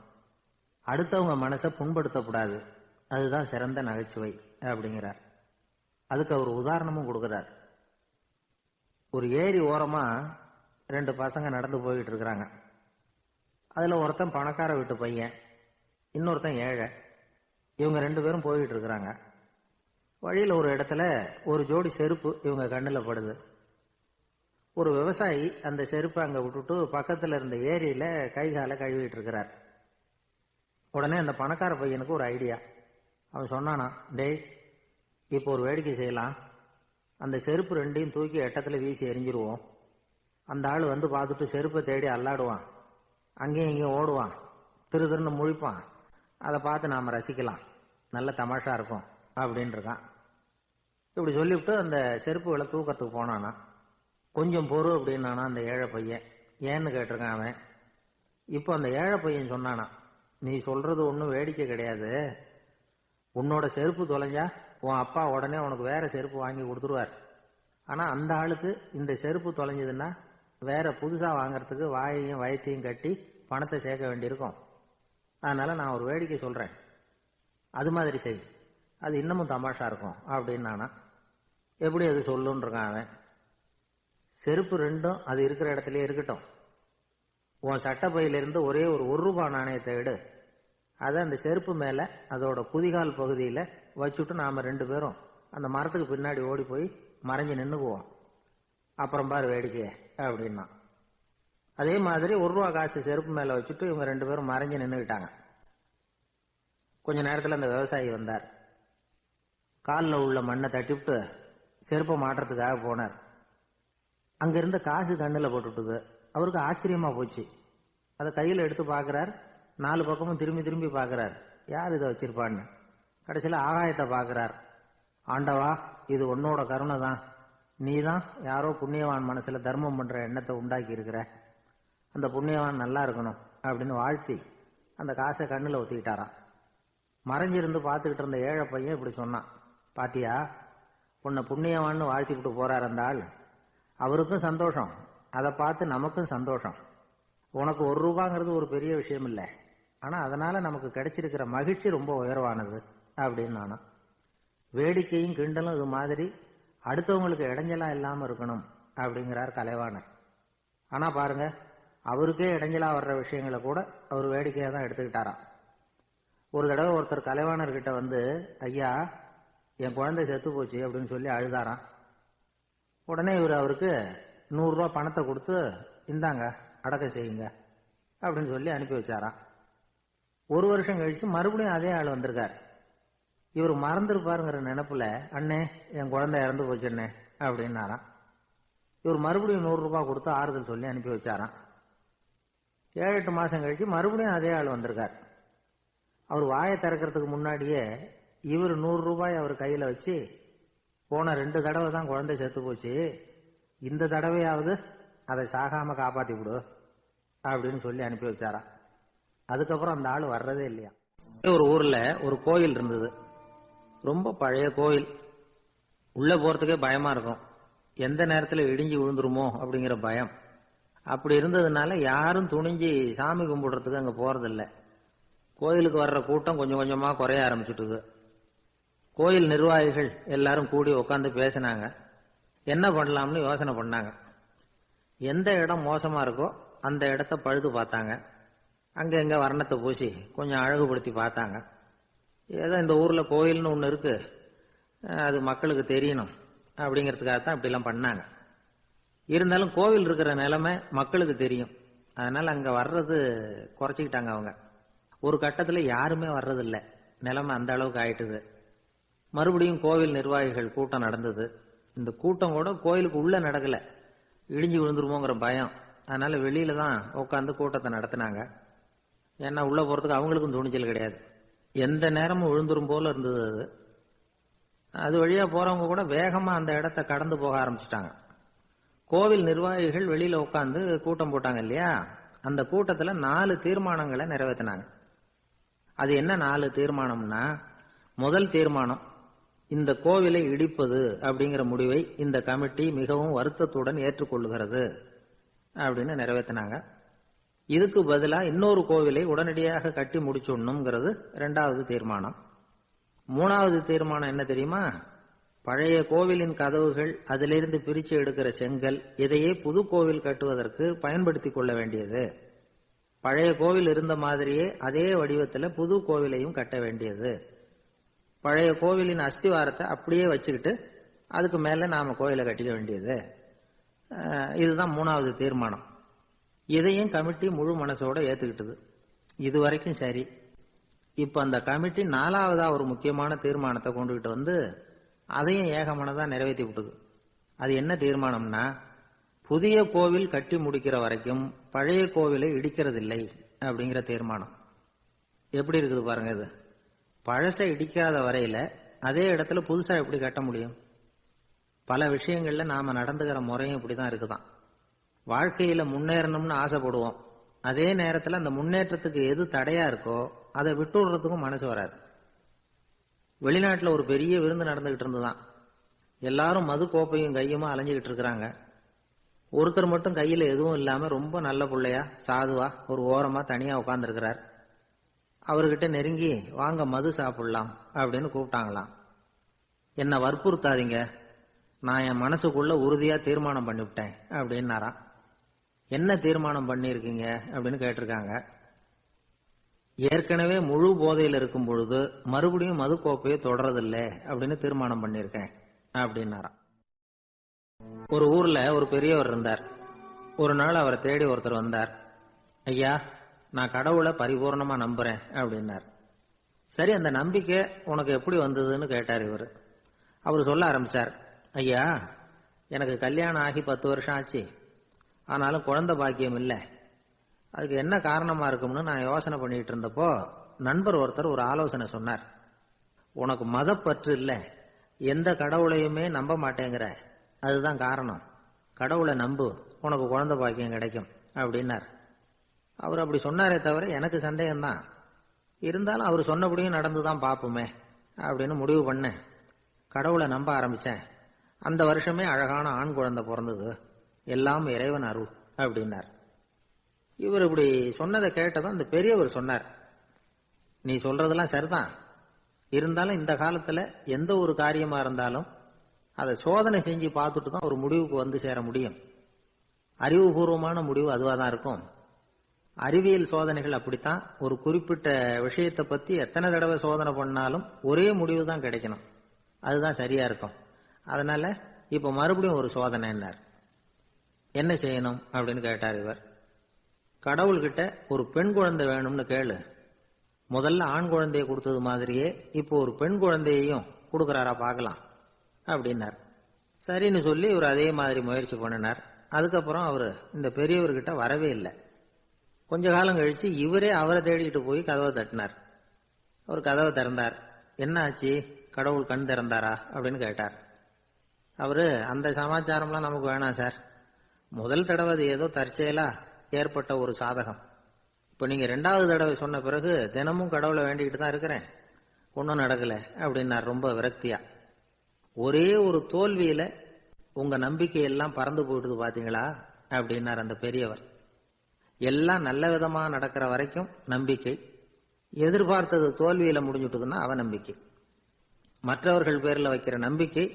அடுத்தவங்க மனசை புண்படுத்தக்கூடாது, அதுதான் சிறந்த நகைச்சுவை அப்படிங்கிறார். அதுக்கு அவர் உதாரணமும் கொடுக்கிறார். ஒரு ஏரி ஓரமா 2 பசங்க நடந்து போயிட்டு இருக்கிறாங்க. அதுல ஒருத்தன் பணக்கார வீட்டு பையன், இன்னொருத்தன் ஏழை. இவங்க 2 பேரும் போயிட்டு இருக்கிறாங்க. வழியில ஒரு இடத்துல ஒரு ஜோடி செருப்பு இவங்க கண்ணுல படுது. ஒரு விவசாயி அந்த செருப்பை அங்க விட்டுட்டு பக்கத்துல இருந்த ஏரியில கை காலை கழுவிட்டு இருக்கிறார். உடனே அந்த பணக்கார பையனுக்கு ஒரு ஐடியா. அவன் சொன்னானா, டேய் இப்போ ஒரு வேடிக்கை செய்யலாம், அந்த செருப்பு 2ஐயும் தூக்கி எட்டத்துல வீசி எரிஞ்சிருவோம். அந்த ஆள் பார்த்துட்டு செருப்பை தேடி அல்லாடுவான், அங்கேயும் இங்கேயும் ஓடுவான், திரு திருன்னு முழிப்பான். அதை பார்த்து நாம ரசிக்கலாம், நல்ல தமாஷா இருக்கும் அப்படின்னு இருக்கான். இப்படி சொல்லிவிட்டு அந்த செருப்புகளை தூக்கத்துக்கு போனானா. கொஞ்சம் பொறு அப்படின்னானா அந்த ஏழை பையன். ஏன்னு கேட்டிருக்கான் அவன். இப்போ அந்த ஏழை பையன் சொன்னானா, நீ சொல்றது ஒன்றும் வேடிக்கை கிடையாது, உன்னோட செருப்பு தொலைஞ்சா உன் அப்பா உடனே உனக்கு வேற செருப்பு வாங்கி கொடுத்துருவார். ஆனா அந்த ஆளுக்கு இந்த செருப்பு தொலைஞ்சதுன்னா வேற புதுசா வாங்கறதுக்கு வாயையும் வயத்தையும் கட்டி பணத்தை சேர்க்க வேண்டியிருக்கும். அதனால நான் ஒரு வேடிக்கை சொல்றேன், அது மாதிரி செய், அது இன்னமும் தமாஷா இருக்கும் அப்படின்னு நானா. எப்படி அது சொல்லுன்னு இருக்கான் அவன். செருப்பு ரெண்டும் அது இருக்கிற இடத்துலயே இருக்கட்டும். உன் சட்டப்பையிலிருந்து ஒரே ஒரு ரூபாய் நாணயத்தை எடு, அதை அந்த செருப்பு மேல அதோட குதிகால் பகுதியில வச்சுட்டு நாம 2 பேரும் அந்த மரத்துக்கு பின்னாடி ஓடி போய் மறைஞ்சு நின்னுக்குவோம். அப்புறம் பாரு வேடிக்கைய அப்படின்னா. அதே மாதிரி 1 ரூபா காசு செருப்பு மேல வச்சுட்டு இவங்க 2 பேரும் மறைஞ்சு நின்னுக்கிட்டாங்க. கொஞ்ச நேரத்துல அந்த விவசாயி வந்தார். காலில் உள்ள மண்ணை தட்டிவிட்டு செருப்பை மாட்டுறதுக்காக போனார். அங்க இருந்த காசு கண்ணுல போட்டுட்டுது. அவருக்கு ஆச்சரியமா போச்சு. அதை கையில எடுத்து பாக்குறார். 4 பக்கமும் திரும்பி திரும்பி பாக்குறார், யார் இதை வச்சிருப்பான்னு. கடைசியில ஆகாயத்தை பாக்குறார். ஆண்டவா, இது உன்னோட கருணை தான். நீ தான் யாரோ புண்ணியவான் மனசுல தர்மம் பண்ற எண்ணத்தை உண்டாக்கி இருக்கிற. அந்த புண்ணியவான் நல்லா இருக்கணும் அப்படின்னு வாழ்த்தி அந்த காசை கண்ணுல ஒத்திக்கிட்டாராம். மறைஞ்சிருந்து பார்த்துக்கிட்டு இருந்த ஏழை பையன் இப்படி சொன்னான், பாத்தியா, உன்னை புண்ணியவான்னு வாழ்த்திக்கிட்டு போறார் அந்த ஆள். அவருக்கும் சந்தோஷம், அதை பார்த்து நமக்கும் சந்தோஷம். உனக்கு 1 ரூபாங்கிறது ஒரு பெரிய விஷயம் இல்லை, ஆனா அதனால நமக்கு கிடைச்சிருக்கிற மகிழ்ச்சி ரொம்ப உயர்வானது அப்படின்னு நானா. வேடிக்கையும் கிண்டலும் இது மாதிரி அடுத்தவங்களுக்கு இடைஞ்சலா இல்லாம இருக்கணும் அப்படிங்கிறார் கலைவாணர். ஆனா பாருங்க, அவருக்கே இடைஞ்சலா வர்ற விஷயங்களை கூட அவர் வேடிக்கையா தான் எடுத்துக்கிட்டாராம். ஒரு தடவை ஒருத்தர் கலைவாணர்கிட்ட வந்து, ஐயா என் குழந்தை செத்து போச்சு அப்படின்னு சொல்லி அழுதாராம். உடனே இவர் அவருக்கு 100 ரூபாய் பணத்தை கொடுத்து, இந்தாங்க அடக்கம் செய்யுங்க அப்படின்னு சொல்லி அனுப்பி வச்சாராம். 1 வருஷம் கழிச்சு மறுபடியும் அதே ஆள் வந்திருக்கார். இவர் மறந்துருப்பாருங்கிற நினைப்புல, அண்ணே என் குழந்தை இறந்து போச்சுண்ணே அப்படின்னாராம். இவர் மறுபடியும் 100 ரூபாய் கொடுத்து ஆறுதல் சொல்லி அனுப்பி வச்சாராம். 7-8 மாசம் கழிச்சு மறுபடியும் அதே ஆள் வந்திருக்கார். அவர் வாயை திறக்கிறதுக்கு முன்னாடியே இவர் 100 ரூபாய் அவர் கையில வச்சு, போன 2 தடவை தான் குழந்தை செத்து போச்சு, இந்த தடவையாவது அதை சாகாம காப்பாத்தி விடு அப்படின்னு சொல்லி அனுப்பி வச்சாராம். அதுக்கப்புறம் அந்த ஆள் வர்றதே இல்லையா. ஒரு ஊர்ல ஒரு கோயில் இருந்தது, ரொம்ப பழைய கோயில். உள்ள போறதுக்கே பயமா இருக்கும், எந்த நேரத்துல இடிஞ்சு விழுந்துருமோ அப்படிங்கிற பயம். அப்படி இருந்ததுனால யாரும் துணிஞ்சு சாமி கும்பிடுறதுக்கு அங்க போறதில்லை. கோயிலுக்கு வர்ற கூட்டம் கொஞ்சம் கொஞ்சமா குறைய ஆரம்பிச்சுட்டுது. கோயில் நிர்வாகிகள் எல்லாரும் கூடி உட்காந்து பேசினாங்க. என்ன பண்ணலாம்னு யோசனை பண்ணாங்க. எந்த இடம் மோசமா இருக்கோ அந்த இடத்த பழுது பார்த்தாங்க. அங்க எங்க வர்ணத்தை பூசி கொஞ்சம் அழகுபடுத்தி பார்த்தாங்க. ஏதோ இந்த ஊர்ல கோயில்னு ஒண்ணு இருக்கு, அது மக்களுக்கு தெரியணும் அப்படிங்கிறதுக்காகத்தான் இப்படிலாம் பண்ணாங்க. இருந்தாலும் கோவில் இருக்கிற நிலைமை மக்களுக்கு தெரியும், அதனால அங்க வர்றது குறைச்சிக்கிட்டாங்க அவங்க. ஒரு கட்டத்துல யாருமே வர்றதில்லை, நிலைமை அந்த அளவுக்கு ஆயிட்டுது. மறுபடியும் கோவில் நிர்வாகிகள் கூட்டம் நடந்தது. இந்த கூட்டம் கூட கோயிலுக்கு உள்ள நடக்கல, இடிஞ்சு விழுந்துருமோங்கிற பயம். அதனால வெளியில தான் உட்காந்து கூட்டத்தை நடத்தினாங்க. ஏன்னா உள்ள போறதுக்கு அவங்களுக்கும் துணிச்சல் கிடையாது, எந்த நேரமும் விழுந்துரும் போல இருந்தது அது. அது வழியா போறவங்க கூட வேகமா அந்த இடத்த கடந்து போக ஆரம்பிச்சுட்டாங்க. கோவில் நிர்வாகிகள் வெளியில உட்காந்து கூட்டம் போட்டாங்க இல்லையா, அந்த கூட்டத்துல 4 தீர்மானங்களை நிறைவேற்றினாங்க. அது என்ன 4 தீர்மானம்னா, முதல் தீர்மானம், இந்த கோவிலை இடிப்பது அப்படிங்கிற முடிவை இந்த கமிட்டி மிகவும் வருத்தத்துடன் ஏற்றுக்கொள்ளுகிறது அப்படின்னு நிறைவேற்றினாங்க. இதுக்கு பதிலா இன்னொரு கோவிலை உடனடியாக கட்டி முடிச்சுடணுங்கிறது 2வது தீர்மானம். 3வது தீர்மானம் என்ன தெரியுமா, பழைய கோவிலின் கதவுகள், அதிலிருந்து பிரிச்சு எடுக்கிற செங்கல், இதையே புது கோவில் கட்டுவதற்கு பயன்படுத்திக் கொள்ள வேண்டியது. பழைய கோவில் இருந்த மாதிரியே அதே வடிவத்தில் புது கோவிலையும் கட்ட வேண்டியது. பழைய கோவிலின் அஸ்திவாரத்தை அப்படியே வச்சுக்கிட்டு அதுக்கு மேல நாம கோயிலை கட்டிக்க வேண்டியது. இதுதான் 3வது தீர்மானம். இதையும் கமிட்டி முழு மனசோட ஏத்துக்கிட்டது. இது வரைக்கும் சரி. இப்ப அந்த கமிட்டி 4வதா ஒரு முக்கியமான தீர்மானத்தை கொண்டுகிட்டு வந்து அதையும் ஏகமனதா நிறைவேற்றி விட்டது. அது என்ன தீர்மானம்னா, புதிய கோவில் கட்டி முடிக்கிற வரைக்கும் பழைய கோவிலை இடிக்கிறதில்லை அப்படிங்கிற தீர்மானம். எப்படி இருக்குது பாருங்க இது. பழசை இடிக்காத வரையில அதே இடத்துல புதுசா எப்படி கட்ட முடியும்? பல விஷயங்கள்ல நாம நடந்துகிற முறையும் இப்படிதான் இருக்குதான். வாழ்க்கையில முன்னேறணும்னு ஆசைப்படுவோம், அதே நேரத்துல அந்த முன்னேற்றத்துக்கு எது தடையா இருக்கோ அதை விட்டு விடுறதுக்கும் மனசு வராது. வெளிநாட்டில் ஒரு பெரிய விருந்து நடந்துகிட்டு இருந்துதான். எல்லாரும் மது கோப்பையும் கையுமா அலைஞ்சுக்கிட்டு இருக்கிறாங்க. ஒருத்தர் மட்டும் கையில எதுவும் இல்லாம ரொம்ப நல்ல பிள்ளையா சாதுவா ஒரு ஓரமா தனியா உட்கார்ந்துருக்கிறார். அவர்கிட்ட நெருங்கி வாங்க மது சாப்பிடலாம் அப்படின்னு கூப்பிட்டாங்களாம். என்ன வற்புறுத்தாதீங்க, நான் என் மனசுக்குள்ள உறுதியா தீர்மானம் பண்ணிவிட்டேன் அப்படின்னாராம். என்ன தீர்மானம் பண்ணிருக்கீங்க அப்படின்னு கேட்டிருக்காங்க. ஏற்கனவே முழு போதையில் இருக்கும் பொழுது மறுபடியும் மது கோப்பையை தொடறதில்லை அப்படின்னு தீர்மானம் பண்ணிருக்கேன் அப்படின்னாராம். ஒரு ஊர்ல ஒரு பெரியவர் இருந்தார். ஒரு நாள் அவரை தேடி ஒருத்தர் வந்தார். ஐயா, நான் கடவுளை பரிபூர்ணமா நம்புறேன் அப்படின்னார். சரி, அந்த நம்பிக்கை உனக்கு எப்படி வந்ததுன்னு கேட்டார் இவர். அவர் சொல்ல ஆரம்பிச்சார். ஐயா, எனக்கு கல்யாணம் ஆகி 10 வருஷம் ஆச்சு, ஆனாலும் குழந்தை பாக்கியம் இல்லை. அதுக்கு என்ன காரணமா இருக்கும்னு நான் யோசனை பண்ணிட்டு இருந்தப்போ நண்பர் ஒருத்தர் ஒரு ஆலோசனை சொன்னார். உனக்கு மதப்பற்று இல்லை, எந்த கடவுளையுமே நம்ப மாட்டேங்கிற, அதுதான் காரணம். கடவுளை நம்பு, உனக்கு குழந்தை பாக்கியம் கிடைக்கும் அப்படின்னார். அவர் அப்படி சொன்னாரே தவிர எனக்கு சந்தேகம்தான். இருந்தாலும் அவர் சொன்னபடியும் நடந்துதான் பார்ப்போமே அப்படின்னு முடிவு பண்ணேன். கடவுளை நம்ப ஆரம்பிச்சேன். அந்த வருஷமே அழகான ஆண் குழந்தை பிறந்தது. எல்லாம் இறைவன் அருள் அப்படின்னார். இவர் இப்படி சொன்னதை கேட்டதும் அந்த பெரியவர் சொன்னார், நீ சொல்றதெல்லாம் சரிதான், இருந்தாலும் இந்த காலத்துல எந்த ஒரு காரியமா இருந்தாலும் அதை சோதனை செஞ்சு பார்த்துட்டு தான் ஒரு முடிவுக்கு வந்து சேர முடியும். அறிவுபூர்வமான முடிவு அதுவாக தான் இருக்கும். அறிவியல் சோதனைகள் அப்படித்தான். ஒரு குறிப்பிட்ட விஷயத்தை பத்தி எத்தனை தடவை சோதனை பண்ணாலும் ஒரே முடிவு தான் கிடைக்கணும். அதுதான் சரியா இருக்கும். அதனால இப்ப மறுபடியும் ஒரு சோதனைன்னார். என்ன செய்யணும் அப்படின்னு கேட்டார் இவர். கடவுள்கிட்ட ஒரு பெண் குழந்தை வேணும்னு கேளு. முதல்ல ஆண் குழந்தையை கொடுத்தது மாதிரியே இப்போ ஒரு பெண் குழந்தையையும் கொடுக்கறாரா பார்க்கலாம் அப்படின்னார். சரின்னு சொல்லி இவர் அதே மாதிரி முயற்சி பண்ணினார். அதுக்கப்புறம் அவர் இந்த பெரியவர்கிட்ட வரவே இல்லை. கொஞ்ச காலம் கழிச்சு இவரே அவரை தேடிட்டு போய் கதவை தட்டினார். அவர் கதவை திறந்தார். என்ன ஆச்சு, கடவுள் கண் திறந்தாரா அப்படின்னு கேட்டார். அவரு, அந்த சமாச்சாரம்லாம் நமக்கு வேணாம் சார், முதல் தடவை அது ஏதோ தற்செயலா ஏற்பட்ட ஒரு சாதகம். இப்ப நீங்க 2வது தடவை சொன்ன பிறகு தினமும் கடவுளை வேண்டிக்கிட்டு தான் இருக்கிறேன், ஒன்றும் நடக்கல அப்படின்னார் ரொம்ப விரக்தியா. ஒரே ஒரு தோல்வியில உங்க நம்பிக்கையெல்லாம் பறந்து போயிடுது பாத்தீங்களா அப்படின்னார் அந்த பெரியவர். எல்லாம் நல்ல விதமா நடக்கிற வரைக்கும் நம்பிக்கை, எதிர்பார்த்தது தோல்வியில முடிஞ்சுட்டுதுன்னா அவநம்பிக்கை. மற்றவர்கள் பேர்ல வைக்கிற நம்பிக்கை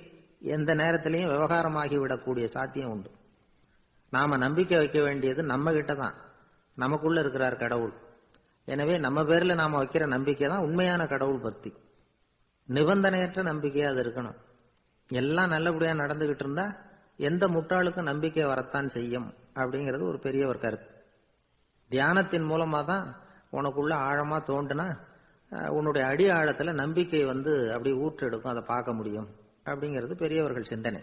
எந்த நேரத்திலையும் விவகாரமாகி விடக்கூடிய சாத்தியம் உண்டு. நாம நம்பிக்கை வைக்க வேண்டியது நம்ம கிட்ட தான், நமக்குள்ள இருக்கிறார் கடவுள். எனவே நம்ம பேர்ல நாம வைக்கிற நம்பிக்கை தான் உண்மையான கடவுள் பக்தி. நிபந்தனையற்ற நம்பிக்கையா அது இருக்கணும். எல்லாம் நல்லபடியா நடந்துகிட்டு இருந்தா எந்த முட்டாளுக்கும் நம்பிக்கை வரத்தான் செய்யும் அப்படிங்கிறது ஒரு பெரியவர் கருத்து. தியானத்தின் மூலமா தான் உனக்குள்ள ஆழமா தோண்டுனா உன்னுடைய அடி ஆழத்துல நம்பிக்கை வந்து அப்படி ஊற்றெடுக்கும், அதை பார்க்க முடியும் அப்படிங்கிறது பெரியவர்கள் சிந்தனை.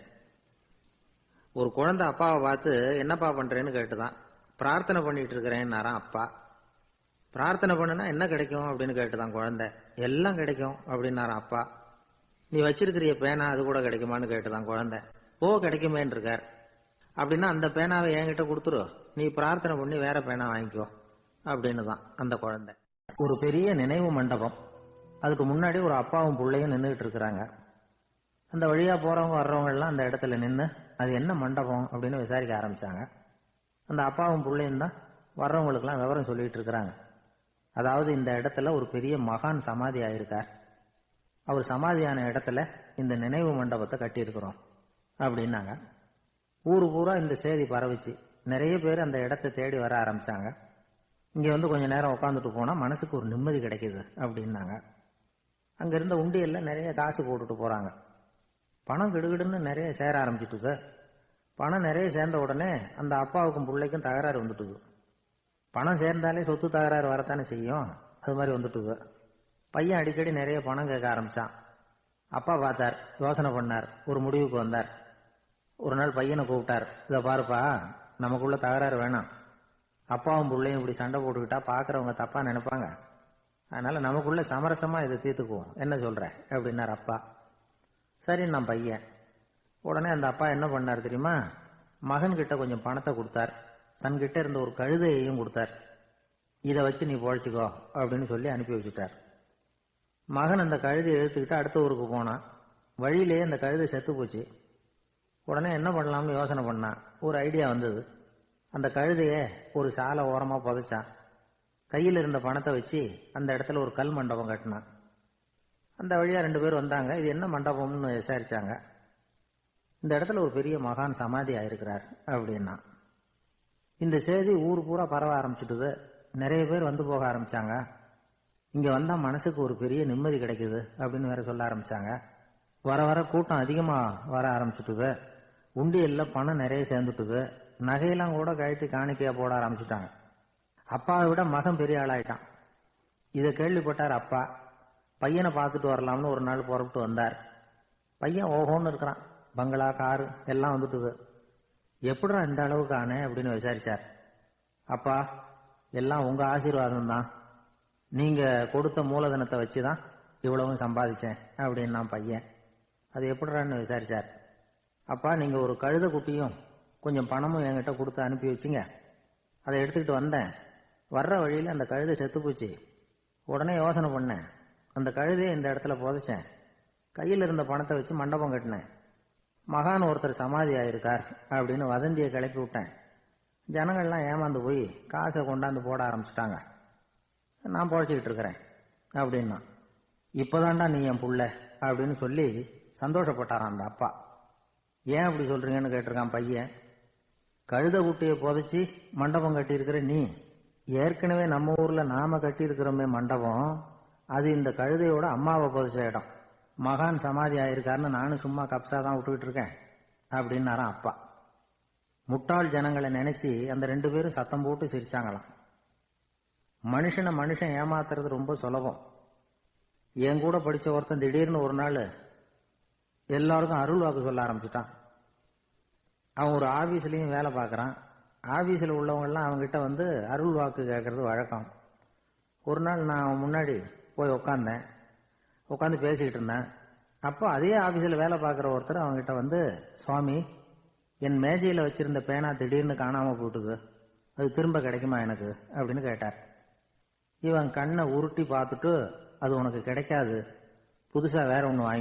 ஒரு குழந்தை அப்பாவை பார்த்து என்னப்பா பண்றேன்னு கேட்டுதான். பிரார்த்தனை பண்ணிட்டு இருக்கிறேன்னாராம் அப்பா. பிரார்த்தனை பண்ணுனா என்ன கிடைக்கும் அப்படின்னு கேட்டுதான் குழந்தை. எல்லாம் கிடைக்கும் அப்படின்னாராம் அப்பா. நீ வச்சிருக்கிறிய பேனா அது கூட கிடைக்குமான்னு கேட்டுதான் குழந்தை. ஓ, கிடைக்குமேன்னு இருக்கார். அப்படின்னா அந்த பேனாவை என்கிட்ட கொடுத்துரு, நீ பிரார்த்தனை பண்ணி வேற பேனா வாங்கிக்கோ அப்படின்னு தான் அந்த குழந்தை. ஒரு பெரிய நினைவு மண்டபம், அதுக்கு முன்னாடி ஒரு அப்பாவும் பிள்ளையும் நின்றுட்டு இருக்கிறாங்க. அந்த வழியா போறவங்க வர்றவங்க எல்லாம் அந்த இடத்துல நின்று அது என்ன மண்டபம் அப்படின்னு விசாரிக்க ஆரம்பிச்சாங்க. அந்த அப்பாவும் பிள்ளையும் தான் வர்றவங்களுக்கெல்லாம் விவரம் சொல்லிட்டு இருக்கிறாங்க. அதாவது இந்த இடத்துல ஒரு பெரிய மகான் சமாதி ஆயிருக்கார், அவர் சமாதியான இடத்துல இந்த நினைவு மண்டபத்தை கட்டியிருக்கிறோம் அப்படின்னாங்க. ஊரு பூரா இந்த செய்தி பரவிச்சு. நிறைய பேர் அந்த இடத்தை தேடி வர ஆரம்பிச்சாங்க. இங்க வந்து கொஞ்ச நேரம் உட்காந்துட்டு போனா மனசுக்கு ஒரு நிம்மதி கிடைக்குது அப்படின்னாங்க. அங்க இருந்த உண்டியல்ல நிறைய காசு போட்டுட்டு போறாங்க. பணம் கிடுகிடுன்னு நிறைய சேர ஆரம்பிச்சுட்டுது. பணம் நிறைய சேர்ந்த உடனே அந்த அப்பாவுக்கும் பிள்ளைக்கும் தகராறு வந்துட்டுது. பணம் சேர்ந்தாலே சொத்து தகராறு வரத்தானே செய்யும், அது மாதிரி வந்துட்டுது. பையன் அடிக்கடி நிறைய பணம் கேட்க ஆரம்பிச்சான். அப்பா பார்த்தார், யோசனை பண்ணார், ஒரு முடிவுக்கு வந்தார். ஒரு நாள் பையனை கூப்பிட்டார். இதை பாருப்பா, நமக்குள்ள தகராறு வேணாம், அப்பாவும் பிள்ளையும் இப்படி சண்டை போட்டுக்கிட்டா பாக்குறவங்க தப்பா நினைப்பாங்க, அதனால நமக்குள்ள சமரசமா இதை தீர்த்துக்குவோம், என்ன சொல்ற அப்படின்னார் அப்பா. சரி நான் பையன். உடனே அந்த அப்பா என்ன பண்ணார் தெரியுமா, மகன் கிட்ட கொஞ்சம் பணத்தை கொடுத்தார், தன்கிட்ட இருந்த ஒரு கழுதையையும் கொடுத்தார். இதை வச்சு நீ பொழைச்சிக்கோ அப்படின்னு சொல்லி அனுப்பி வச்சுட்டார். மகன் அந்த கழுதையை இழுத்துக்கிட்டு அடுத்த ஊருக்கு போனான். வழியிலேயே அந்த கழுதை செத்து போச்சு. உடனே என்ன பண்ணலாம்னு யோசனை பண்ணான். ஒரு ஐடியா வந்தது. அந்த கழுதைய ஒரு சாலை ஓரமா புதைச்சான். கையில் இருந்த பணத்தை வச்சு அந்த இடத்துல ஒரு கல் மண்டபம் கட்டினான். அந்த வழியா 2 பேர் வந்தாங்க. இது என்ன மண்டபம்னு விசாரிச்சாங்க. இந்த இடத்துல ஒரு பெரிய மகான் சமாதி ஆயிருக்கிறார் அப்படின்னா. இந்த செய்தி ஊர் பூரா பரவ ஆரம்பிச்சுட்டுது. நிறைய பேர் வந்து போக ஆரம்பிச்சாங்க. இங்க வந்தா மனசுக்கு ஒரு பெரிய நிம்மதி கிடைக்குது அப்படின்னு வேற சொல்ல ஆரம்பிச்சாங்க. வர வர கூட்டம் அதிகமா வர ஆரம்பிச்சுட்டுது. உண்டியல்ல பணம் நிறைய சேர்ந்துட்டுது. நகையெல்லாம் கூட கழட்டி காணிக்கையா போட ஆரம்பிச்சுட்டாங்க. அப்பாவை விட மகன் பெரிய ஆளாயிட்டான். இதை கேள்விப்பட்டார் அப்பா. பையனை பார்த்துட்டு வரலாம்னு ஒரு நாள் புறப்பட்டு வந்தார். பையன் ஓஹோன்னு இருக்கிறான். பங்களா, காரு எல்லாம் வந்துட்டுது. எப்படிடா இந்த அளவுக்கு ஆனே அப்படின்னு விசாரிச்சார். அப்பா, எல்லாம் உங்க ஆசீர்வாதம் தான். நீங்க கொடுத்த மூலதனத்தை வச்சுதான் இவ்வளவும் சம்பாதிச்சேன் அப்படின்னு பையன். அது எப்படிடான்னு விசாரிச்சார். அப்பா, நீங்க ஒரு கழுத குட்டியும் கொஞ்சம் பணமும் என்கிட்ட கொடுத்து அனுப்பி வச்சிங்க. அதை எடுத்துக்கிட்டு வந்தேன். வர்ற வழியில அந்த கழுதை செத்து போச்சு. உடனே யோசனை பண்ணேன். அந்த கழுதையை இந்த இடத்துல புதைச்சேன். கையில் இருந்த பணத்தை வச்சு மண்டபம் கட்டினேன். மகான் ஒருத்தர் சமாதி ஆயிருக்கார் அப்படின்னு வதந்தியை கிளப்பி விட்டேன். ஜனங்கள்லாம் ஏமாந்து போய் காசை கொண்டாந்து போட ஆரம்பிச்சுட்டாங்க. நான் பொழைச்சிக்கிட்டு இருக்கிறேன் அப்படின்னா. இப்பதான்டா நீ என் புள்ள அப்படின்னு சொல்லி சந்தோஷப்பட்டாரான் அந்த அப்பா. ஏன் அப்படி சொல்றீங்கன்னு கேட்டிருக்கான் பையன். கழுத குட்டியை புதைச்சி மண்டபம் கட்டியிருக்கிற நீ, ஏற்கனவே நம்ம ஊர்ல நாம கட்டியிருக்கிறோமே மண்டபம், அது இந்த கழுதையோட அம்மாவை புதைச்ச இடம். மகான் சமாதி ஆயிருக்காருன்னு நானும் சும்மா கப்சா தான் விட்டுக்கிட்டு இருக்கேன் அப்படின்னாரான் அப்பா. முட்டாள் ஜனங்களை நினைச்சு அந்த 2 பேரும் சத்தம் போட்டு சிரிச்சாங்களாம். மனுஷன் ஏமாத்துறது ரொம்ப சுலபம். என் கூட படிச்ச ஒருத்தன் திடீர்னு ஒரு நாள் எல்லாருக்கும் அருள் வாக்கு சொல்ல ஆரம்பிச்சுட்டான். அவன் ஒரு ஆபீஸ்லயும் வேலை பார்க்கறான். ஆபீஸ்ல உள்ளவங்க எல்லாம் அவங்ககிட்ட வந்து அருள் வாக்கு கேட்கறது வழக்கம். ஒரு நாள் நான் அவன் முன்னாடி போய் உட்காந்து பேசிக்கிட்டு இருந்தேன். அப்போ அதே ஆபீஸ்ல வேலை பார்க்குற ஒருத்தர் அவங்ககிட்ட வந்து, சுவாமி, என் மேஜையில வச்சிருந்த பேனா திடீர்னு காணாம போயிட்டுது, அது திரும்ப கிடைக்குமா எனக்கு அப்படின்னு கேட்டார். இவன் கண்ணை உருட்டி பார்த்துட்டு, அது உனக்கு கிடைக்காது, புதுசா வேற ஒன்று வாங்கி